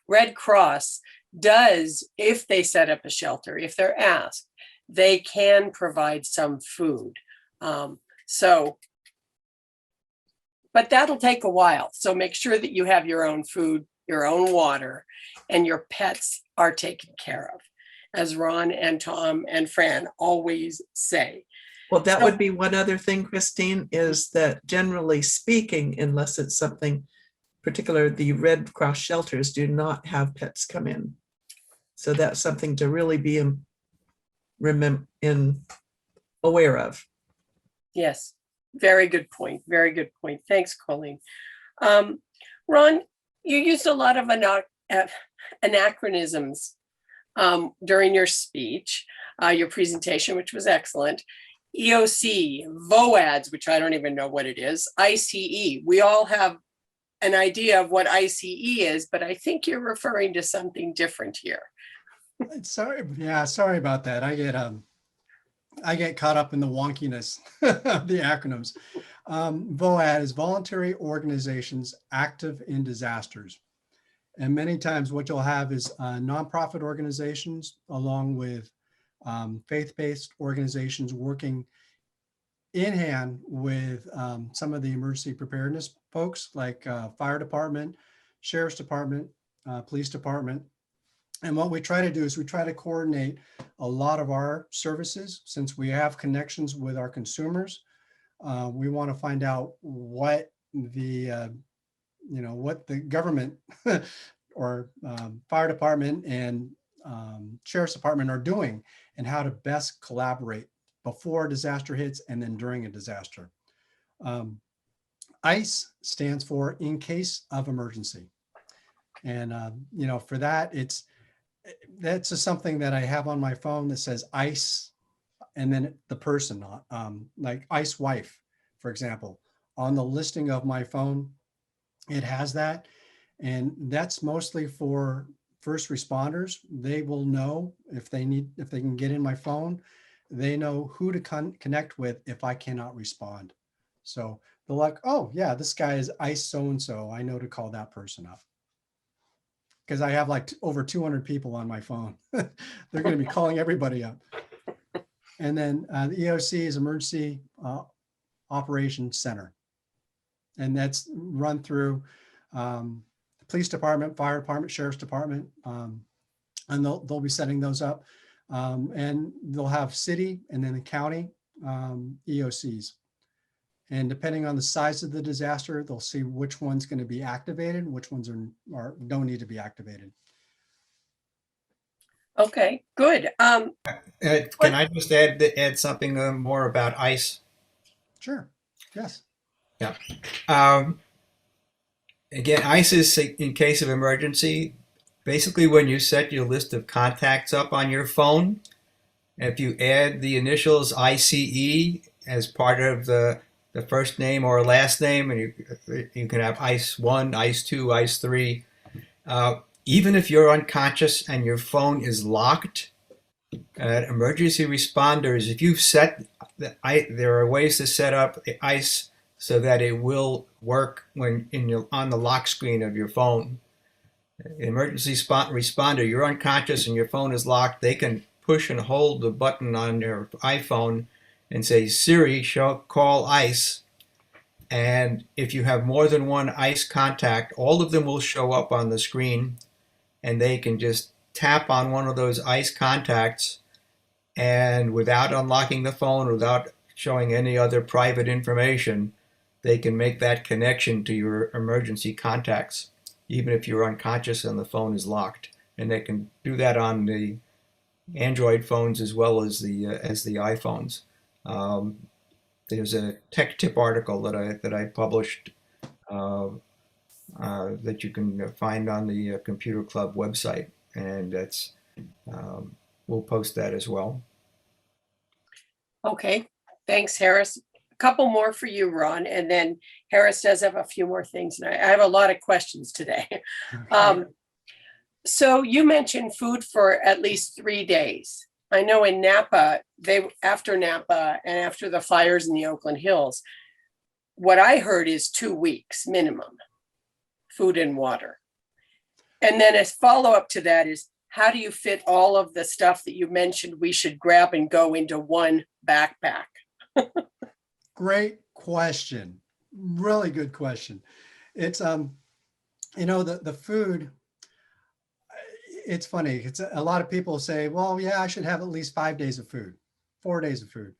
Speaker 7: Red Cross does, if they set up a shelter, if they're asked, they can provide some food. But that'll take a while. So make sure that you have your own food, your own water, and your pets are taken care of, as Ron and Tom and Fran always say.
Speaker 4: Well, that would be one other thing, Christine, is that generally speaking, unless it's something particular, the Red Cross shelters do not have pets come in. So that's something to really be aware of.
Speaker 7: Yes, very good point. Very good point. Thanks, Colleen. Ron, you used a lot of anachronisms during your speech, your presentation, which was excellent. EOC, VOADS, which I don't even know what it is, ICE. We all have an idea of what ICE is, but I think you're referring to something different here.
Speaker 3: Sorry, yeah, sorry about that. I get caught up in the wonkiness of the acronyms. VOAD is Voluntary Organizations Active in Disasters. And many times what you'll have is nonprofit organizations along with faith-based organizations working in hand with some of the emergency preparedness folks like fire department, sheriff's department, police department. And what we try to do is we try to coordinate a lot of our services since we have connections with our consumers. We want to find out what the what the government or fire department and Sheriff's Department are doing and how to best collaborate before a disaster hits and then during a disaster. ICE stands for in case of emergency. And, for that, that's just something that I have on my phone that says ICE and then the person, like ICE wife, for example, on the listing of my phone, it has that. And that's mostly for first responders. They will know if they can get in my phone, they know who to connect with if I cannot respond. So they're like, oh yeah, this guy is ICE so-and-so. I know to call that person up. Because I have like over 200 people on my phone. They're going to be calling everybody up. And then the EOC is Emergency Operations Center. And that's run through the police department, fire department, sheriff's department. And they'll be setting those up. And they'll have city and then the county EOCs. And depending on the size of the disaster, they'll see which one's going to be activated, which ones don't need to be activated.
Speaker 7: Okay, good.
Speaker 2: Can I just add something more about ICE?
Speaker 3: Sure. Yes.
Speaker 2: Yeah. Again, ICE is in case of emergency. Basically, when you set your list of contacts up on your phone, if you add the initials ICE as part of the first name or last name, and you can have ICE 1, ICE 2, ICE 3. Even if you're unconscious and your phone is locked, emergency responders, if you've set, there are ways to set up ICE so that it will work when on the lock screen of your phone. Emergency responder, you're unconscious and your phone is locked, they can push and hold the button on their iPhone and say, Siri, call ICE. And if you have more than one ICE contact, all of them will show up on the screen, and they can just tap on one of those ICE contacts, and without unlocking the phone, without showing any other private information, they can make that connection to your emergency contacts, even if you're unconscious and the phone is locked. And they can do that on the Android phones as well as the iPhones. There's a tech tip article that I published that you can find on the Computer Club website, and that's we'll post that as well.
Speaker 7: Okay, thanks, Harris. A couple more for you, Ron, and then Harris does have a few more things, and I have a lot of questions today. So you mentioned food for at least 3 days. I know in Napa, after Napa and after the fires in the Oakland Hills, what I heard is 2 weeks minimum, food and water. And then a follow-up to that is, how do you fit all of the stuff that you mentioned we should grab and go into one backpack?
Speaker 3: Great question. Really good question. It's, the food, it's funny. It's a lot of people say, well, yeah, I should have at least 5 days of food, 4 days of food.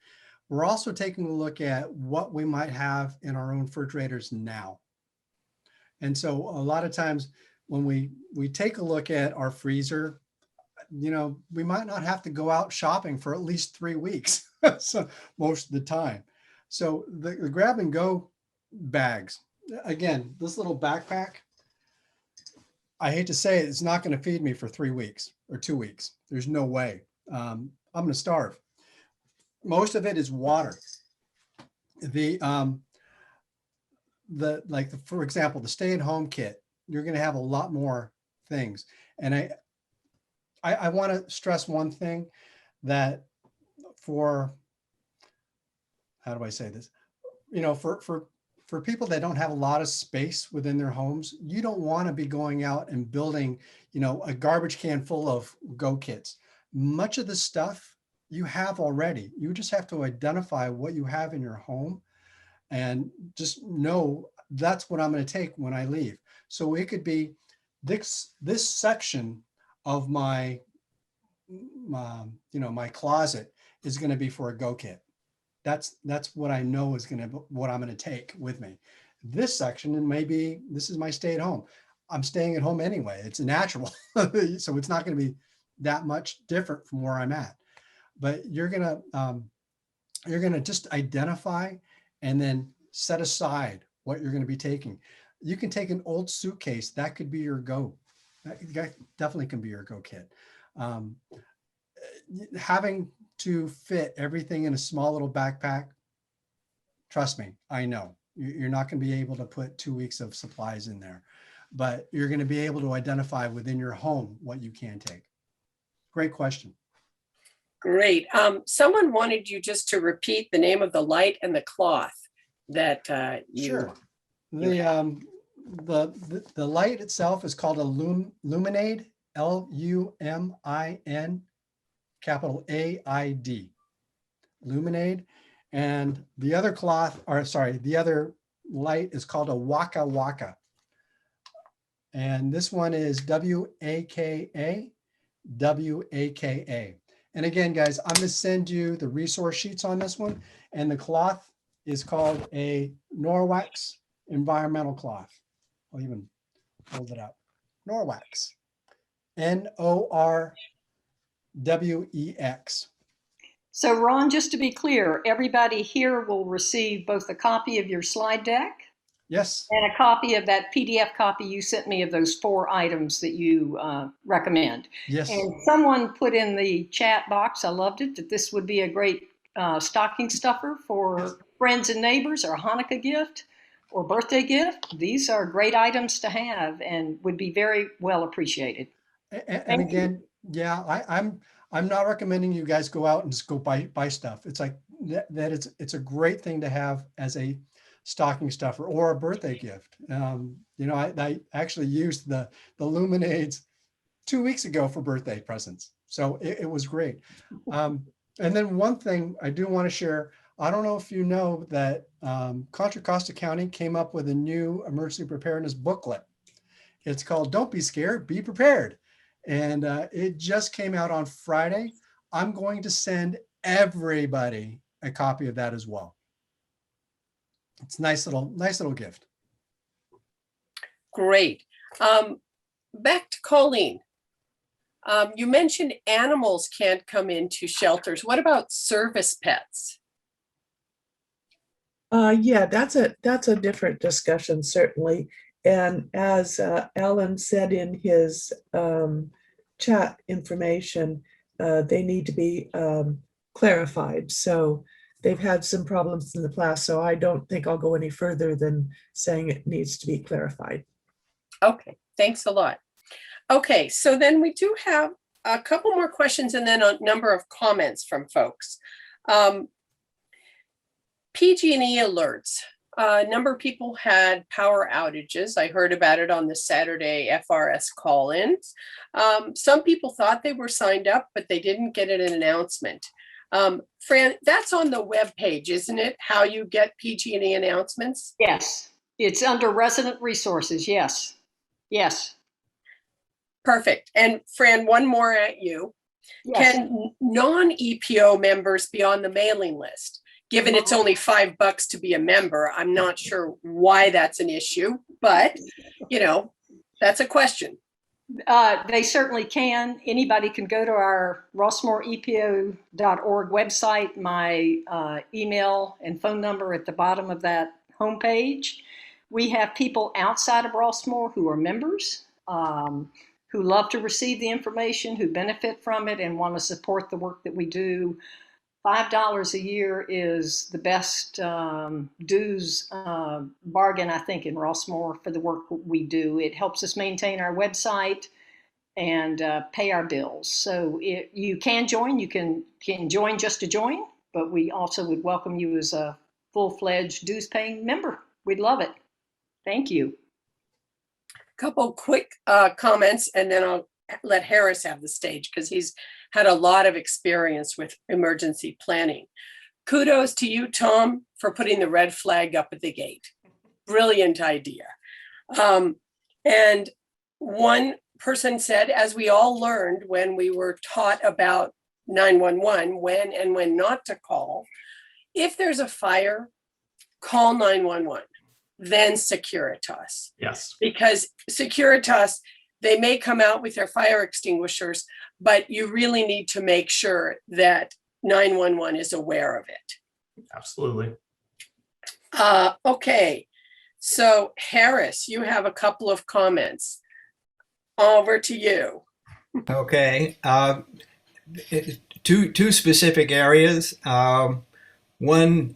Speaker 3: We're also taking a look at what we might have in our own refrigerators now. And so a lot of times when we take a look at our freezer, we might not have to go out shopping for at least 3 weeks. So most of the time. So the grab and go bags, again, this little backpack, I hate to say it, it's not going to feed me for 3 weeks or 2 weeks. There's no way. I'm going to starve. Most of it is water. For example, the stay-at-home kit, you're going to have a lot more things. And I want to stress one thing, that how do I say this? For people that don't have a lot of space within their homes, you don't want to be going out and building, a garbage can full of go kits. Much of the stuff you have already. You just have to identify what you have in your home and just know that's what I'm going to take when I leave. So it could be this section of my closet is going to be for a go kit. That's what I know is what I'm going to take with me. This section, and this is my stay at home. I'm staying at home anyway. It's natural. So it's not going to be that much different from where I'm at. But you're gonna just identify and then set aside what you're gonna be taking. You can take an old suitcase, that could be your go. That definitely can be your go kit. Having to fit everything in a small little backpack, trust me, I know you're not going to be able to put 2 weeks of supplies in there, but you're going to be able to identify within your home what you can take. Great question.
Speaker 7: Great. Someone wanted you just to repeat the name of the light and the cloth that you.
Speaker 3: Sure. The light itself is called a Luminaid, Lumin, capital AID, Luminaid. And the other cloth, or sorry, the other light is called a Waka Waka. And this one is WAKA. And again, guys, I'm gonna send you the resource sheets on this one. And the cloth is called a Norwex environmental cloth. I'll even hold it up. Norwex, NORWEX.
Speaker 1: So Ron, just to be clear, everybody here will receive both a copy of your slide deck
Speaker 3: Yes,
Speaker 1: and a copy of that PDF copy you sent me of those 4 items that you recommend.
Speaker 3: yes,
Speaker 1: And someone put in the chat box, I loved it, that this would be a great stocking stuffer for friends and neighbors, or a Hanukkah gift or birthday gift. These are great items to have and would be very well appreciated.
Speaker 3: And
Speaker 1: Thank you.
Speaker 3: again, yeah, I'm not recommending you guys go out and just go buy stuff. It's like that it's a great thing to have as a stocking stuffer or a birthday gift. You know, I actually used the Luminaids 2 weeks ago for birthday presents. So it was great. And then one thing I do want to share, I don't know if you know that Contra Costa County came up with a new emergency preparedness booklet. It's called Don't Be Scared, Be Prepared. And it just came out on Friday. I'm going to send everybody a copy of that as well. It's a nice little gift.
Speaker 7: Great. Back to Colleen. You mentioned animals can't come into shelters. What about service pets?
Speaker 4: Yeah, that's a different discussion, certainly. And as Alan said in his chat information, they need to be clarified. So they've had some problems in the past, so I don't think I'll go any further than saying it needs to be clarified.
Speaker 7: Okay, thanks a lot. Okay, so then we do have a couple more questions and then a number of comments from folks. PG&E alerts. A number of people had power outages. I heard about it on the Saturday FRS call-ins. Some people thought they were signed up, but they didn't get an announcement. Fran, that's on the webpage, isn't it? How you get PG&E announcements?
Speaker 1: Yes, it's under resident resources. Yes, yes.
Speaker 7: Perfect. And Fran, one more at you.
Speaker 1: Yes.
Speaker 7: Can non-EPO members be on the mailing list? Given it's only $5 to be a member, I'm not sure why that's an issue, but you know, that's a question.
Speaker 1: They certainly can. Anybody can go to our rossmooreepo.org website. My email and phone number at the bottom of that homepage. We have people outside of Rossmoor who are members, who love to receive the information, who benefit from it and want to support the work that we do. $5 a year is the best dues bargain, I think, in Rossmoor for the work we do. It helps us maintain our website and pay our bills. So you can join. You can join just to join, but we also would welcome you as a full-fledged dues-paying member. We'd love it. Thank you.
Speaker 7: Couple quick comments, and then I'll let Harris have the stage because he's had a lot of experience with emergency planning. Kudos to you, Tom, for putting the red flag up at the gate. Brilliant idea. And one person said, as we all learned when we were taught about 911, when and when not to call, if there's a fire, call 911, then Securitas.
Speaker 5: Yes.
Speaker 7: Because Securitas, They may come out with their fire extinguishers, but you really need to make sure that 911 is aware of it.
Speaker 5: Absolutely.
Speaker 7: Okay, so Harris, you have a couple of comments. Over to you.
Speaker 2: Okay. Two specific areas. One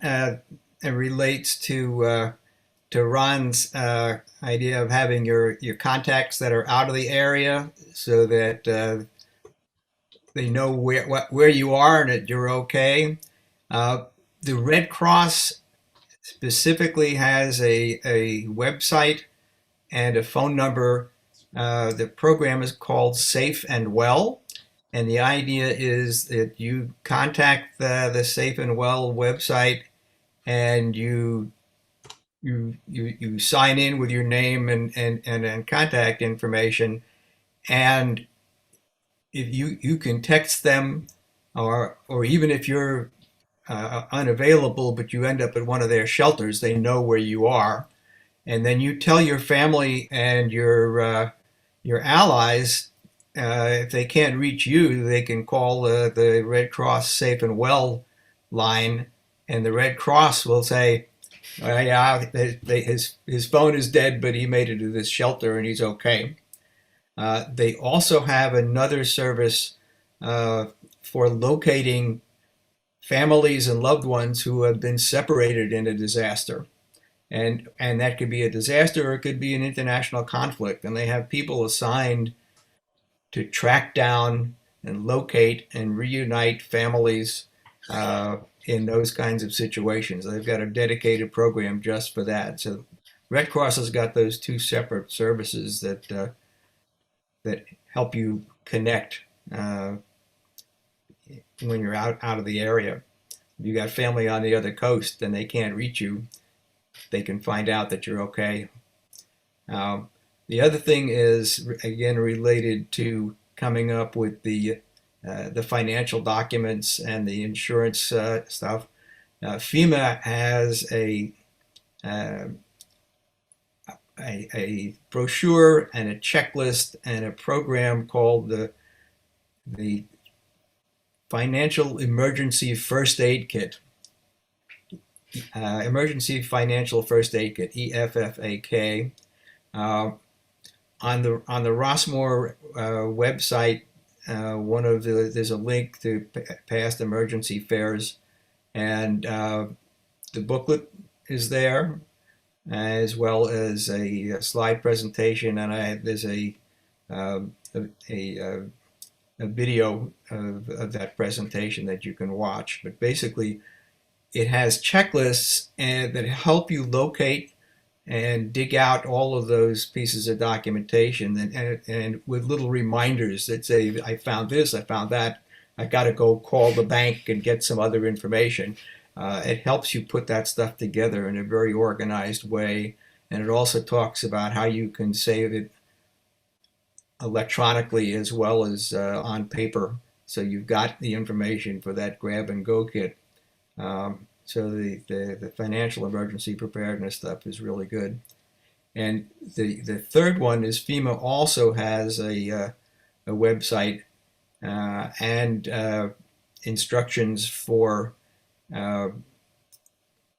Speaker 2: relates to Ron's idea of having your contacts that are out of the area so that they know where you are and that you're okay. The Red Cross specifically has a website and a phone number. The program is called Safe and Well, and the idea is that you contact the Safe and Well website, and you sign in with your name and contact information, and if you can text them, or even if you're unavailable but you end up at one of their shelters, they know where you are, and then you tell your family and your allies, if they can't reach you, they can call the Red Cross Safe and Well line, and the Red Cross will say, yeah, his phone is dead, but he made it to this shelter and he's okay. They also have another service for locating families and loved ones who have been separated in a disaster. And that could be a disaster or it could be an international conflict. And they have people assigned to track down and locate and reunite families in those kinds of situations. They've got a dedicated program just for that. So Red Cross has got those two separate services that help you connect when you're out of the area. If you got family on the other coast and they can't reach you, they can find out that you're okay. The other thing is, again, related to coming up with the financial documents and the insurance stuff. FEMA has a brochure and a checklist and a program called the Financial Emergency First Aid Kit. Emergency Financial First Aid Kit, EFFAK. On the Rossmore website, there's a link to past emergency fares, and the booklet is there, as well as a slide presentation, and there's a video of that presentation that you can watch. But basically, it has checklists that help you locate and dig out all of those pieces of documentation, and with little reminders that say, I found this, I found that, I got to go call the bank and get some other information. It helps you put that stuff together in a very organized way, and it also talks about how you can save it electronically as well as on paper, so you've got the information for that grab and go kit. So the financial emergency preparedness stuff is really good. And the third one is FEMA also has a website and instructions for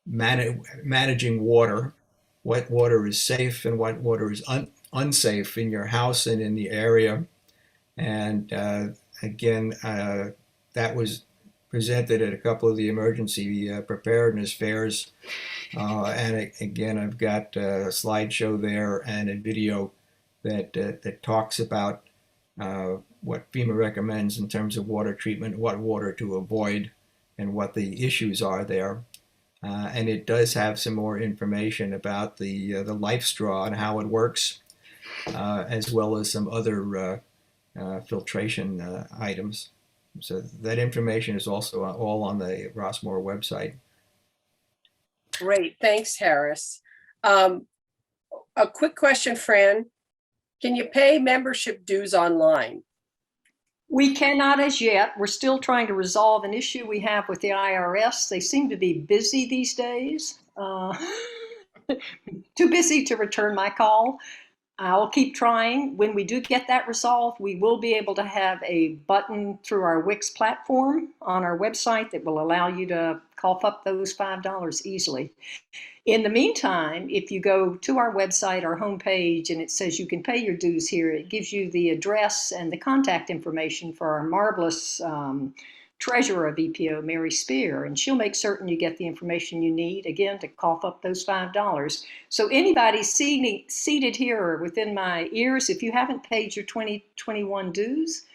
Speaker 2: managing water, what water is safe and what water is unsafe in your house and in the area. And again, that was presented at a couple of the emergency preparedness fairs. And again, I've got a slideshow there and a video that talks about what FEMA recommends in terms of water treatment, what water to avoid, and what the issues are there. And it does have some more information about the life straw and how it works, as well as some other filtration items. So that information is also all on the Rossmore website.
Speaker 7: Great, thanks, Harris. A quick question, Fran. Can you pay membership dues online?
Speaker 1: We cannot as yet. We're still trying to resolve an issue we have with the IRS. They seem to be busy these days. Too busy to return my call. I'll keep trying. When we do get that resolved, we will be able to have a button through our Wix platform on our website that will allow you to cough up those $5 easily. In the meantime, if you go to our website, our homepage, and it says you can pay your dues here, it gives you the address and the contact information for our marvelous treasurer of EPO, Mary Spear, and she'll make certain you get the information you need, again, to cough up those $5. So anybody seated here or within my ears, if you haven't paid your 2021 dues,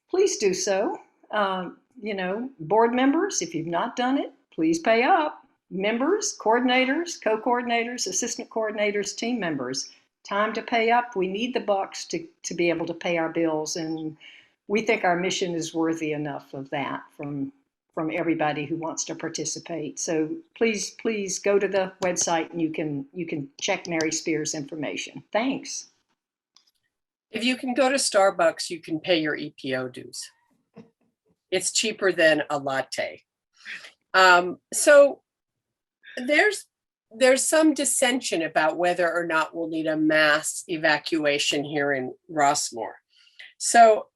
Speaker 1: please do so. Board members, if you've not done it, please pay up. Members, coordinators, co-coordinators, assistant coordinators, team members, time to pay up. We need the bucks to be able to pay our bills, and we think our mission is worthy enough of that from everybody who wants to participate. So please go to the website and you can check Mary Spear's information. Thanks.
Speaker 7: If you can go to Starbucks, you can pay your EPO dues. It's cheaper than a latte. So there's some dissension about whether or not we'll need a mass evacuation here in Rossmore. So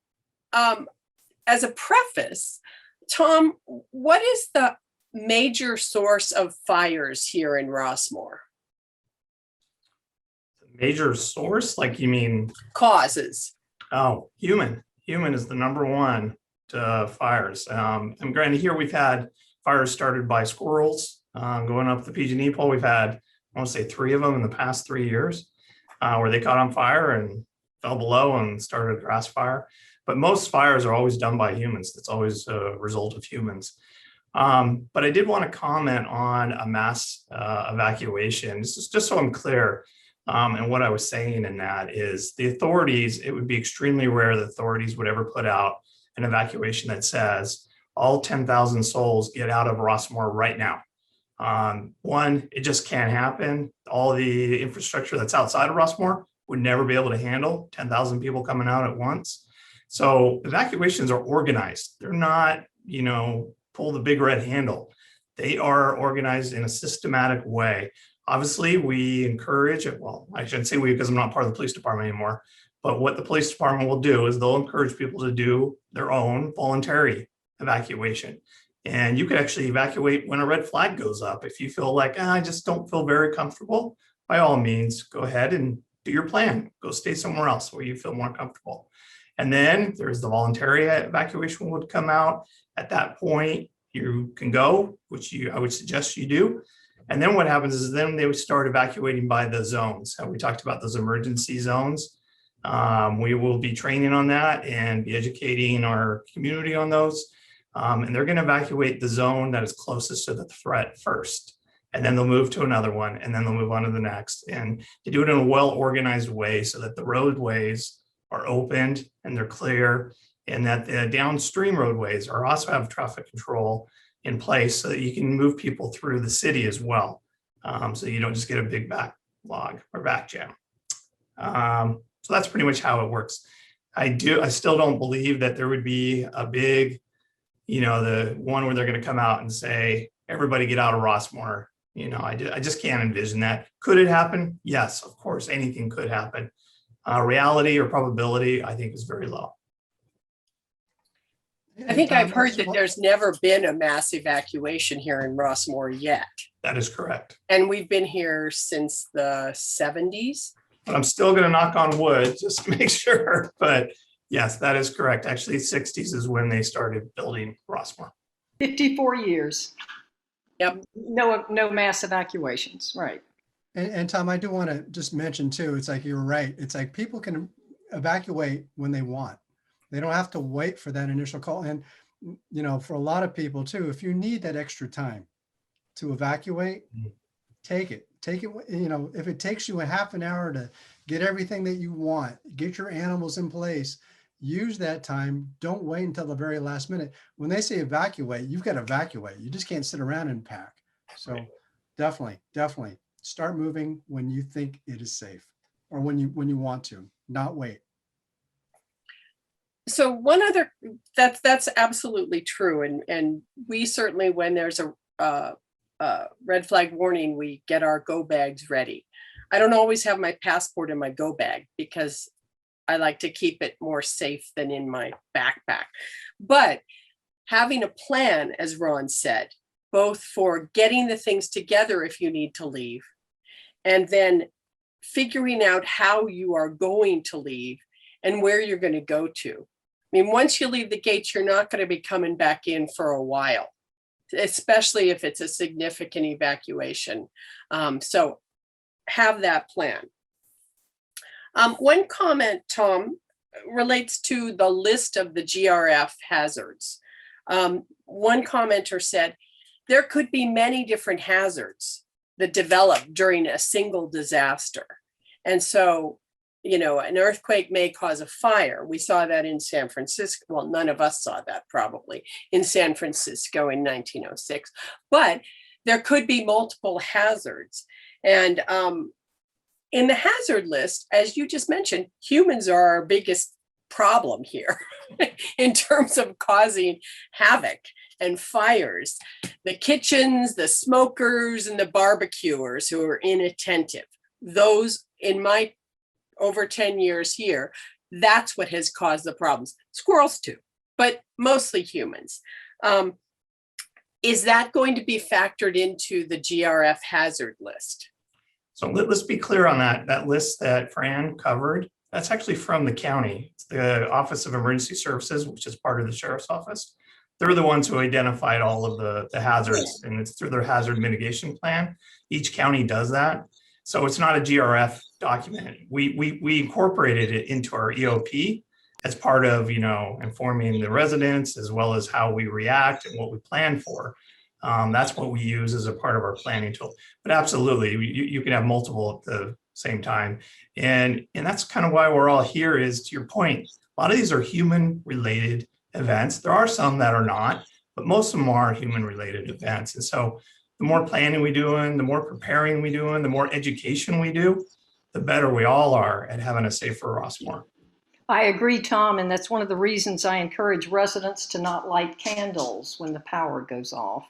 Speaker 7: as a preface, Tom, what is the major source of fires here in Rossmore?
Speaker 5: Major source, like you mean?
Speaker 7: Causes.
Speaker 5: Oh, human is the number one to fires. And granted, here we've had fires started by squirrels going up the PG&E pole. We've had, I want to say 3 of them in the past 3 years where they caught on fire and fell below and started a grass fire. But most fires are always done by humans. That's always a result of humans. But I did want to comment on a mass evacuation. This is just so I'm clear. And what I was saying in that is the authorities, it would be extremely rare the authorities would ever put out an evacuation that says all 10,000 souls get out of Rossmore right now. One, it just can't happen. All the infrastructure that's outside of Rossmore would never be able to handle 10,000 people coming out at once. So evacuations are organized. They're not, pull the big red handle. They are organized in a systematic way. Obviously, we encourage it. Well, I shouldn't say we because I'm not part of the police department anymore. But what the police department will do is they'll encourage people to do their own voluntary evacuation. And you could actually evacuate when a red flag goes up. If you feel like, I just don't feel very comfortable, by all means, go ahead and do your plan. Go stay somewhere else where you feel more comfortable. And then there's the voluntary evacuation would come out. At that point, you can go, which I would suggest you do. And then what happens is then they would start evacuating by the zones. And we talked about those emergency zones. We will be training on that and be educating our community on those. And they're going to evacuate the zone that is closest to the threat first. And then they'll move to another one, and then they'll move on to the next. And to do it in a well-organized way so that the roadways are opened and they're clear, and that the downstream roadways are also have traffic control in place so that you can move people through the city as well. So you don't just get a big backlog or back jam. So that's pretty much how it works. I still don't believe that there would be a big, the one where they're going to come out and say, everybody get out of Rossmore. I just can't envision that. Could it happen? Yes, of course, anything could happen. Reality or probability, I think, is very low.
Speaker 7: I think I've heard that there's never been a mass evacuation here in Rossmore yet.
Speaker 5: That is correct.
Speaker 7: And we've been here since the 70s.
Speaker 5: But I'm still going to knock on wood just to make sure. But yes, that is correct. Actually, 60s is when they started building Rossmore.
Speaker 1: 54 years.
Speaker 7: Yep.
Speaker 1: No mass evacuations, right.
Speaker 3: And Tom, I do want to just mention too, it's like, you're right. It's like people can evacuate when they want. They don't have to wait for that initial call. And, for a lot of people too, if you need that extra time to evacuate, take it. If it takes you a half an hour to get everything that you want, get your animals in place, use that time. Don't wait until the very last minute. When they say evacuate, you've got to evacuate. You just can't sit around and pack. So definitely start moving when you think it is safe, or when you want to, not wait.
Speaker 7: So one other, that's absolutely true. And we certainly, when there's a red flag warning, we get our go bags ready. I don't always have my passport in my go bag because I like to keep it more safe than in my backpack. But having a plan, as Ron said, both for getting the things together if you need to leave, and then figuring out how you are going to leave and where you're going to go to. I mean, once you leave the gates, you're not going to be coming back in for a while, especially if it's a significant evacuation. So have that plan. One comment, Tom, relates to the list of the GRF hazards. One commenter said, there could be many different hazards that develop during a single disaster. And so, you know, an earthquake may cause a fire. We saw that in San Francisco. Well, none of us saw that probably in San Francisco in 1906, but there could be multiple hazards. And in the hazard list, as you just mentioned, humans are our biggest problem here in terms of causing havoc and fires. The kitchens, the smokers, and the barbecuers who are inattentive. Those, in my over 10 years here, that's what has caused the problems. Squirrels too, but mostly humans. Is that going to be factored into the GRF hazard list?
Speaker 5: So let's be clear on that list that Fran covered. That's actually from the county. It's the Office of Emergency Services, which is part of the Sheriff's Office. They're the ones who identified all of the hazards, and it's through their hazard mitigation plan. Each county does that. So it's not a GRF document. We incorporated it into our EOP as part of, you know, informing the residents as well as how we react and what we plan for. That's what we use as a part of our planning tool. But absolutely, you can have multiple at the same time. And that's kind of why we're all here, is to your point, a lot of these are human related events. There are some that are not, but most of them are human related events. And so the more planning we doing, the more preparing we doing, the more education we do, the better we all are at having a safer Rossmore.
Speaker 1: I agree, Tom, and that's one of the reasons I encourage residents to not light candles when the power goes off.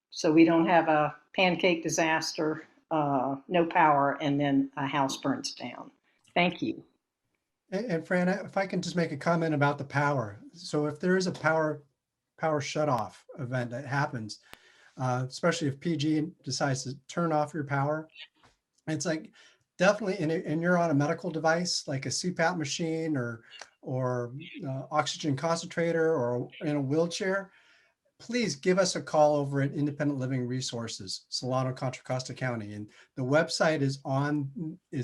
Speaker 1: So we don't have a pancake disaster, no power, and then a house burns down. Thank you.
Speaker 3: And Fran, if I can just make a comment about the power. So if there is a power shutoff event that happens, especially if PG decides to turn off your power, it's like definitely, and you're on a medical device like a CPAP machine or oxygen concentrator or in a wheelchair, please give us a call over at Independent Living Resources, Solano, Contra Costa County. And the website is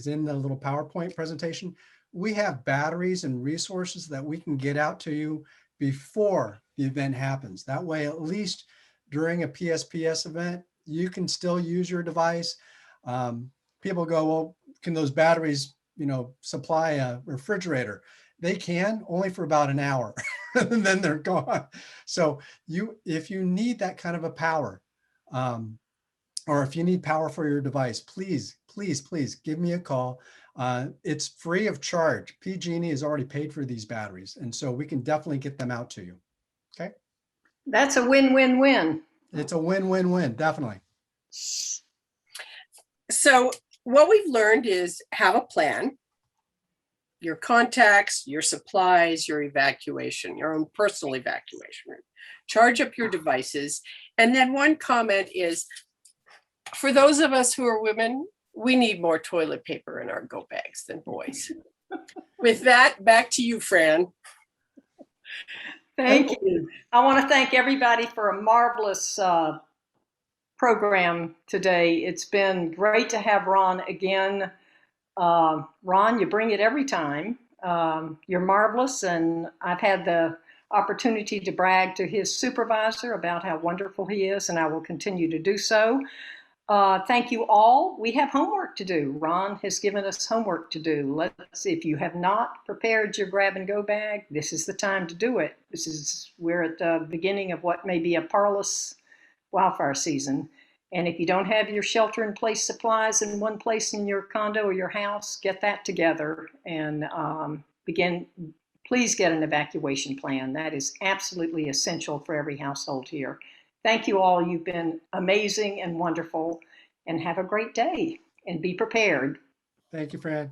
Speaker 3: in the little PowerPoint presentation. We have batteries and resources that we can get out to you before the event happens. That way, at least during a PSPS event, you can still use your device. People go, well, can those batteries, you know, supply a refrigerator? They can, only for about an hour, and then they're gone. So if you need that kind of a power, or if you need power for your device, please give me a call. It's free of charge. PG&E has already paid for these batteries, and so we can definitely get them out to you. Okay.
Speaker 1: That's a win-win-win.
Speaker 3: It's a win-win-win, definitely.
Speaker 7: So what we've learned is have a plan, your contacts, your supplies, your evacuation, your own personal evacuation, charge up your devices. And then one comment is, for those of us who are women, we need more toilet paper in our go bags than boys. With that, back to you, Fran.
Speaker 1: Thank you. I want to thank everybody for a marvelous program today. It's been great to have Ron again. Ron, you bring it every time. You're marvelous, and I've had the opportunity to brag to his supervisor about how wonderful he is, and I will continue to do so. Thank you all. We have homework to do. Ron has given us homework to do. Let's see, if you have not prepared your grab and go bag, this is the time to do it. We're at the beginning of what may be a parlous wildfire season. And if you don't have your shelter in place supplies in one place in your condo or your house, get that together and please get an evacuation plan. That is absolutely essential for every household here. Thank you all. You've been amazing and wonderful, and have a great day. and be prepared.
Speaker 3: Thank you, Fran.